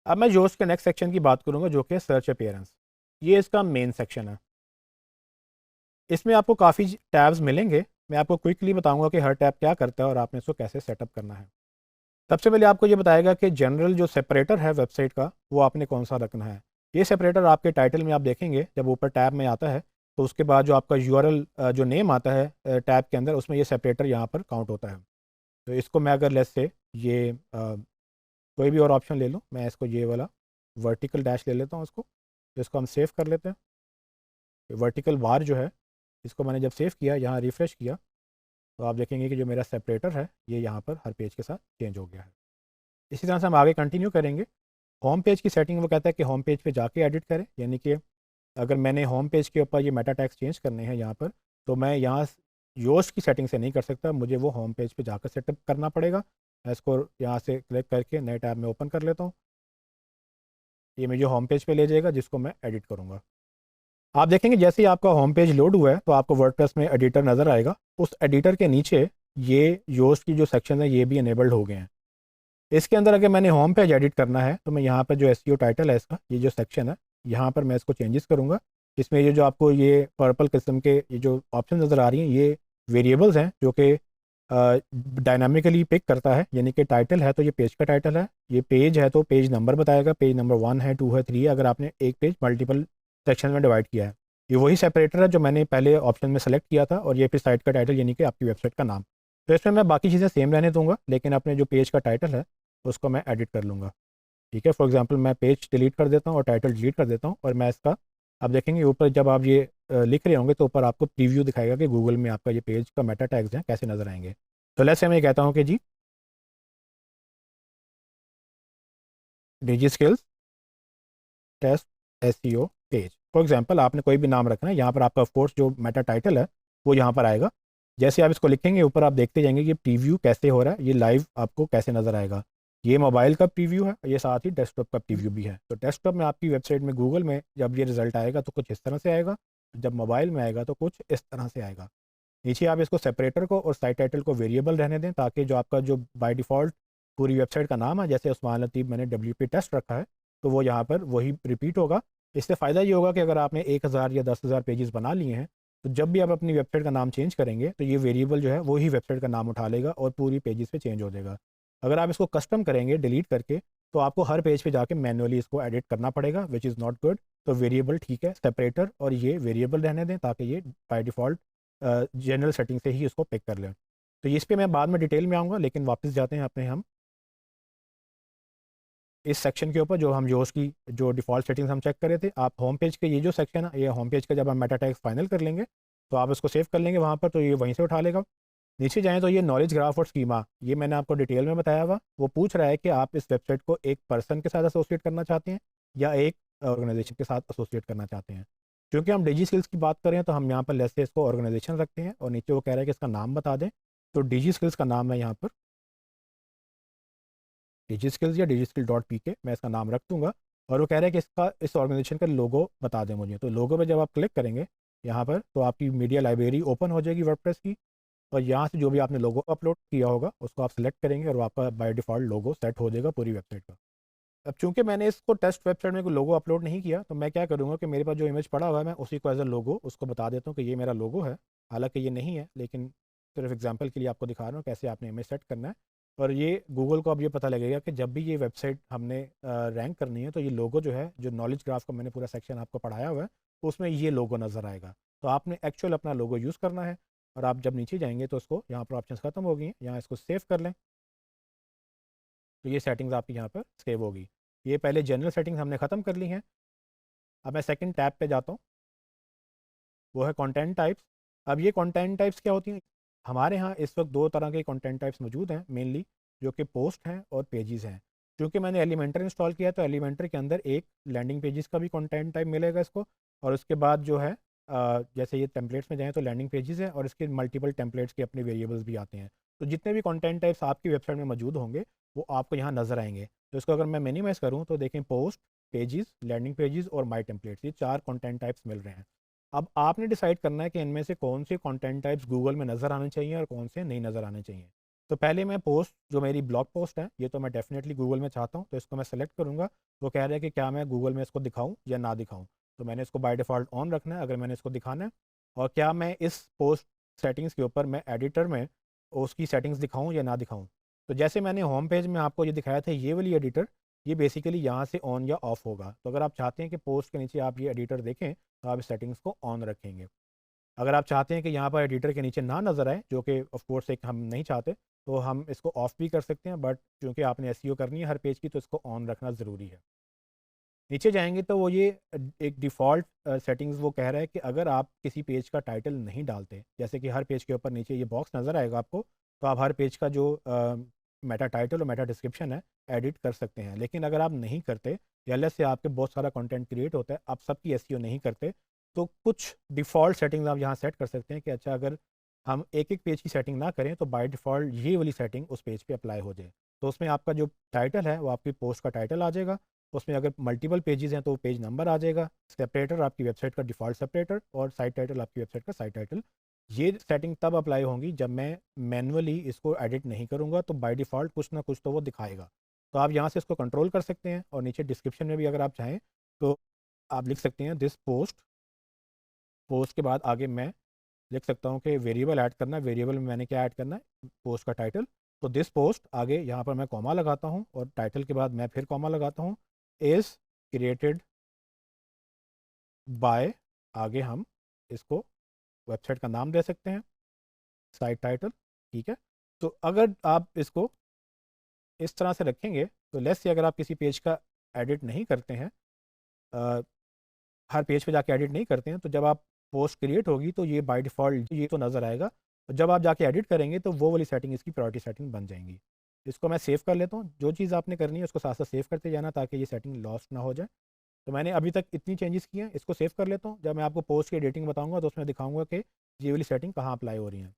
अब मैं जोश के नेक्स्ट सेक्शन की बात करूंगा जो कि सर्च अपीयरेंस। ये इसका मेन सेक्शन है। इसमें आपको काफ़ी टैब्स मिलेंगे। मैं आपको क्विकली बताऊंगा कि हर टैब क्या करता है और आपने इसको कैसे सेटअप करना है। सबसे पहले आपको ये बताएगा कि जनरल जो सेपरेटर है वेबसाइट का वो आपने कौन सा रखना है। ये सेपरेटर आपके टाइटल में आप देखेंगे जब ऊपर टैब में आता है तो उसके बाद जो आपका यूआरएल जो नेम आता है टैब के अंदर उसमें ये सेपरेटर यहाँ पर काउंट होता है। तो इसको मैं अगर लेस से ये कोई भी और ऑप्शन ले लूँ, मैं इसको ये वाला वर्टिकल डैश ले लेता हूँ इसको, तो इसको हम सेव कर लेते हैं। वर्टिकल बार जो है इसको मैंने जब सेव किया यहाँ रिफ़्रेश किया तो आप देखेंगे कि जो मेरा सेपरेटर है ये यहाँ पर हर पेज के साथ चेंज हो गया है। इसी तरह से हम आगे कंटिन्यू करेंगे। होम पेज की सेटिंग वो कहता है कि होम पेज पे जाके एडिट करें, यानी कि अगर मैंने होम पेज के ऊपर ये मेटा टैग्स चेंज करने हैं यहाँ पर तो मैं यहाँ योस्ट की सेटिंग से नहीं कर सकता, मुझे वो होम पेज पे जाकर सेटअप करना पड़ेगा। मैं इसको यहाँ से क्लिक करके नए टैब में ओपन कर लेता हूँ। ये मुझे होम पेज पे ले जाएगा जिसको मैं एडिट करूँगा। आप देखेंगे जैसे ही आपका होम पेज लोड हुआ है तो आपको वर्डप्रेस में एडिटर नज़र आएगा। उस एडिटर के नीचे ये योस्ट की जो सेक्शन है ये भी इनेबल्ड हो गए हैं। इसके अंदर अगर मैंने होम पेज एडिट करना है तो मैं यहाँ पर जो एसईओ टाइटल है इसका ये जो सेक्शन है यहाँ पर मैं इसको चेंजेस करूँगा। इसमें ये जो आपको ये पर्पल किस्म के ये जो ऑप्शन नज़र आ रही हैं ये वेरिएबल्स हैं जो कि डायनामिकली पिक करता है। यानी कि टाइटल है तो ये पेज का टाइटल है, ये पेज है तो पेज नंबर बताएगा, पेज नंबर 1 है 2 है 3 है, अगर आपने एक पेज मल्टीपल सेक्शन में डिवाइड किया है। ये वही सेपरेटर है जो मैंने पहले ऑप्शन में सेलेक्ट किया था, और ये फिर साइट का टाइटल यानी कि आपकी वेबसाइट का नाम। तो इसमें मैं बाकी चीज़ें सेम रहने दूंगा लेकिन अपने जो पेज का टाइटल है उसको मैं एडिट कर लूँगा। ठीक है, फॉर एग्जांपल मैं पेज डिलीट कर देता हूँ और टाइटल डिलीट कर देता हूँ, और मैं इसका आप देखेंगे ऊपर जब आप ये लिख रहे होंगे तो ऊपर आपको प्रीव्यू दिखाएगा कि गूगल में आपका ये पेज का मेटा टैग्स हैं कैसे नज़र आएंगे। तो लेट्स से मैं ये कहता हूँ कि जी digi skills test SEO page, for example आपने कोई भी नाम रखना है, यहाँ पर आपका कोर्स जो मेटा टाइटल है वो यहाँ पर आएगा। जैसे आप इसको लिखेंगे ऊपर आप देखते जाएंगे कि प्रीव्यू कैसे हो रहा है, ये लाइव आपको कैसे नज़र आएगा। ये मोबाइल का प्रीव्यू है, ये साथ ही डेस्कटॉप का प्रीव्यू भी है। तो डेस्कटॉप में आपकी वेबसाइट में गूगल में जब ये रिजल्ट आएगा तो कुछ इस तरह से आएगा, जब मोबाइल में आएगा तो कुछ इस तरह से आएगा। नीचे आप इसको सेपरेटर को और साइट टाइटल को वेरिएबल रहने दें ताकि जो आपका जो बाय डिफ़ॉल्ट पूरी वेबसाइट का नाम है, जैसे उस्मान लतीफ़ मैंने WP टेस्ट रखा है तो वो यहाँ पर वही रिपीट होगा। इससे फ़ायदा ये होगा कि अगर आपने 1000 या 10,000 पेजेस बना लिए हैं, तो जब भी आप अपनी वेबसाइट का नाम चेंज करेंगे तो ये वेरिएबल जो है वो ही वेबसाइट का नाम उठा लेगा और पूरी पेजेस पे चेंज हो जाएगा। अगर आप इसको कस्टम करेंगे डिलीट करके, तो आपको हर पेज पे जाके मैन्युअली इसको एडिट करना पड़ेगा, विच इज़ नॉट गुड। तो वेरिएबल ठीक है, सेपरेटर और ये वेरिएबल रहने दें ताकि ये बाय डिफ़ॉल्ट जनरल सेटिंग से ही इसको पिक कर लें। तो इस पे मैं बाद में डिटेल में आऊँगा, लेकिन वापस जाते हैं अपने हम इस सेक्शन के ऊपर जो हम योस्ट की जो डिफ़ॉल्ट सेटिंग्स हम चेक कर रहे थे। आप होम पेज के ये जो सेक्शन है, ये होम पेज का जब हम मेटा टैग्स फाइनल कर लेंगे, तो आप इसको सेव कर लेंगे वहाँ पर, तो ये वहीं से उठा लेगा। नीचे जाएँ तो ये नॉलेज ग्राफ और स्कीमा, ये मैंने आपको डिटेल में बताया हुआ। वो पूछ रहा है कि आप इस वेबसाइट को एक पर्सन के साथ एसोसिएट करना चाहते हैं या एक ऑर्गेनाइजेशन के साथ एसोसिएट करना चाहते हैं। क्योंकि हम डिजी स्किल्स की बात कर रहे हैं, तो हम यहाँ पर लेट्स से इसको ऑर्गेनाइजेशन रखते हैं और नीचे वो कह रहा है कि इसका नाम बता दें। तो डिजी स्किल्स का नाम है यहाँ पर डिजी स्किल्स या डिजी स्किल डॉट पी के, मैं इसका नाम रख दूंगा। और वो कह रहा है कि इसका इस ऑर्गेनाइजेशन का लोगो बता दें मुझे। तो लोगो पे जब आप क्लिक करेंगे यहाँ पर, तो आपकी मीडिया लाइब्रेरी ओपन हो जाएगी वर्डप्रेस की, और यहाँ से जो भी आपने लोगो अपलोड किया होगा उसको आप सिलेक्ट करेंगे और आपका बाय डिफ़ॉल्ट लोगो सेट हो जाएगा पूरी वेबसाइट का। अब चूंकि मैंने इसको टेस्ट वेबसाइट में कोई लोगो अपलोड नहीं किया, तो मैं क्या करूँगा कि मेरे पास जो इमेज पड़ा हुआ है मैं उसी को एज अ लोगो उसको बता देता हूँ कि ये मेरा लोगो है। हालांकि ये नहीं है, लेकिन सिर्फ एग्जांपल के लिए आपको दिखा रहा हूँ कैसे आपने इमेज सेट करना है। और ये गूगल को अब ये पता लगेगा कि जब भी ये वेबसाइट हमने रैंक करनी है, तो ये लोगो जो है, जो नॉलेज ग्राफ का मैंने पूरा सेक्शन आपको पढ़ाया हुआ है, तो उसमें ये लोगो नज़र आएगा। तो आपने एक्चुअल अपना लोगो यूज़ करना है। और आप जब नीचे जाएंगे तो उसको यहाँ पर ऑप्शन ख़त्म हो गई हैं, यहाँ इसको सेव कर लें, तो ये सेटिंग्स आपकी यहाँ पर सेव होगी। ये पहले जनरल सेटिंग्स हमने ख़त्म कर ली हैं। अब मैं सेकंड टैब पे जाता हूँ, वो है कंटेंट टाइप्स। अब ये कंटेंट टाइप्स क्या होती हैं? हमारे यहाँ इस वक्त दो तरह के कंटेंट टाइप्स मौजूद हैं मेनली, जो कि पोस्ट हैं और पेजेस हैं। क्योंकि मैंने एलिमेंटर इंस्टॉल किया, तो एलिमेंटर के अंदर एक लैंडिंग पेजेस का भी कंटेंट टाइप मिलेगा इसको। और उसके बाद जो है जैसे ये टेम्पलेट्स में जाएँ तो लैंडिंग पेजेस है, और इसके मल्टीपल टेम्पलेट्स के अपने वेरिएबल्स भी आते हैं। तो जितने भी कंटेंट टाइप्स आपकी वेबसाइट में मौजूद होंगे, वो आपको यहाँ नज़र आएंगे। तो इसको अगर मैं मिनिमाइज़ करूँ तो देखें, पोस्ट, पेजेस, लैंडिंग पेजेस और माई टेम्पलेट्स, ये 4 कंटेंट टाइप्स मिल रहे हैं। अब आपने डिसाइड करना है कि इनमें से कौन से कंटेंट टाइप्स गूगल में नज़र आने चाहिए और कौन से नहीं नज़र आने चाहिए। तो पहले मैं पोस्ट, जो मेरी ब्लॉग पोस्ट है, ये तो मैं डेफिनेटली गूगल में चाहता हूँ, तो इसको मैं सेलेक्ट करूँगा। वो कह रहा है कि क्या मैं गूगल में इसको दिखाऊँ या ना दिखाऊँ। तो मैंने इसको बाय डिफ़ॉल्ट ऑन रखना है अगर मैंने इसको दिखाना है। और क्या मैं इस पोस्ट सेटिंग्स के ऊपर मैं एडिटर में उसकी सेटिंग्स दिखाऊँ या ना दिखाऊँ। तो जैसे मैंने होम पेज में आपको ये दिखाया था, ये वाली एडिटर, ये बेसिकली यहाँ से ऑन या ऑफ होगा। तो अगर आप चाहते हैं कि पोस्ट के नीचे आप ये एडिटर देखें, तो आप इस सेटिंग्स को ऑन रखेंगे। अगर आप चाहते हैं कि यहाँ पर एडिटर के नीचे ना नज़र आए, जो कि ऑफ कोर्स एक हम नहीं चाहते, तो हम इसको ऑफ भी कर सकते हैं, बट क्योंकि आपने एसईओ करनी है हर पेज की, तो इसको ऑन रखना ज़रूरी है। नीचे जाएंगे तो वो ये एक डिफ़ॉल्ट सेटिंग्स वो कह रहा है कि अगर आप किसी पेज का टाइटल नहीं डालते, जैसे कि हर पेज के ऊपर नीचे ये बॉक्स नज़र आएगा आपको, तो आप हर पेज का जो मेटा टाइटल और मेटा डिस्क्रिप्शन है, एडिट कर सकते हैं। लेकिन अगर आप नहीं करते, या अलग से आपके बहुत सारा कंटेंट क्रिएट होता है, आप सबकी एसईओ नहीं करते, तो कुछ डिफ़ॉल्ट सेटिंग्स आप यहाँ सेट कर सकते हैं कि अच्छा, अगर हम एक एक पेज की सेटिंग ना करें, तो बाय डिफ़ॉल्ट ये वाली सेटिंग उस पेज पे अप्लाई हो जाए। तो उसमें आपका जो टाइटल है वो आपकी पोस्ट का टाइटल आ जाएगा। उसमें अगर मल्टीपल पेजेस हैं तो पेज नंबर आ जाएगा। सेपरेटर आपकी वेबसाइट का डिफ़ॉल्ट सेपरेटर, और साइट टाइटल आपकी वेबसाइट का साइट टाइटल। ये सेटिंग तब अप्लाई होंगी जब मैं मैनुअली इसको एडिट नहीं करूँगा, तो बाय डिफ़ॉल्ट कुछ ना कुछ तो वो दिखाएगा। तो आप यहाँ से इसको कंट्रोल कर सकते हैं, और नीचे डिस्क्रिप्शन में भी अगर आप चाहें तो आप लिख सकते हैं दिस पोस्ट। पोस्ट के बाद आगे मैं लिख सकता हूँ कि वेरिएबल ऐड करना है। वेरिएबल में मैंने क्या ऐड करना है? पोस्ट का टाइटल। तो दिस पोस्ट, आगे यहाँ पर मैं कॉमा लगाता हूँ, और टाइटल के बाद मैं फिर कॉमा लगाता हूँ, इज़ क्रिएटेड बाय, आगे हम इसको वेबसाइट का नाम दे सकते हैं, साइट टाइटल। ठीक है। तो अगर आप इसको इस तरह से रखेंगे, तो लेट्स से अगर आप किसी पेज का एडिट नहीं करते हैं, अ, हर पेज पे जाके एडिट नहीं करते हैं, तो जब आप पोस्ट क्रिएट होगी तो ये बाय डिफ़ॉल्ट ये तो नज़र आएगा। और जब आप जाके एडिट करेंगे तो वो वाली सेटिंग इसकी प्रायोरिटी सेटिंग बन जाएंगी। इसको मैं सेव कर लेता हूँ। जो चीज़ आपने करनी है उसको साथ साथ सेव करते जाना, ताकि ये सेटिंग लॉस्ट ना हो जाए। तो मैंने अभी तक इतनी चेंजेस किए हैं, इसको सेव कर लेता हूँ। जब मैं आपको पोस्ट की एडिटिंग बताऊँगा तो उसमें दिखाऊँगा कि ये वाली सेटिंग कहाँ अप्लाई हो रही है।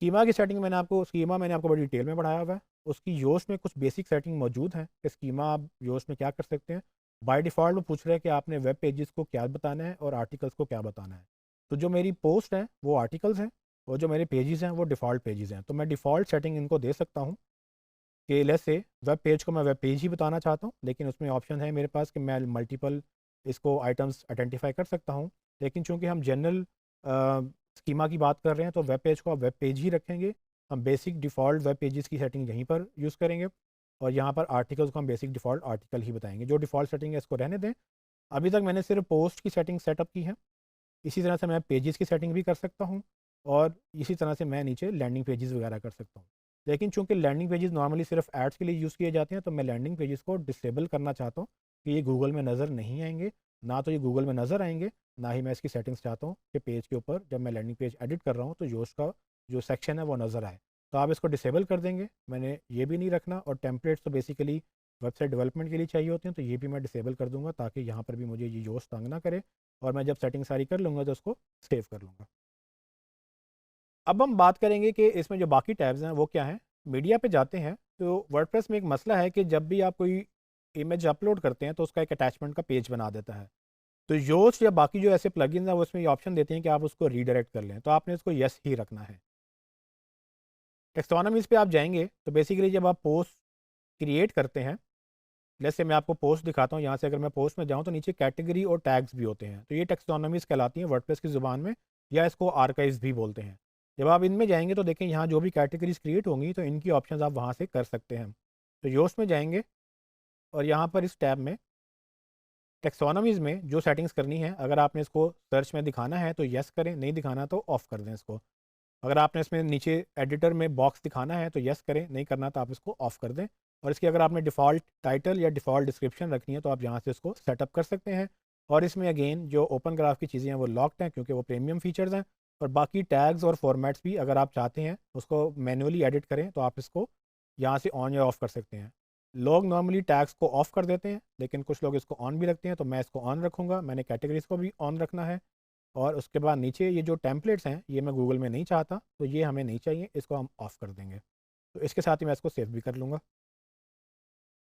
स्कीमा की सेटिंग मैंने आपको बड़ी डिटेल में पढ़ाया हुआ है। उसकी योस्ट में कुछ बेसिक सेटिंग मौजूद हैं कि स्कीमा आप योस्ट में क्या कर सकते हैं। बाय डिफ़ॉल्ट वो पूछ रहे हैं कि आपने वेब पेजेस को क्या बताना है और आर्टिकल्स को क्या बताना है। तो जो मेरी पोस्ट है वो आर्टिकल्स हैं, और जो मेरे पेजेस हैं वो डिफ़ॉल्ट पेजेस हैं। तो मैं डिफ़ॉल्ट सेटिंग इनको दे सकता हूँ कि लेट्स से वेब पेज को मैं वेब पेज ही बताना चाहता हूँ, लेकिन उसमें ऑप्शन है मेरे पास कि मैं मल्टीपल इसको आइटम्स आइडेंटिफाई कर सकता हूँ। लेकिन चूंकि हम जनरल स्कीमा की बात कर रहे हैं तो वेब पेज को आप वेब पेज ही रखेंगे। हम बेसिक डिफ़ॉल्ट वेब पेजेस की सेटिंग यहीं पर यूज़ करेंगे और यहाँ पर आर्टिकल्स को हम बेसिक डिफ़ॉल्ट आर्टिकल ही बताएंगे। जो डिफ़ॉल्ट सेटिंग है इसको रहने दें। अभी तक मैंने सिर्फ पोस्ट की सेटिंग सेटअप की है। इसी तरह से मैं पेजेस की सेटिंग भी कर सकता हूँ और इसी तरह से मैं नीचे लैंडिंग पेजेस वगैरह कर सकता हूँ। लेकिन चूंकि लैंडिंग पेजेस नॉर्मली सिर्फ एड्स के लिए यूज़ किए जाते हैं तो मैं लैंडिंग पेजेस को डिसेबल करना चाहता हूँ कि ये गूगल में नज़र नहीं आएंगे। ना तो ये गूगल में नज़र आएंगे, ना ही मैं इसकी सेटिंग्स चाहता हूँ कि पेज के ऊपर जब मैं लैंडिंग पेज एडिट कर रहा हूँ तो योस्ट का जो सेक्शन है वो नज़र आए। तो आप इसको डिसेबल कर देंगे, मैंने ये भी नहीं रखना। और टेम्पलेट्स तो बेसिकली वेबसाइट डेवलपमेंट के लिए चाहिए होते हैं तो ये भी मैं डिसेबल कर दूंगा ताकि यहाँ पर भी मुझे ये योस्ट तंग ना करे। और मैं जब सेटिंग सारी कर लूँगा तो उसको सेव कर लूँगा। अब हम बात करेंगे कि इसमें जो बाकी टैब्स हैं वो क्या हैं। मीडिया पे जाते हैं तो वर्डप्रेस में एक मसला है कि जब भी आप कोई इमेज अपलोड करते हैं तो उसका एक अटैचमेंट का पेज बना देता है। तो योस्ट या बाकी जो ऐसे प्लगइन्स हैं वो इसमें ये ऑप्शन देते हैं कि आप उसको रीडायरेक्ट कर लें, तो आपने इसको यस ही रखना है। टेक्सोनॉमीज़ पे आप जाएंगे तो बेसिकली जब आप पोस्ट क्रिएट करते हैं, जैसे मैं आपको पोस्ट दिखाता हूँ, यहाँ से अगर मैं पोस्ट में जाऊँ तो नीचे कैटेगरी और टैग्स भी होते हैं। तो ये टेक्सोनॉमीज़ कहलाती हैं वर्डप्रेस की ज़ुबान में, या इसको आर्काइव्स भी बोलते हैं। जब आप इनमें जाएंगे तो देखें यहाँ जो भी कैटेगरीज क्रिएट होंगी तो इनकी ऑप्शंस आप वहाँ से कर सकते हैं। तो योस्ट में जाएंगे और यहाँ पर इस टैब में टेक्सोनॉमीज़ में जो सेटिंग्स करनी है, अगर आपने इसको सर्च में दिखाना है तो यस करें, नहीं दिखाना तो ऑफ़ कर दें इसको। अगर आपने इसमें नीचे एडिटर में बॉक्स दिखाना है तो यस करें, नहीं करना तो आप इसको ऑफ़ कर दें। और इसकी अगर आपने डिफ़ॉल्ट टाइटल या डिफ़ॉल्ट डिस्क्रिप्शन रखनी है तो आप यहाँ से इसको सेटअप कर सकते हैं। और इसमें अगेन जो ओपन ग्राफ की चीज़ें हैं वो लॉक्ड हैं क्योंकि वो प्रीमियम फीचर्स हैं। और बाकी टैग्स और फॉर्मेट्स भी अगर आप चाहते हैं उसको मैन्युअली एडिट करें तो आप इसको यहाँ से ऑन या ऑफ़ कर सकते हैं। लोग नॉर्मली टैग्स को ऑफ़ कर देते हैं लेकिन कुछ लोग इसको ऑन भी रखते हैं, तो मैं इसको ऑन रखूँगा। मैंने कैटेगरीज़ को भी ऑन रखना है। और उसके बाद नीचे ये जो टेम्पलेट्स हैं ये मैं गूगल में नहीं चाहता तो ये हमें नहीं चाहिए, इसको हम ऑफ़ कर देंगे। तो इसके साथ ही मैं इसको सेव भी कर लूँगा।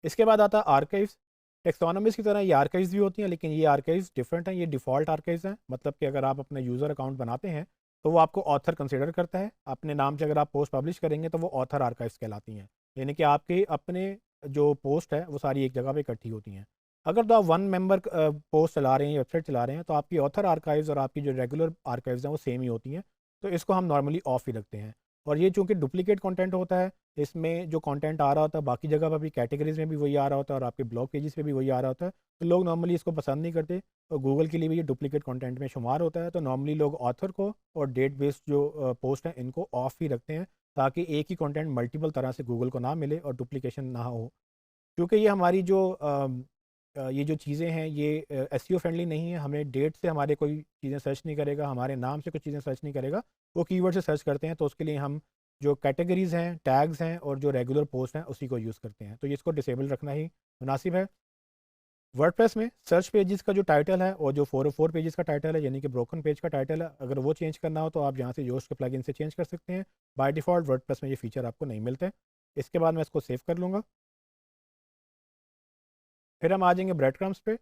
इसके बाद आता है आर्काइव्स। टेक्सोनॉमीज़ की तरह ये आर्काइव्स भी होती हैं लेकिन ये आर्काइव्स डिफरेंट हैं। ये डिफ़ॉल्ट आर्काइव्स हैं, मतलब कि अगर आप अपना यूज़र अकाउंट बनाते हैं तो वो आपको ऑथर कंसिडर करता है। अपने नाम से अगर आप पोस्ट पब्लिश करेंगे तो वो ऑथर आर्काइव्स कहलाती हैं। यानी कि आपके अपने जो पोस्ट है वो सारी एक जगह पे इकट्ठी होती हैं। अगर तो आप वन मेंबर पोस्ट चला रहे हैं या वेबसाइट चला रहे हैं तो आपकी ऑथर आर्काइव्स और आपकी जो रेगुलर आर्काइव्स हैं वो सेम ही होती हैं। तो इसको हम नॉर्मली ऑफ ही रखते हैं। और ये चूँकि डुप्लीकेट कंटेंट होता है, इसमें जो कंटेंट आ रहा होता है बाकी जगह पर भी कैटेगरीज़ में भी वही आ रहा होता है और आपके ब्लॉग पेजेस पे भी वही आ रहा होता है, तो लोग नॉर्मली इसको पसंद नहीं करते। और गूगल के लिए भी ये डुप्लीकेट कंटेंट में शुमार होता है। तो नॉर्मली लोग ऑथर को और डेट बेस्ड जो पोस्ट हैं इनको ऑफ ही रखते हैं ताकि एक ही कंटेंट मल्टीपल तरह से गूगल को ना मिले और डुप्लीकेशन ना हो। क्योंकि ये हमारी जो ये जो चीज़ें हैं ये एसईओ फ्रेंडली नहीं है। हमें डेट से हमारे कोई चीज़ें सर्च नहीं करेगा, हमारे नाम से कुछ चीज़ें सर्च नहीं करेगा। वो कीवर्ड से सर्च करते हैं, तो उसके लिए हम जो कैटेगरीज़ हैं, टैग्स हैं और जो रेगुलर पोस्ट हैं उसी को यूज़ करते हैं। तो ये इसको डिसेबल रखना ही मुनासिब है। वर्डप्रेस में सर्च पेजेस का जो टाइटल है और जो 404 पेजेस का टाइटल है यानी कि ब्रोकन पेज का टाइटल है, अगर वो चेंज करना हो तो आप यहाँ से योस्ट के प्लगइन से चेंज कर सकते हैं। बाय डिफ़ॉल्ट वर्डप्रेस में ये फीचर आपको नहीं मिलते। इसके बाद मैं इसको सेव कर लूँगा। फिर हम आ जाएंगे ब्रेड क्रम्स पे।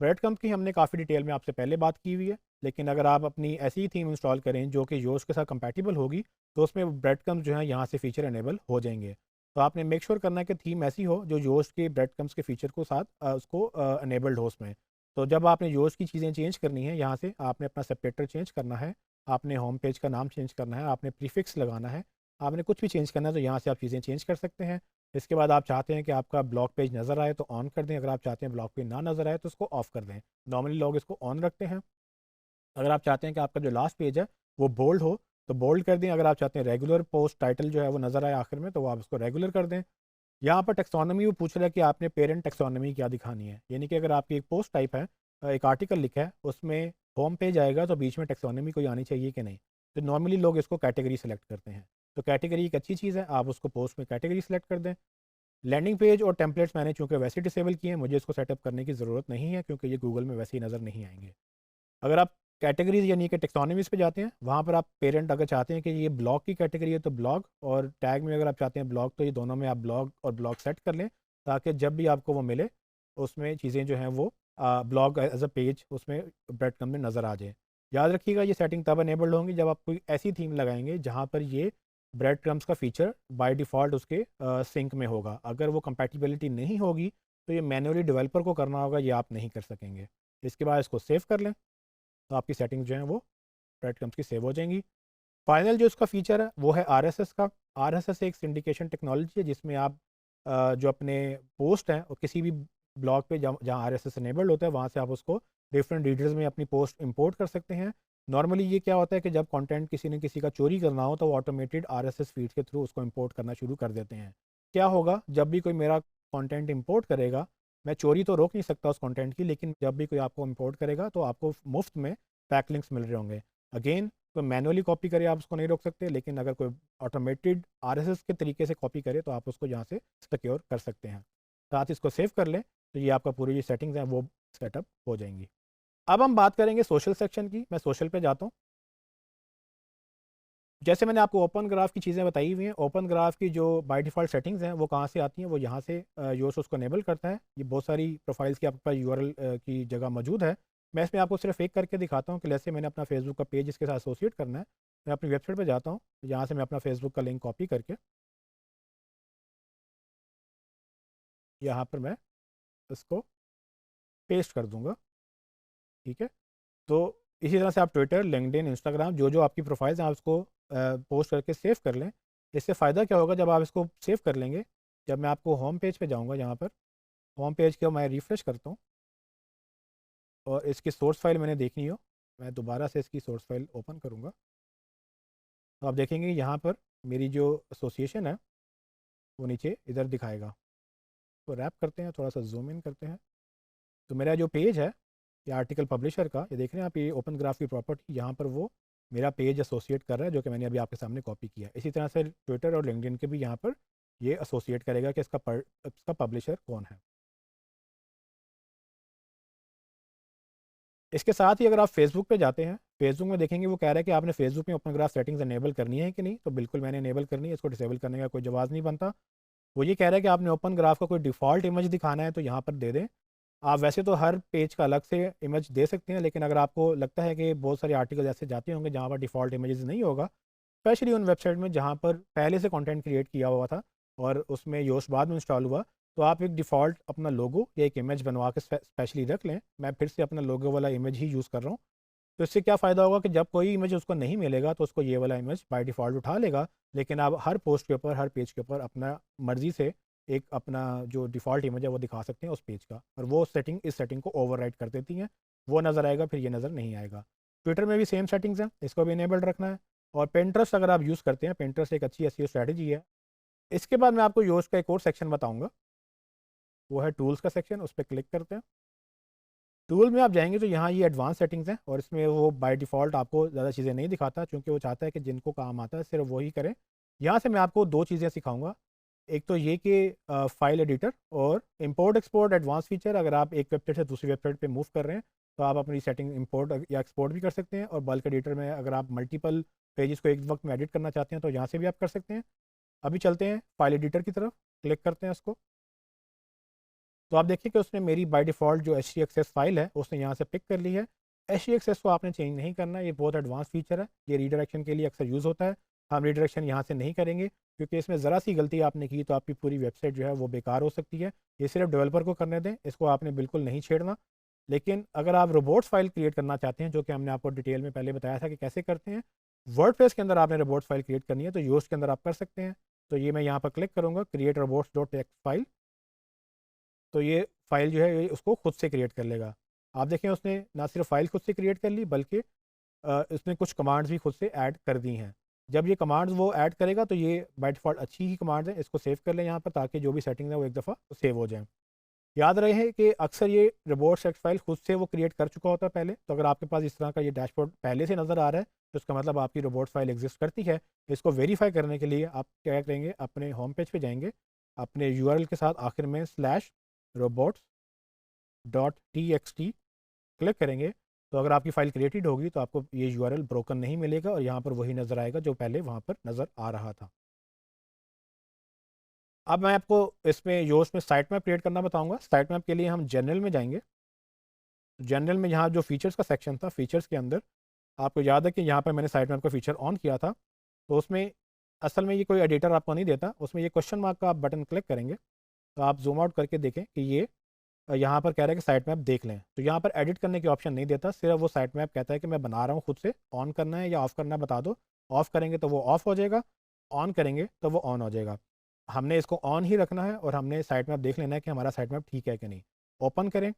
ब्रेड क्रम्स की हमने काफ़ी डिटेल में आपसे पहले बात की हुई है, लेकिन अगर आप अपनी ऐसी ही थीम इंस्टॉल करें जो कि योस्ट के साथ कंपैटिबल होगी तो उसमें ब्रेड क्रम्स जो है यहाँ से फ़ीचर इनेबल हो जाएंगे। तो आपने मेक श्योर करना है कि थीम ऐसी हो जो योस्ट के ब्रेड क्रम्स के फ़ीचर को साथ उसको इनेबल्ड हो उसमें। तो जब आपने योस्ट की चीज़ें चेंज करनी है, यहाँ से आपने अपना सेपरेटर चेंज करना है, आपने होम पेज का नाम चेंज करना है, आपने प्रीफिक्स लगाना है, आपने कुछ भी चेंज करना है तो यहाँ से आप चीज़ें चेंज कर सकते हैं। इसके बाद आप चाहते हैं कि आपका ब्लॉग पेज नज़र आए तो ऑन कर दें, अगर आप चाहते हैं ब्लॉग पेज ना नज़र आए तो उसको ऑफ़ कर दें। नॉर्मली लोग इसको ऑन रखते हैं। अगर आप चाहते हैं कि आपका जो लास्ट पेज है वो बोल्ड हो तो बोल्ड कर दें। अगर आप चाहते हैं रेगुलर पोस्ट टाइटल जो है वो नज़र आए आखिर में तो वो आप उसको रेगुलर कर दें। यहाँ पर टेक्सोनॉमी वो पूछ रहा है कि आपने पेरेंट टेक्सोनॉमी क्या दिखानी है, यानी कि अगर आपकी एक पोस्ट टाइप है, एक आर्टिकल लिखा है, उसमें होम पेज आएगा तो बीच में टेक्सोनॉमी कोई आनी चाहिए कि नहीं। तो नॉर्मली लोग इसको कैटेगरी सेलेक्ट करते हैं। तो कैटेगरी एक अच्छी चीज़ है, आप उसको पोस्ट में कैटेगरी सेलेक्ट कर दें। लैंडिंग पेज और टेम्पलेट्स मैंने चूँकि वैसे डिसेबल किए हैं, मुझे इसको सेटअप करने की ज़रूरत नहीं है क्योंकि ये गूगल में वैसे ही नज़र नहीं आएंगे। अगर आप कैटेगरीज यानी कि टेक्सोनॉमीज़ पे जाते हैं, वहाँ पर आप पेरेंट अगर चाहते हैं कि ये ब्लॉग की कैटेगरी है तो ब्लॉग, और टैग में अगर आप चाहते हैं ब्लॉग तो ये दोनों में आप ब्लॉग और ब्लॉग सेट कर लें ताकि जब भी आपको वो मिले उसमें चीज़ें जो हैं वो ब्लॉग एज अ पेज उसमें ब्रेड क्रम्ब में नज़र आ जाए। याद रखिएगा ये सेटिंग तब अनेबल्ड होंगी जब आप कोई ऐसी थीम लगाएंगे जहाँ पर ये ब्रेड क्रम्ब्स का फीचर बाय डिफ़ॉल्ट उसके सिंक में होगा। अगर वो कंपैटिबिलिटी नहीं होगी तो ये मैन्युअली डेवलपर को करना होगा, ये आप नहीं कर सकेंगे। इसके बाद इसको सेव कर लें तो आपकी सेटिंग्स जो हैं वो ब्रेड क्रम्स की सेव हो जाएंगी। फाइनल जो इसका फीचर है वो है RSS का। RSS एक सिंडिकेशन टेक्नोलॉजी है जिसमें आप जो अपने पोस्ट हैं और किसी भी ब्लॉग पे जहाँ RSS इनेबल्ड होता है वहाँ से आप उसको डिफरेंट रीडर्स में अपनी पोस्ट इंपोर्ट कर सकते हैं। नॉर्मली ये क्या होता है कि जब कंटेंट किसी ने किसी का चोरी करना हो तो वो ऑटोमेटेड RSS फीड के थ्रू उसको इंपोर्ट करना शुरू कर देते हैं। क्या होगा, जब भी कोई मेरा कंटेंट इंपोर्ट करेगा, मैं चोरी तो रोक नहीं सकता उस कंटेंट की, लेकिन जब भी कोई आपको इंपोर्ट करेगा तो आपको मुफ्त में बैकलिंक्स मिल रहे होंगे। अगेन, कोई मैनुअली कॉपी करे आप उसको नहीं रोक सकते, लेकिन अगर कोई ऑटोमेटेड RSS के तरीके से कॉपी करे तो आप उसको यहाँ से सिक्योर कर सकते हैं। साथ इसको सेव कर लें तो ये आपका पूरी जो सेटिंग्स हैं वो सेटअप हो जाएंगी। अब हम बात करेंगे सोशल सेक्शन की। मैं सोशल पे जाता हूँ। जैसे मैंने आपको ओपन ग्राफ की चीज़ें बताई हुई हैं, ओपन ग्राफ की जो बाय डिफ़ॉल्ट सेटिंग्स हैं वो कहाँ से आती हैं, वो यहाँ से योस उसको इनेबल करता है। ये बहुत सारी प्रोफाइल्स की आपके पास URL की जगह मौजूद है। मैं इसमें आपको सिर्फ एक करके दिखाता हूँ कि जैसे मैंने अपना फेसबुक का पेज इसके साथ एसोसिएट करना है। मैं अपनी वेबसाइट पर जाता हूँ, यहाँ से मैं अपना फेसबुक का लिंक कॉपी करके यहाँ पर मैं इसको पेस्ट कर दूँगा। ठीक है, तो इसी तरह से आप ट्विटर, लिंक्डइन, इंस्टाग्राम जो जो आपकी प्रोफाइल्स हैं आप उसको पोस्ट करके सेव कर लें। इससे फ़ायदा क्या होगा, जब आप इसको सेव कर लेंगे, जब मैं आपको होम पेज पे जाऊंगा, यहाँ पर होम पेज को मैं रिफ़्रेश करता हूँ और इसकी सोर्स फाइल मैंने देखनी हो, मैं दोबारा से इसकी सोर्स फाइल ओपन करूँगा तो आप देखेंगे यहाँ पर मेरी जो एसोसिएशन है वो नीचे इधर दिखाएगा। तो रैप करते हैं, थोड़ा सा जूम इन करते हैं, तो मेरा जो पेज है ये आर्टिकल पब्लिशर का, ये देख रहे हैं आप, ये ओपन ग्राफ की प्रॉपर्टी यहाँ पर वो मेरा पेज एसोसिएट कर रहा है, जो कि मैंने अभी आपके सामने कॉपी किया। इसी तरह से ट्विटर और लिंक्डइन के भी यहाँ पर ये एसोसिएट करेगा कि इसका पब्लिशर कौन है। इसके साथ ही अगर आप फेसबुक पे जाते हैं, फेसबुक में देखेंगे वो कह रहा है कि आपने फेसबुक में ओपन ग्राफ सेटिंग्स इनेबल करनी है कि नहीं, तो बिल्कुल मैंने इनेबल करनी है, इसको डिसेबल करने का कोई जवाब नहीं बनता। वो ये कह रहा है कि आपने ओपन ग्राफ का कोई डिफ़ॉल्ट इमेज दिखाना है तो यहाँ पर दे दें। आप वैसे तो हर पेज का अलग से इमेज दे सकते हैं, लेकिन अगर आपको लगता है कि बहुत सारे आर्टिकल ऐसे जाते होंगे जहाँ पर डिफ़ॉल्ट इमेजेस नहीं होगा, स्पेशली उन वेबसाइट में जहाँ पर पहले से कंटेंट क्रिएट किया हुआ था और उसमें योस बाद में इंस्टॉल हुआ, तो आप एक डिफ़ॉल्ट अपना लोगो या एक इमेज बनवा के स्पेशली रख लें। मैं फिर से अपना लोगो वाला इमेज ही यूज़ कर रहा हूँ। तो इससे क्या फ़ायदा होगा कि जब कोई इमेज उसको नहीं मिलेगा तो उसको ये वाला इमेज बाय डिफ़ॉल्ट उठा लेगा, लेकिन आप हर पोस्ट के ऊपर, हर पेज के ऊपर अपना मर्ज़ी से एक अपना जो डिफ़ॉल्ट इमेज है वो दिखा सकते हैं उस पेज का, और वो सेटिंग इस सेटिंग को ओवरराइड कर देती हैं। वो नज़र आएगा, फिर ये नज़र नहीं आएगा। ट्विटर में भी सेम सेटिंग्स हैं, इसको भी इनेबल्ड रखना है। और पिंटरेस्ट अगर आप यूज़ करते हैं, पिंटरेस्ट एक अच्छी एसईओ स्ट्रैटेजी है। इसके बाद मैं आपको योस्ट का एक और सेक्शन बताऊँगा, वो है टूल्स का सेक्शन। उस पर क्लिक करते हैं। टूल में आप जाएंगे तो यहाँ ये एडवांस सेटिंग्स हैं, और इसमें वो बाय डिफ़ॉल्ट आपको ज़्यादा चीज़ें नहीं दिखाता, क्योंकि वो चाहता है कि जिनको काम आता है सिर्फ वही करें। यहाँ से मैं आपको दो चीज़ें सिखाऊंगा। एक तो ये कि फ़ाइल एडिटर और इंपोर्ट एक्सपोर्ट एडवांस फीचर। अगर आप एक वेबसाइट से दूसरी वेबसाइट पे मूव कर रहे हैं तो आप अपनी सेटिंग इंपोर्ट या एक्सपोर्ट भी कर सकते हैं, और बल्क एडिटर में अगर आप मल्टीपल पेजेस को एक वक्त में एडिट करना चाहते हैं तो यहाँ से भी आप कर सकते हैं। अभी चलते हैं फाइल एडिटर की तरफ, क्लिक करते हैं उसको। तो आप देखिए कि उसने मेरी बाय डिफ़ॉल्ट जो HTXS फाइल है उसने यहाँ से पिक कर ली है। HTXS को आपने चेंज नहीं करना, ये बहुत एडवांस फीचर है, ये रीडायरेक्शन के लिए अक्सर यूज़ होता है। हम रीडायरेक्शन यहाँ से नहीं करेंगे, क्योंकि इसमें ज़रा सी गलती आपने की तो आपकी पूरी वेबसाइट जो है वो बेकार हो सकती है। ये सिर्फ डेवलपर को करने दें, इसको आपने बिल्कुल नहीं छेड़ना। लेकिन अगर आप रोबोट्स फाइल क्रिएट करना चाहते हैं, जो कि हमने आपको डिटेल में पहले बताया था कि कैसे करते हैं, वर्डप्रेस के अंदर आपने रोबोट्स फाइल क्रिएट करनी है तो योस्ट के अंदर आप कर सकते हैं। तो ये मैं यहाँ पर क्लिक करूँगा, create robots dot text file, तो ये फ़ाइल जो है ये उसको खुद से क्रिएट कर लेगा। आप देखें उसने ना सिर्फ फ़ाइल खुद से क्रिएट कर ली, बल्कि इसने कुछ कमांड्स भी खुद से ऐड कर दी हैं। जब ये कमांड्स वो ऐड करेगा तो ये बाय डिफ़ॉल्ट अच्छी ही कमांड्स हैं, इसको सेव कर लें यहाँ पर, ताकि जो भी सेटिंग है वो एक दफ़ा सेव हो जाए। याद रहे कि अक्सर ये रोबोट टेक्स्ट फाइल खुद से वो क्रिएट कर चुका होता है पहले। तो अगर आपके पास इस तरह का ये डैशबोर्ड पहले से नज़र आ रहा है तो इसका मतलब आपकी रोबोट फाइल एग्जिस्ट करती है। इसको वेरीफाई करने के लिए आप क्या करेंगे, अपने होम पेज पे जाएंगे, अपने URL के साथ आखिर में /robots.txt क्लिक करेंगे, तो अगर आपकी फ़ाइल क्रिएटेड होगी तो आपको ये URL ब्रोकन नहीं मिलेगा, और यहाँ पर वही नज़र आएगा जो पहले वहाँ पर नज़र आ रहा था। अब मैं आपको इसमें योस्ट में साइट मैप क्रिएट करना बताऊंगा। साइट मैप के लिए हम जनरल में जाएंगे। जनरल में यहाँ जो फीचर्स का सेक्शन था, फीचर्स के अंदर आपको याद है कि यहाँ पर मैंने साइट मैप का फीचर ऑन किया था, तो उसमें असल में ये कोई एडिटर आपको नहीं देता, उसमें ये क्वेश्चन मार्क का आप बटन क्लिक करेंगे तो आप जूम आउट करके देखें कि ये यहाँ पर कह रहा है कि साइट मैप देख लें, तो यहाँ पर एडिट करने की ऑप्शन नहीं देता, सिर्फ वो साइट मैप कहता है कि मैं बना रहा हूँ खुद से, ऑन करना है या ऑफ़ करना है बता दो। ऑफ़ करेंगे तो वो ऑफ़ हो जाएगा, ऑन करेंगे तो वो ऑन हो जाएगा। हमने इसको ऑन ही रखना है और हमने साइट मैप देख लेना है कि हमारा साइट मैप ठीक है कि नहीं। ओपन करें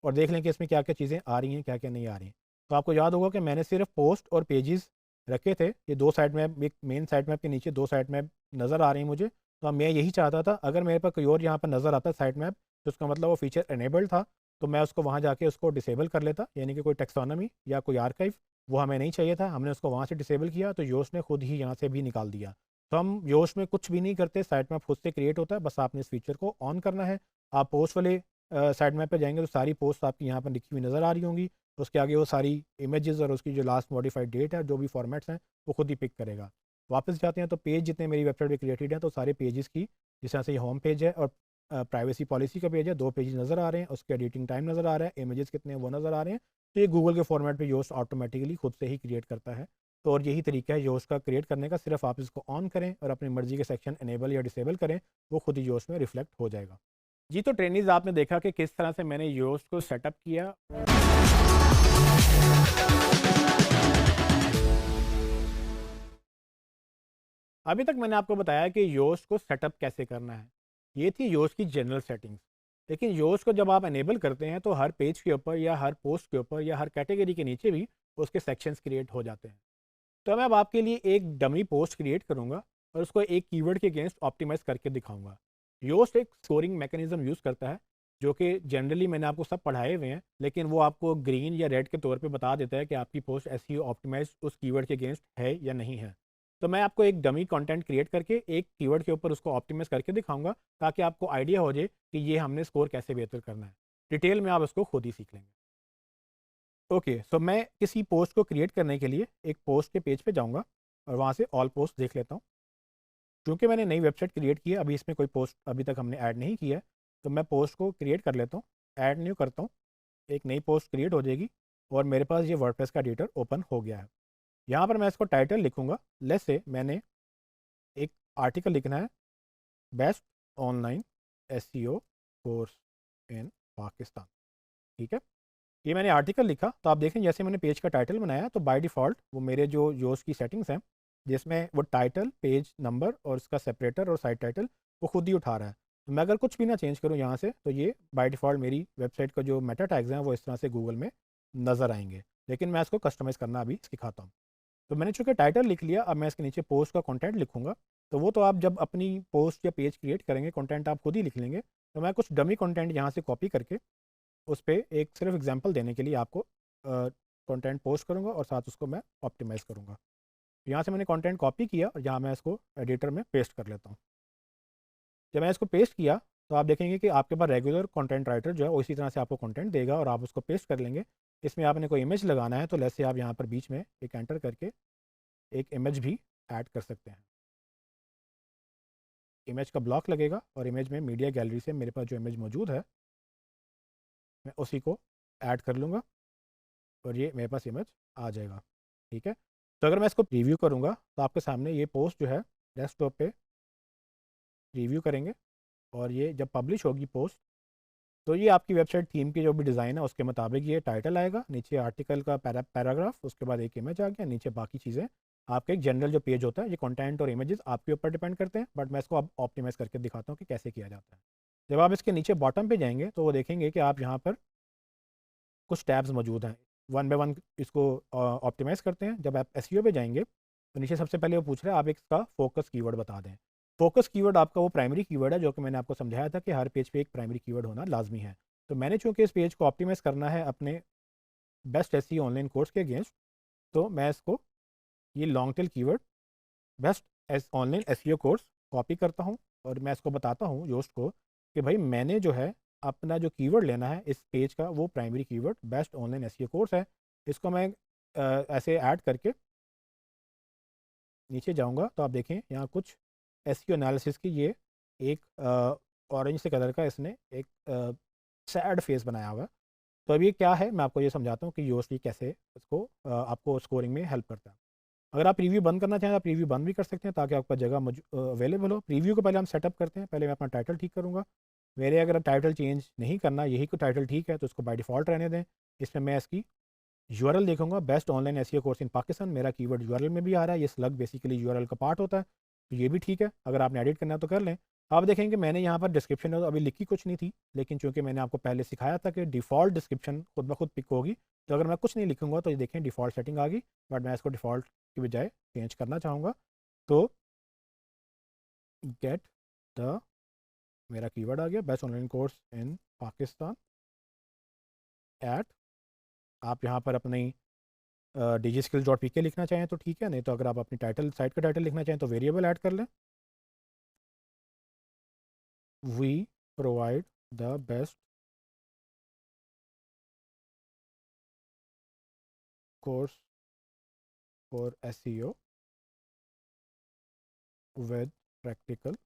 और देख लें कि इसमें क्या क्या चीज़ें आ रही हैं, क्या क्या नहीं आ रही हैं। तो आपको याद होगा कि मैंने सिर्फ पोस्ट और पेजेस रखे थे, ये दो साइट मैप, एक मेन साइट मैप के नीचे दो साइट मैप नज़र आ रही हैं मुझे। तो मैं यही चाहता था, अगर मेरे पास कोई और यहाँ पर नज़र आता साइट मैप, तो उसका मतलब वो फीचर इनेबल्ड था, तो मैं उसको वहाँ जाके उसको डिसेबल कर लेता, यानी कि कोई टेक्सोनॉमी या कोई आर्काइव वो हमें नहीं चाहिए था, हमने उसको वहाँ से डिसेबल किया, तो योस्ट ने खुद ही यहाँ से भी निकाल दिया। तो हम योस्ट में कुछ भी नहीं करते, साइट मैप खुद से क्रिएट होता है, बस आपने इस फीचर को ऑन करना है। आप पोस्ट वाले साइट मैप पे जाएंगे तो सारी पोस्ट आपकी यहाँ पर लिखी हुई नज़र आ रही होंगी, उसके आगे वो सारी इमेजेस और उसकी जो लास्ट मॉडिफाइड डेट है, जो भी फॉर्मेट्स हैं, वो खुद ही पिक करेगा। वापस जाते हैं तो पेज जितने मेरी वेबसाइट पे क्रिएटेड हैं, तो सारे पेजेस की, जिस तरह से ये होम पेज है और प्राइवेसी पॉलिसी का पेज है, दो पेज नज़र आ रहे हैं, उसके एडिटिंग टाइम नज़र आ रहा है, इमेजेस कितने हैं वो नज़र आ रहे हैं। तो ये गूगल के फॉर्मेट पे योस्ट ऑटोमेटिकली खुद से ही क्रिएट करता है। तो और यही तरीका है योस्ट का क्रिएट करने का, सिर्फ आप इसको ऑन करें और अपनी मर्जी के सेक्शन इनेबल या डिसेबल करें, वो खुद ही योस्ट में रिफ्लेक्ट हो जाएगा। जी, तो ट्रेनीज़ आपने देखा कि किस तरह से मैंने योस्ट को सेटअप किया। अभी तक मैंने आपको बताया कि योस्ट को सेटअप कैसे करना है। ये थी योस्ट की जनरल सेटिंग्स। लेकिन योस्ट को जब आप इनेबल करते हैं तो हर पेज के ऊपर या हर पोस्ट के ऊपर या हर कैटेगरी के नीचे भी उसके सेक्शंस क्रिएट हो जाते हैं। तो मैं अब आपके लिए एक डमी पोस्ट क्रिएट करूँगा और उसको एक कीवर्ड के अगेंस्ट ऑप्टिमाइज़ करके दिखाऊँगा। योस्ट एक स्कोरिंग मैकेनिज़्म यूज़ करता है, जो कि जनरली मैंने आपको सब पढ़ाए हुए हैं, लेकिन वो आपको ग्रीन या रेड के तौर पे बता देता है कि आपकी पोस्ट एसईओ ऑप्टिमाइज़ उस कीवर्ड के अगेंस्ट है या नहीं है। तो मैं आपको एक डमी कंटेंट क्रिएट करके एक कीवर्ड के ऊपर उसको ऑप्टिमाइज़ करके दिखाऊँगा, ताकि आपको आइडिया हो जाए कि ये हमने स्कोर कैसे बेहतर करना है। डिटेल में आप उसको खुद ही सीख लेंगे। ओके, सो मैं किसी पोस्ट को क्रिएट करने के लिए एक पोस्ट के पेज पे जाऊँगा और वहाँ से ऑल पोस्ट देख लेता हूँ। क्योंकि मैंने नई वेबसाइट क्रिएट की है, अभी इसमें कोई पोस्ट अभी तक हमने ऐड नहीं किया है, तो मैं पोस्ट को क्रिएट कर लेता हूँ, ऐड न्यू करता हूँ, एक नई पोस्ट क्रिएट हो जाएगी और मेरे पास ये वर्डप्रेस का एडिटर ओपन हो गया है। यहाँ पर मैं इसको टाइटल लिखूँगा, लेट्स से मैंने एक आर्टिकल लिखना है, best online SEO course in Pakistan. ठीक है, ये मैंने आर्टिकल लिखा, तो आप देखें जैसे मैंने पेज का टाइटल बनाया, तो बाय डिफ़ॉल्ट वो मेरे जो योस्ट की सेटिंग्स हैं, जिसमें वो टाइटल, पेज नंबर और उसका सेपरेटर और साइड टाइटल वो खुद ही उठा रहा है। तो मैं अगर कुछ भी ना चेंज करूँ यहाँ से, तो ये बाय डिफ़ॉल्ट मेरी वेबसाइट का जो मेटा टैग्स हैं वो इस तरह से गूगल में नज़र आएंगे। लेकिन मैं इसको कस्टमाइज़ करना अभी सिखाता हूँ। तो मैंने चूँकि टाइटल लिख लिया, अब मैं इसके नीचे पोस्ट का कंटेंट लिखूँगा। तो वो तो आप जब अपनी पोस्ट या पेज क्रिएट करेंगे, कंटेंट आप खुद ही लिख लेंगे। तो मैं कुछ डमी कंटेंट यहाँ से कॉपी करके उस पे एक सिर्फ एग्जांपल देने के लिए आपको कंटेंट पोस्ट करूँगा और साथ उसको मैं ऑप्टिमाइज़ करूँगा। यहाँ से मैंने कंटेंट कॉपी किया और यहाँ मैं इसको एडिटर में पेस्ट कर लेता हूँ। जब मैं इसको पेस्ट किया, तो आप देखेंगे कि आपके पास रेगुलर कंटेंट राइटर जो है वो इसी तरह से आपको कंटेंट देगा और आप उसको पेस्ट कर लेंगे। इसमें आपने कोई इमेज लगाना है, तो जैसे आप यहाँ पर बीच में एक एंटर करके एक इमेज भी ऐड कर सकते हैं। इमेज का ब्लॉक लगेगा और इमेज में मीडिया गैलरी से मेरे पास जो इमेज मौजूद है, मैं उसी को ऐड कर लूँगा और ये मेरे पास इमेज आ जाएगा। ठीक है, तो अगर मैं इसको प्रीव्यू करूँगा, तो आपके सामने ये पोस्ट जो है डेस्कटॉप पे प्रीव्यू करेंगे और ये जब पब्लिश होगी पोस्ट, तो ये आपकी वेबसाइट थीम की जो भी डिज़ाइन है उसके मुताबिक ये टाइटल आएगा, नीचे आर्टिकल का पैराग्राफ, उसके बाद एक इमेज आ गया, नीचे बाकी चीज़ें। आपका एक जनरल जो पेज होता है, ये कंटेंट और इमेजेस आपके ऊपर डिपेंड करते हैं, बट मैं इसको अब ऑप्टिमाइज़ करके दिखाता हूँ कि कैसे किया जाता है। जब आप इसके नीचे बॉटम पे जाएंगे, तो वो देखेंगे कि आप यहाँ पर कुछ टैब्स मौजूद हैं। वन बाय वन इसको ऑप्टिमाइज़ करते हैं। जब आप एसईओ पे जाएँगे, तो नीचे सबसे पहले वो पूछ रहा है आप इसका फ़ोकस कीवर्ड बता दें। फ़ोकस कीवर्ड आपका वो प्राइमरी कीवर्ड है, जो कि मैंने आपको समझाया था कि हर पेज पे एक प्राइमरी कीवर्ड होना लाज़मी है। तो मैंने चूँकि इस पेज को ऑप्टिमाइज़ करना है अपने बेस्ट एसईओ ऑनलाइन कोर्स के अगेंस्ट, तो मैं इसको ये long tail keyword best S online SEO course copy करता हूँ और मैं इसको बताता हूँ योस्ट को कि भाई मैंने जो है अपना जो कीवर्ड लेना है इस पेज का, वो primary keyword best online SEO course है। इसको मैं ऐसे ऐड करके नीचे जाऊँगा, तो आप देखें यहाँ कुछ एसईओ एनालिसिस की ये एक ऑरेंज से कलर का इसने एक सैड फेस बनाया हुआ है। तो अब ये क्या है, मैं आपको ये समझाता हूँ कि योस्ट कैसे इसको आपको स्कोरिंग में हेल्प करता है। अगर आप प्रीव्यू बंद करना चाहें, आप प्रीव्यू बंद भी कर सकते हैं, ताकि आपका जगह अवेलेबल हो। प्रीव्यू को पहले हम सेटअप करते हैं। पहले मैं अपना टाइटल ठीक करूँगा, मेरे अगर टाइटल चेंज नहीं करना, यही को टाइटल ठीक है तो इसको बाय डिफ़ॉल्ट रहने दें। इसमें मैं इसकी यूआरएल देखूंगा, best online SEO course in Pakistan, मेरा कीवर्ड यूआरएल में भी आ रहा है, ये स्लग बेसिकली यूआरएल का पार्ट होता है, तो ये भी ठीक है। अगर आपने एडिट करना है तो कर लें। आप देखेंगे मैंने यहाँ पर डिस्क्रिप्शन में तो अभी लिखी कुछ नहीं थी, लेकिन चूंकि मैंने आपको पहले सिखाया था कि डिफ़ॉल्ट डिस्क्रिप्शन खुद ब खुद पिक होगी, तो अगर मैं कुछ नहीं लिखूंगा तो ये देखें डिफ़ॉल्ट सेटिंग आ गई, बट मैं इसको डिफ़ॉल्ट की बजाय चेंज करना चाहूँगा। तो गेट द, मेरा कीवर्ड आ गया best online course in Pakistan at, आप यहाँ पर अपनी digiskills.pk लिखना चाहें तो ठीक है, नहीं तो अगर आप अपनी टाइटल साइट का टाइटल लिखना चाहें तो वेरिएबल ऐड कर लें। We provide the best course for SEO with practical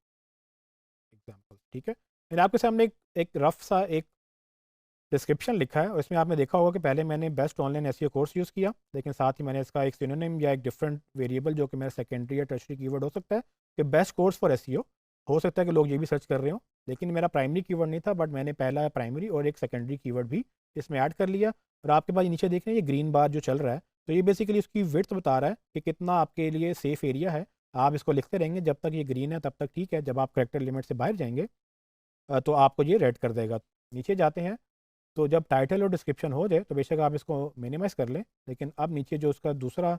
example. ठीक है, मैंने आपके सामने एक रफ सा एक डिस्क्रिप्शन लिखा है और इसमें आपने देखा होगा कि पहले मैंने best online SEO course use किया, लेकिन साथ ही मैंने इसका एक सिनोनिम या एक डिफरेंट वेरिएबल जो कि मेरा सेकेंडरी या टर्शरी कीवर्ड हो सकता है कि बेस्ट कोर्स फॉर एसईओ, हो सकता है कि लोग ये भी सर्च कर रहे हो, लेकिन मेरा प्राइमरी कीवर्ड नहीं था, बट मैंने पहला प्राइमरी और एक सेकेंडरी कीवर्ड भी इसमें ऐड कर लिया। और आपके पास नीचे देख रहे हैं ये ग्रीन बार जो चल रहा है, तो ये बेसिकली उसकी विड्थ बता रहा है कि कितना आपके लिए सेफ़ एरिया है। आप इसको लिखते रहेंगे जब तक ये ग्रीन है तब तक ठीक है, जब आप करेक्टर लिमिट से बाहर जाएंगे तो आपको ये रेड कर देगा। नीचे जाते हैं तो जब टाइटल और डिस्क्रिप्शन हो जाए तो बेशक आप इसको मिनिमाइज़ कर लें, लेकिन अब नीचे जो उसका दूसरा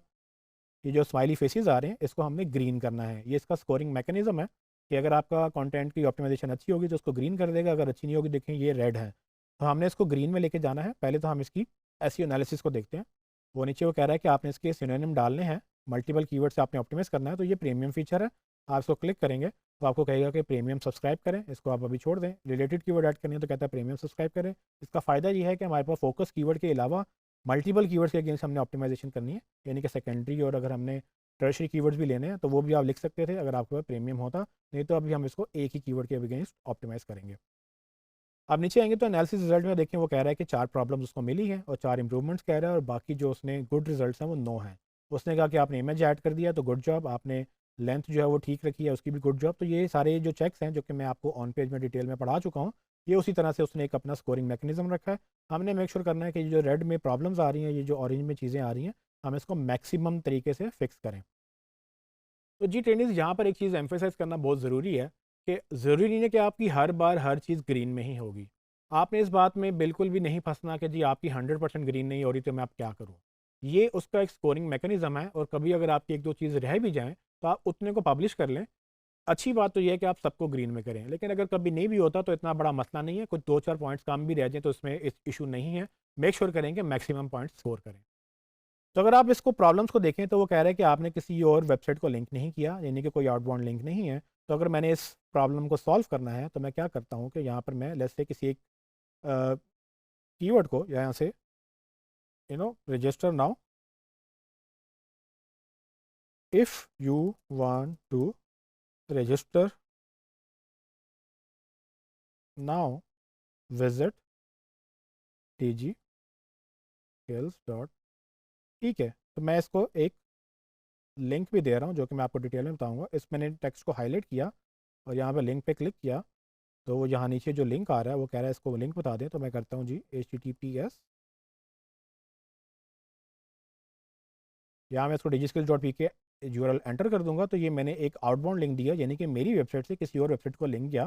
ये जो स्माइली फेसेस आ रहे हैं इसको हमने ग्रीन करना है। ये इसका स्कोरिंग मैकेनिज्म है कि अगर आपका कंटेंट की ऑप्टिमाइजेशन अच्छी होगी तो उसको ग्रीन कर देगा, अगर अच्छी नहीं होगी देखें ये रेड है, तो हमने इसको ग्रीन में लेके जाना है। पहले तो हम इसकी एसईओ एनालिसिस को देखते हैं। वो नीचे वो कह रहा है कि आपने इसके सिनोनिम डालने हैं, मल्टीपल कीवर्ड से आपने ऑप्टिमाइज़ करना है, तो ये प्रीमियम फीचर है। आप इसको क्लिक करेंगे तो आपको कहेगा कि प्रीमियम सब्सक्राइब करें, इसको आप अभी छोड़ दें। रिलेटेड कीवर्ड ऐड करनी है तो कहता है प्रीमियम सब्सक्राइब करें। इसका फ़ायदा ये है कि हमारे पास फोकस कीवर्ड के अलावा मल्टीपल कीवर्ड्स के अगेंस्ट हमने ऑप्टिमाइजेशन करनी है, यानी कि सेकेंडरी और अगर हमने टर्शरी कीवर्ड्स भी लेने हैं तो वो भी आप लिख सकते थे अगर आपके पास प्रीमियम होता, नहीं तो अभी हम इसको एक ही कीवर्ड के अगेंस्ट ऑप्टिमाइज़ करेंगे। अब नीचे आएंगे तो एनालिसिस रिजल्ट में देखें वो कह रहा है कि 4 प्रॉब्लम्स उसको मिली हैं और 4 इंप्रूवमेंट्स कह रहा है, और बाकी जो उसने गुड रिजल्ट्स हैं वो 9 हैं। उसने कहा कि आपने इमेज ऐड कर दिया तो गुड जॉब, आपने लेंथ जो है वो ठीक रखी है उसकी भी गुड जॉब। तो ये सारे जो चेक्स हैं जो कि मैं आपको ऑन पेज में डिटेल में पढ़ा चुका हूँ, ये उसी तरह से उसने एक अपना स्कोरिंग मैकेनिज्म रखा है। हमने मेक श्योर करना है कि जो रेड में प्रॉब्लम्स आ रही हैं, ये जो ऑरेंज में चीज़ें आ रही हैं, हम इसको मैक्सिमम तरीके से फिक्स करें। तो जी ट्रेनिंग यहाँ पर एक चीज़ एम्फेसाइज करना बहुत ज़रूरी है कि ज़रूरी नहीं है कि आपकी हर बार हर चीज़ ग्रीन में ही होगी। आपने इस बात में बिल्कुल भी नहीं फंसना कि जी आपकी 100% ग्रीन नहीं हो रही तो मैं अब क्या करूँ। ये उसका एक स्कोरिंग मैकेनिज्म है, और कभी अगर आपकी एक दो चीज़ रह भी जाएँ तो आप उतने को पब्लिश कर लें। अच्छी बात तो ये है कि आप सबको ग्रीन में करें, लेकिन अगर कभी नहीं भी होता तो इतना बड़ा मसला नहीं है, कुछ 2-4 पॉइंट्स कम भी रह जाएँ तो इसमें इस इशू नहीं है। मेक श्योर करें कि मैक्सिमम पॉइंट्स स्कोर करें। तो अगर आप इसको प्रॉब्लम्स को देखें तो वो कह रहा है कि आपने किसी और वेबसाइट को लिंक नहीं किया, यानी कि कोई आउटबाउंड लिंक नहीं है। तो अगर मैंने इस प्रॉब्लम को सॉल्व करना है तो मैं क्या करता हूँ कि यहाँ पर मैं लेट्स से किसी एक कीवर्ड को यहाँ से register now, if you want to register now visit digiskills. ठीक है, तो मैं इसको एक लिंक भी दे रहा हूँ जो कि मैं आपको डिटेल में बताऊँगा। इस मैंने टेक्स्ट को हाईलाइट किया और यहाँ पर लिंक पे क्लिक किया, तो वो यहाँ नीचे जो लिंक आ रहा है वो कह रहा है इसको लिंक बता दें, तो मैं करता हूँ जी HTTPS, यहाँ मैं इसको digiskills.pk यूआरएल एंटर कर दूंगा, तो ये मैंने एक आउटबाउंड लिंक दिया, यानी कि मेरी वेबसाइट से किसी और वेबसाइट को लिंक गया।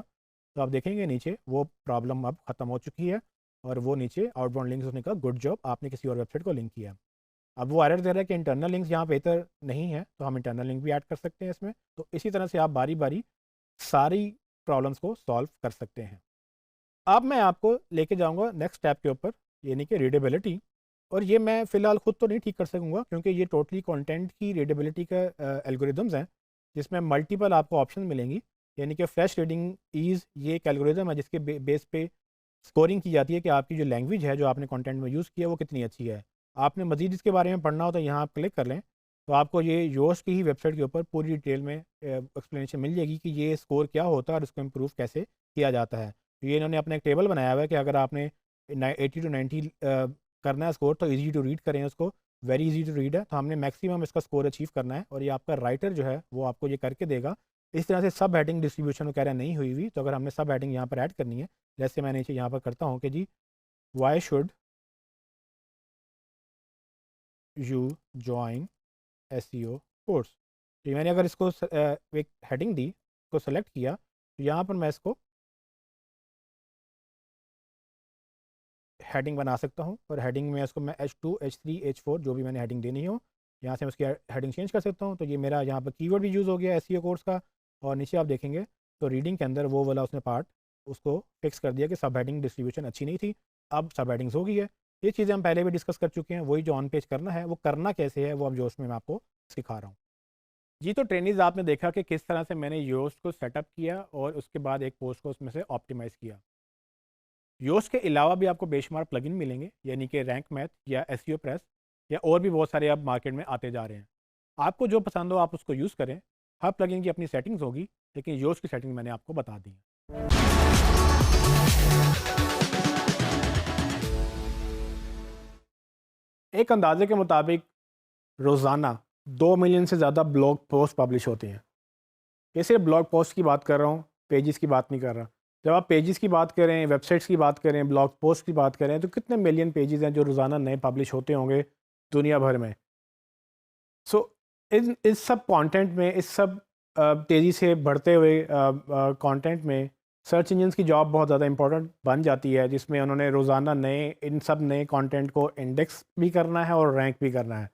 तो आप देखेंगे नीचे वो प्रॉब्लम अब ख़त्म हो चुकी है, और वो नीचे आउटबाउंड लिंक्स उसने कहा गुड जॉब, आपने किसी और वेबसाइट को लिंक किया। अब वो एरर दे रहा है कि इंटरनल लिंक्स यहाँ बेहतर नहीं है, तो हम इंटरनल लिंक भी ऐड कर सकते हैं इसमें। तो इसी तरह से आप बारी बारी सारी प्रॉब्लम्स को सॉल्व कर सकते हैं। अब मैं आपको लेके जाऊंगा नेक्स्ट स्टेप के ऊपर, यानी कि रीडेबिलिटी। और ये मैं फ़िलहाल ख़ुद तो नहीं ठीक कर सकूंगा क्योंकि ये टोटली कंटेंट की रीडेबिलिटी का एल्गोरिदम्स हैं, जिसमें मल्टीपल आपको ऑप्शन मिलेंगी। यानी कि फ्रेश रीडिंग ईज़ ये एक एल्गोरिदम है जिसके बेस पे स्कोरिंग की जाती है कि आपकी जो लैंग्वेज है जो आपने कंटेंट में यूज़ किया वो कितनी अच्छी है। आपने मज़ीद इसके बारे में पढ़ना हो तो यहाँ आप क्लिक कर लें, तो आपको ये योस्ट की ही वेबसाइट के ऊपर पूरी डिटेल में एक्सप्लेनेशन मिल जाएगी कि ये स्कोर क्या होता है और इसको इम्प्रूव कैसे किया जाता है। तो ये इन्होंने अपना एक टेबल बनाया हुआ है कि अगर आपने 80 to 90 करना है स्कोर तो ईजी टू रीड करें उसको, वेरी इजी टू रीड है। तो हमने मैक्सिमम इसका स्कोर अचीव करना है, और ये आपका राइटर जो है वो आपको ये करके देगा। इस तरह से सब हेडिंग डिस्ट्रीब्यूशन वगैरह नहीं हुई हुई, तो अगर हमने सब हेडिंग यहाँ पर ऐड करनी है, जैसे मैं नीचे यहाँ पर करता हूँ कि जी why should you join SEO course, तो मैंने अगर इसको एक हेडिंग दी, इसको सेलेक्ट किया, तो यहाँ पर मैं इसको हेडिंग बना सकता हूँ, और हेडिंग में इसको मैं H2 H3 H4 जो भी मैंने हेडिंग देनी हो, यहाँ से मैं उसकी हेडिंग चेंज कर सकता हूँ। तो ये मेरा यहाँ पर कीवर्ड भी यूज़ हो गया SEO कोर्स का, और नीचे आप देखेंगे तो रीडिंग के अंदर वो वाला उसने पार्ट उसको फिक्स कर दिया कि सब हेडिंग डिस्ट्रीब्यूशन अच्छी नहीं थी, अब सब हेडिंग्स हो गई है। ये चीज़ें हम पहले भी डिस्कस कर चुके हैं, वही जो ऑन पेज करना है वो करना कैसे है वो अब जोश में मैं आपको सिखा रहा हूँ। जी, तो ट्रेनिंग्स आपने देखा कि किस तरह से मैंने योस्ट को सेटअप किया और उसके बाद एक पोस्ट को उसमें से ऑप्टिमाइज़ किया। योस्ट के अलावा भी आपको बेशुमार प्लगइन मिलेंगे, यानी कि रैंक मैथ या SEO प्रेस या और भी बहुत सारे अब मार्केट में आते जा रहे हैं। आपको जो पसंद हो आप उसको यूज़ करें। हर प्लगइन की अपनी सेटिंग्स होगी, लेकिन योस्ट की सेटिंग मैंने आपको बता दी है। एक अंदाजे के मुताबिक रोज़ाना 2 मिलियन से ज़्यादा ब्लॉग पोस्ट पब्लिश होते हैं। ये सिर्फ ब्लॉग पोस्ट की बात कर रहा हूँ, पेजेस की बात नहीं कर रहा। जब आप पेजेस की बात करें, वेबसाइट्स की बात करें, ब्लॉग पोस्ट की बात करें, तो कितने मिलियन पेजेस हैं जो रोज़ाना नए पब्लिश होते होंगे दुनिया भर में। सो इन इस सब कंटेंट में, इस सब तेज़ी से बढ़ते हुए कंटेंट में सर्च इंजन्स की जॉब बहुत ज़्यादा इंपॉर्टेंट बन जाती है, जिसमें उन्होंने रोज़ाना इन सब नए कंटेंट को इंडेक्स भी करना है और रैंक भी करना है।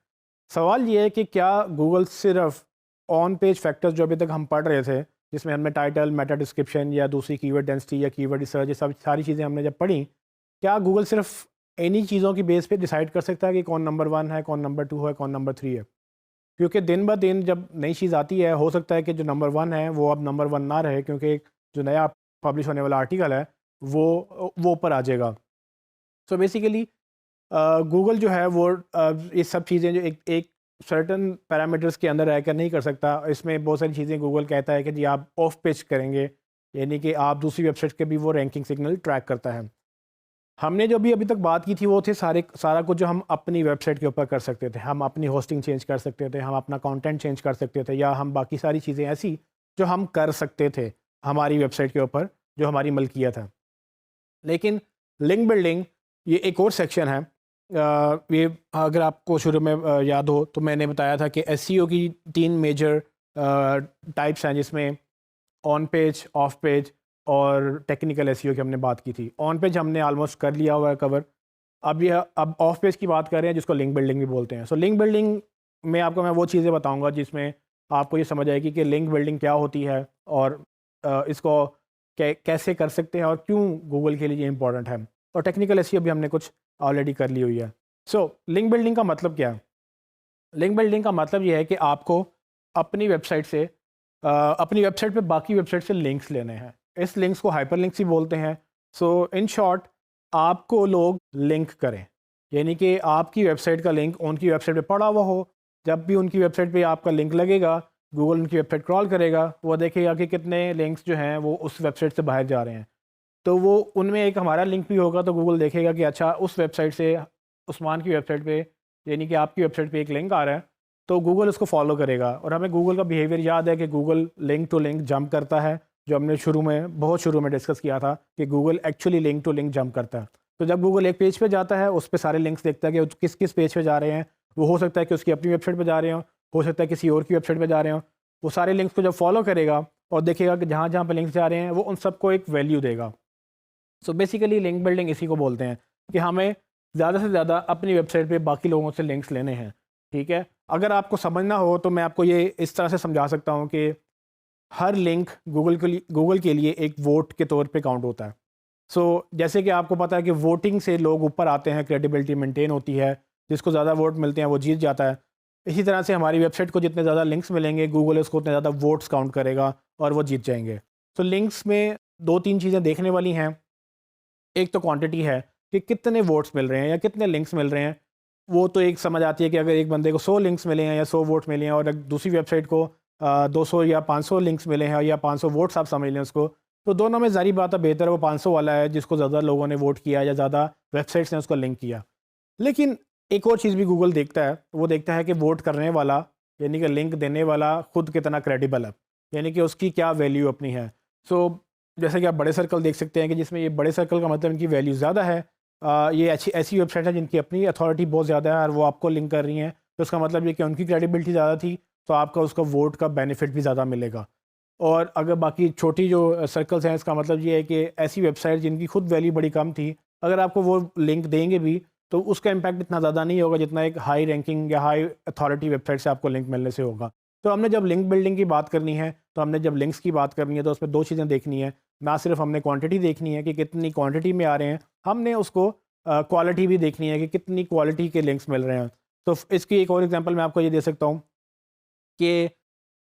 सवाल ये है कि क्या गूगल सिर्फ ऑन पेज फैक्टर्स जो अभी तक हम पढ़ रहे थे, जिसमें हमने टाइटल, मेटा डिस्क्रिप्शन या दूसरी कीवर्ड डेंसिटी या कीवर्ड रिसर्च, ये सब सारी चीज़ें हमने जब पढ़ी, क्या गूगल सिर्फ इन्हीं चीज़ों की बेस पे डिसाइड कर सकता है कि कौन नंबर 1 है, कौन नंबर 2 है, कौन नंबर 3 है? क्योंकि दिन ब दिन जब नई चीज़ आती है, हो सकता है कि जो नंबर 1 है वो अब नंबर 1 ना रहे, क्योंकि जो नया पब्लिश होने वाला आर्टिकल है वो ऊपर आ जाएगा। सो बेसिकली गूगल जो है वो ये सब चीज़ें जो एक एक सर्टन पैरामीटर्स के अंदर रहकर नहीं कर सकता। इसमें बहुत सारी चीज़ें गूगल कहता है कि जी आप ऑफ पेज करेंगे, यानी कि आप दूसरी वेबसाइट के भी वो रैंकिंग सिग्नल ट्रैक करता है। हमने जो भी अभी तक बात की थी वो थे सारा कुछ जो हम अपनी वेबसाइट के ऊपर कर सकते थे। हम अपनी होस्टिंग चेंज कर सकते थे, हम अपना कंटेंट चेंज कर सकते थे, या हम बाकी सारी चीज़ें ऐसी जो हम कर सकते थे हमारी वेबसाइट के ऊपर, जो हमारी मलकियत है। लेकिन लिंक बिल्डिंग ये एक और सेक्शन है। ये अगर आपको शुरू में याद हो तो मैंने बताया था कि SEO की 3 मेजर टाइप्स हैं, जिसमें ऑन पेज, ऑफ पेज और टेक्निकल SEO की हमने बात की थी। ऑन पेज हमने ऑलमोस्ट कर लिया हुआ है कवर। अब ऑफ पेज की बात कर रहे हैं, जिसको लिंक बिल्डिंग भी बोलते हैं। सो लिंक बिल्डिंग में आपको मैं वो चीज़ें बताऊंगा जिसमें आपको ये समझ आएगी कि लिंक बिल्डिंग क्या होती है, और इसको कैसे कर सकते हैं और क्यों गूगल के लिए ये इंपॉर्टेंट है। और टेक्निकल SEO भी हमने कुछ ऑलरेडी कर ली हुई है। सो लिंक बिल्डिंग का मतलब क्या है? लिंक बिल्डिंग का मतलब ये है कि आपको अपनी वेबसाइट से अपनी वेबसाइट पे बाकी वेबसाइट से लिंक्स लेने हैं। इस लिंक्स को हाइपर लिंक्स भी बोलते हैं। सो इन शॉर्ट, आपको लोग लिंक करें, यानी कि आपकी वेबसाइट का लिंक उनकी वेबसाइट पे पड़ा हुआ हो। जब भी उनकी वेबसाइट पे आपका लिंक लगेगा, गूगल उनकी वेबसाइट क्रॉल करेगा, वो देखेगा कि कितने लिंक्स जो हैं वो उस वेबसाइट से बाहर जा रहे हैं। तो वो उनमें एक हमारा लिंक भी होगा, तो गूगल देखेगा कि अच्छा उस वेबसाइट से उस्मान की वेबसाइट पे, यानी कि आपकी वेबसाइट पे एक लिंक आ रहा है, तो गूगल उसको फॉलो करेगा। और हमें गूगल का बिहेवियर याद है कि Google link to link jump करता है, जो हमने बहुत शुरू में डिस्कस किया था कि Google actually link to link jump करता है। तो जब गूगल एक पेज पे जाता है, उस पर सारे लिंक्स देखता है कि किस किस पेज पे जा रहे हैं। वो हो सकता है कि उसकी अपनी वेबसाइट पे जा रहे हो सकता है किसी और की वेबसाइट पे जा रहे हो। वो सारे लिंक्स को जब फॉलो करेगा और देखेगा कि जहाँ जहाँ पर लिंक्स जा रहे हैं, वो उन सबको एक वैल्यू देगा। सो बेसिकली लिंक बिल्डिंग इसी को बोलते हैं कि हमें ज़्यादा से ज़्यादा अपनी वेबसाइट पे बाकी लोगों से लिंक्स लेने हैं। ठीक है, अगर आपको समझना हो तो मैं आपको ये इस तरह से समझा सकता हूँ कि हर लिंक गूगल के लिए एक वोट के तौर पे काउंट होता है। सो जैसे कि आपको पता है कि वोटिंग से लोग ऊपर आते हैं, क्रेडिबिलिटी मेंटेन होती है, जिसको ज़्यादा वोट मिलते हैं वो जीत जाता है। इसी तरह से हमारी वेबसाइट को जितने ज़्यादा लिंक्स मिलेंगे, गूगल उसको उतने ज़्यादा वोट्स काउंट करेगा और वो जीत जाएंगे। तो लिंक्स में 2-3 चीज़ें देखने वाली हैं। एक तो क्वांटिटी है कि कितने वोट्स मिल रहे हैं या कितने लिंक्स मिल रहे हैं। वो तो एक समझ आती है कि अगर एक बंदे को 100 लिंक्स मिले हैं या 100 वोट मिले हैं, और एक दूसरी वेबसाइट को 200 या 500 लिंक्स मिले हैं या 500 वोट्स आप समझ लें उसको, तो दोनों में ज़ाहिर बात है बेहतर है वो 500 वाला है, जिसको ज़्यादा लोगों ने वोट किया या ज़्यादा वेबसाइट्स ने उसको लिंक किया। लेकिन एक और चीज़ भी गूगल देखता है, वो देखता है कि वोट करने वाला, यानी कि लिंक देने वाला खुद कितना क्रेडिबल है। यानी कि उसकी क्या वैल्यू अपनी है। सो जैसे कि आप बड़े सर्कल देख सकते हैं कि जिसमें ये बड़े सर्कल का मतलब इनकी वैल्यू ज़्यादा है। ये ऐसी ऐसी वेबसाइट है जिनकी अपनी अथॉरिटी बहुत ज़्यादा है और वो आपको लिंक कर रही हैं, तो उसका मतलब ये कि उनकी क्रेडिबिलिटी ज़्यादा थी, तो आपका उसका वोट का बेनिफिट भी ज़्यादा मिलेगा। और अगर बाकी छोटी जो सर्कल्स हैं, इसका मतलब ये है कि ऐसी वेबसाइट जिनकी खुद वैल्यू बड़ी कम थी, अगर आपको वो लिंक देंगे भी तो उसका इम्पैक्ट इतना ज़्यादा नहीं होगा जितना एक हाई रैंकिंग या हाई अथॉरिटी वेबसाइट से आपको लिंक मिलने से होगा। तो हमने जब लिंक बिल्डिंग की बात करनी है, तो हमने जब लिंक्स की बात करनी है, तो उसमें दो चीज़ें देखनी है। ना सिर्फ हमने क्वांटिटी देखनी है कि कितनी क्वांटिटी में आ रहे हैं, हमने उसको क्वालिटी भी देखनी है कि कितनी क्वालिटी के लिंक्स मिल रहे हैं। तो इसकी एक और एग्जांपल मैं आपको ये दे सकता हूँ कि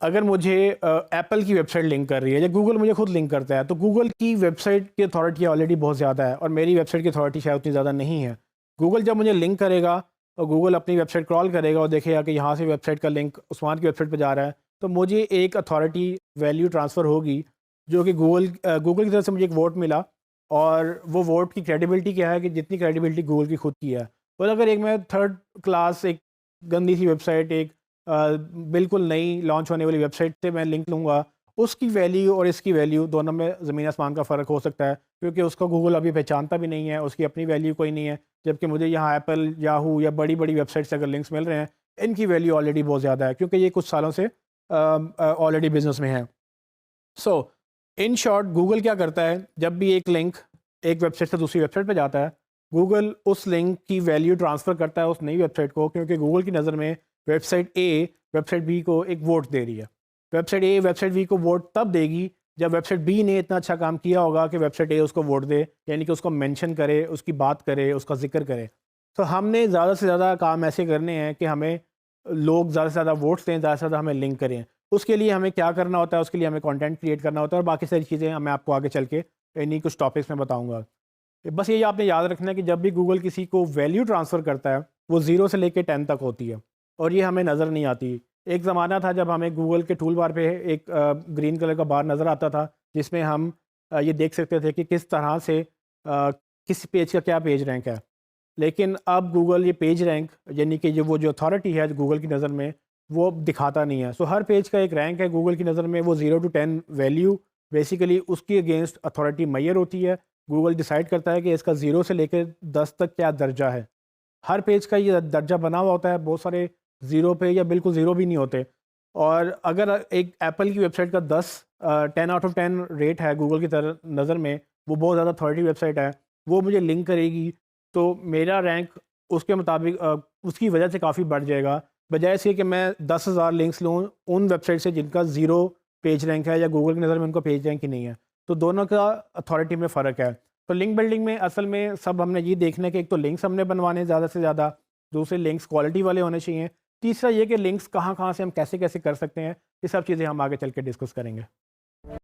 अगर मुझे एप्पल की वेबसाइट लिंक कर रही है या गूगल मुझे खुद लिंक करता है, तो गूगल की वेबसाइट की अथॉरिटी ऑलरेडी बहुत ज़्यादा है और मेरी वेबसाइट की अथॉरिटी शायद उतनी ज़्यादा नहीं है। गूगल जब मुझे लिंक करेगा और गूगल अपनी वेबसाइट क्रॉल करेगा और देखेगा कि यहाँ से वेबसाइट का लिंक उस्मान की वेबसाइट पर जा रहा है, तो मुझे एक अथॉरिटी वैल्यू ट्रांसफ़र होगी, जो कि गूगल की तरफ से मुझे एक वोट मिला। और वो वोट की क्रेडिबिलिटी क्या है कि जितनी क्रेडिबिलिटी गूगल की खुद की है। और अगर एक मैं थर्ड क्लास एक गंदी सी वेबसाइट, एक बिल्कुल नई लॉन्च होने वाली वेबसाइट से मैं लिंक लूँगा, उसकी वैल्यू और इसकी वैल्यू दोनों में ज़मीन आसमान का फ़र्क हो सकता है, क्योंकि उसको गूगल अभी पहचानता भी नहीं है, उसकी अपनी वैल्यू कोई नहीं है। जबकि मुझे यहाँ एप्पल, याहू या बड़ी-बड़ी वेबसाइट से अगर लिंक्स मिल रहे हैं, इनकी वैल्यू ऑलरेडी बहुत ज़्यादा है, क्योंकि ये कुछ सालों से ऑलरेडी बिज़नेस में हैं। सो इन शॉर्ट, गूगल क्या करता है, जब भी एक लिंक एक वेबसाइट से दूसरी वेबसाइट पे जाता है, गूगल उस लिंक की वैल्यू ट्रांसफ़र करता है उस नई वेबसाइट को, क्योंकि गूगल की नज़र में वेबसाइट ए वेबसाइट बी को एक वोट दे रही है। वेबसाइट ए वेबसाइट बी को वोट तब देगी जब वेबसाइट बी ने इतना अच्छा काम किया होगा कि वेबसाइट ए उसको वोट दे, यानी कि उसको मेंशन करे, उसकी बात करे, उसका ज़िक्र करे। तो हमने ज़्यादा से ज़्यादा काम ऐसे करने हैं कि हमें लोग ज़्यादा से ज़्यादा वोट्स दें, ज़्यादा से ज़्यादा हमें लिंक करें। उसके लिए हमें क्या करना होता है, उसके लिए हमें कंटेंट क्रिएट करना होता है और बाकी सारी चीज़ें मैं आपको आगे चल के इन्हीं कुछ टॉपिक्स में बताऊँगा। बस ये आपने याद रखना है कि जब भी गूगल किसी को वैल्यू ट्रांसफ़र करता है, वो 0 से लेके 10 तक होती है और ये हमें नज़र नहीं आती। एक ज़माना था जब हमें गूगल के टूल बार पे एक ग्रीन कलर का बार नज़र आता था, जिसमें हम ये देख सकते थे कि किस तरह से किस पेज का क्या पेज रैंक है। लेकिन अब गूगल ये पेज रैंक, यानी कि जो अथॉरिटी है गूगल की नज़र में, वो दिखाता नहीं है। सो हर पेज का एक रैंक है गूगल की नज़र में, वो 0 टू 10 वैल्यू बेसिकली उसकी अगेंस्ट अथॉरिटी मैयर होती है। गूगल डिसाइड करता है कि इसका 0 से लेकर 10 तक क्या दर्जा है। हर पेज का ये दर्जा बना हुआ होता है, बहुत सारे 0 पे या बिल्कुल 0 भी नहीं होते। और अगर एक एप्पल की वेबसाइट का 10 आउट ऑफ 10 रेट है गूगल की नज़र में, वो बहुत ज़्यादा अथॉरिटी वेबसाइट है, वो मुझे लिंक करेगी, तो मेरा रैंक उसके मुताबिक उसकी वजह से काफ़ी बढ़ जाएगा। बजाय इसके कि मैं 10,000 लिंक्स लूँ उन वेबसाइट से जिनका 0 पेज रैंक है या गूगल की नज़र में उनका पेज रैंक ही नहीं है। तो दोनों का अथॉरिटी में फ़र्क है। तो लिंक बिल्डिंग में असल में सब हमने ये देखना है कि एक तो लिंक्स हमने बनवाने ज़्यादा से ज़्यादा, दूसरे लिंक्स क्वालिटी वाले होने चाहिए, तीसरा ये कि लिंक्स कहाँ-कहाँ से हम कैसे-कैसे कर सकते हैं, ये सब चीज़ें हम आगे चल के डिस्कस करेंगे।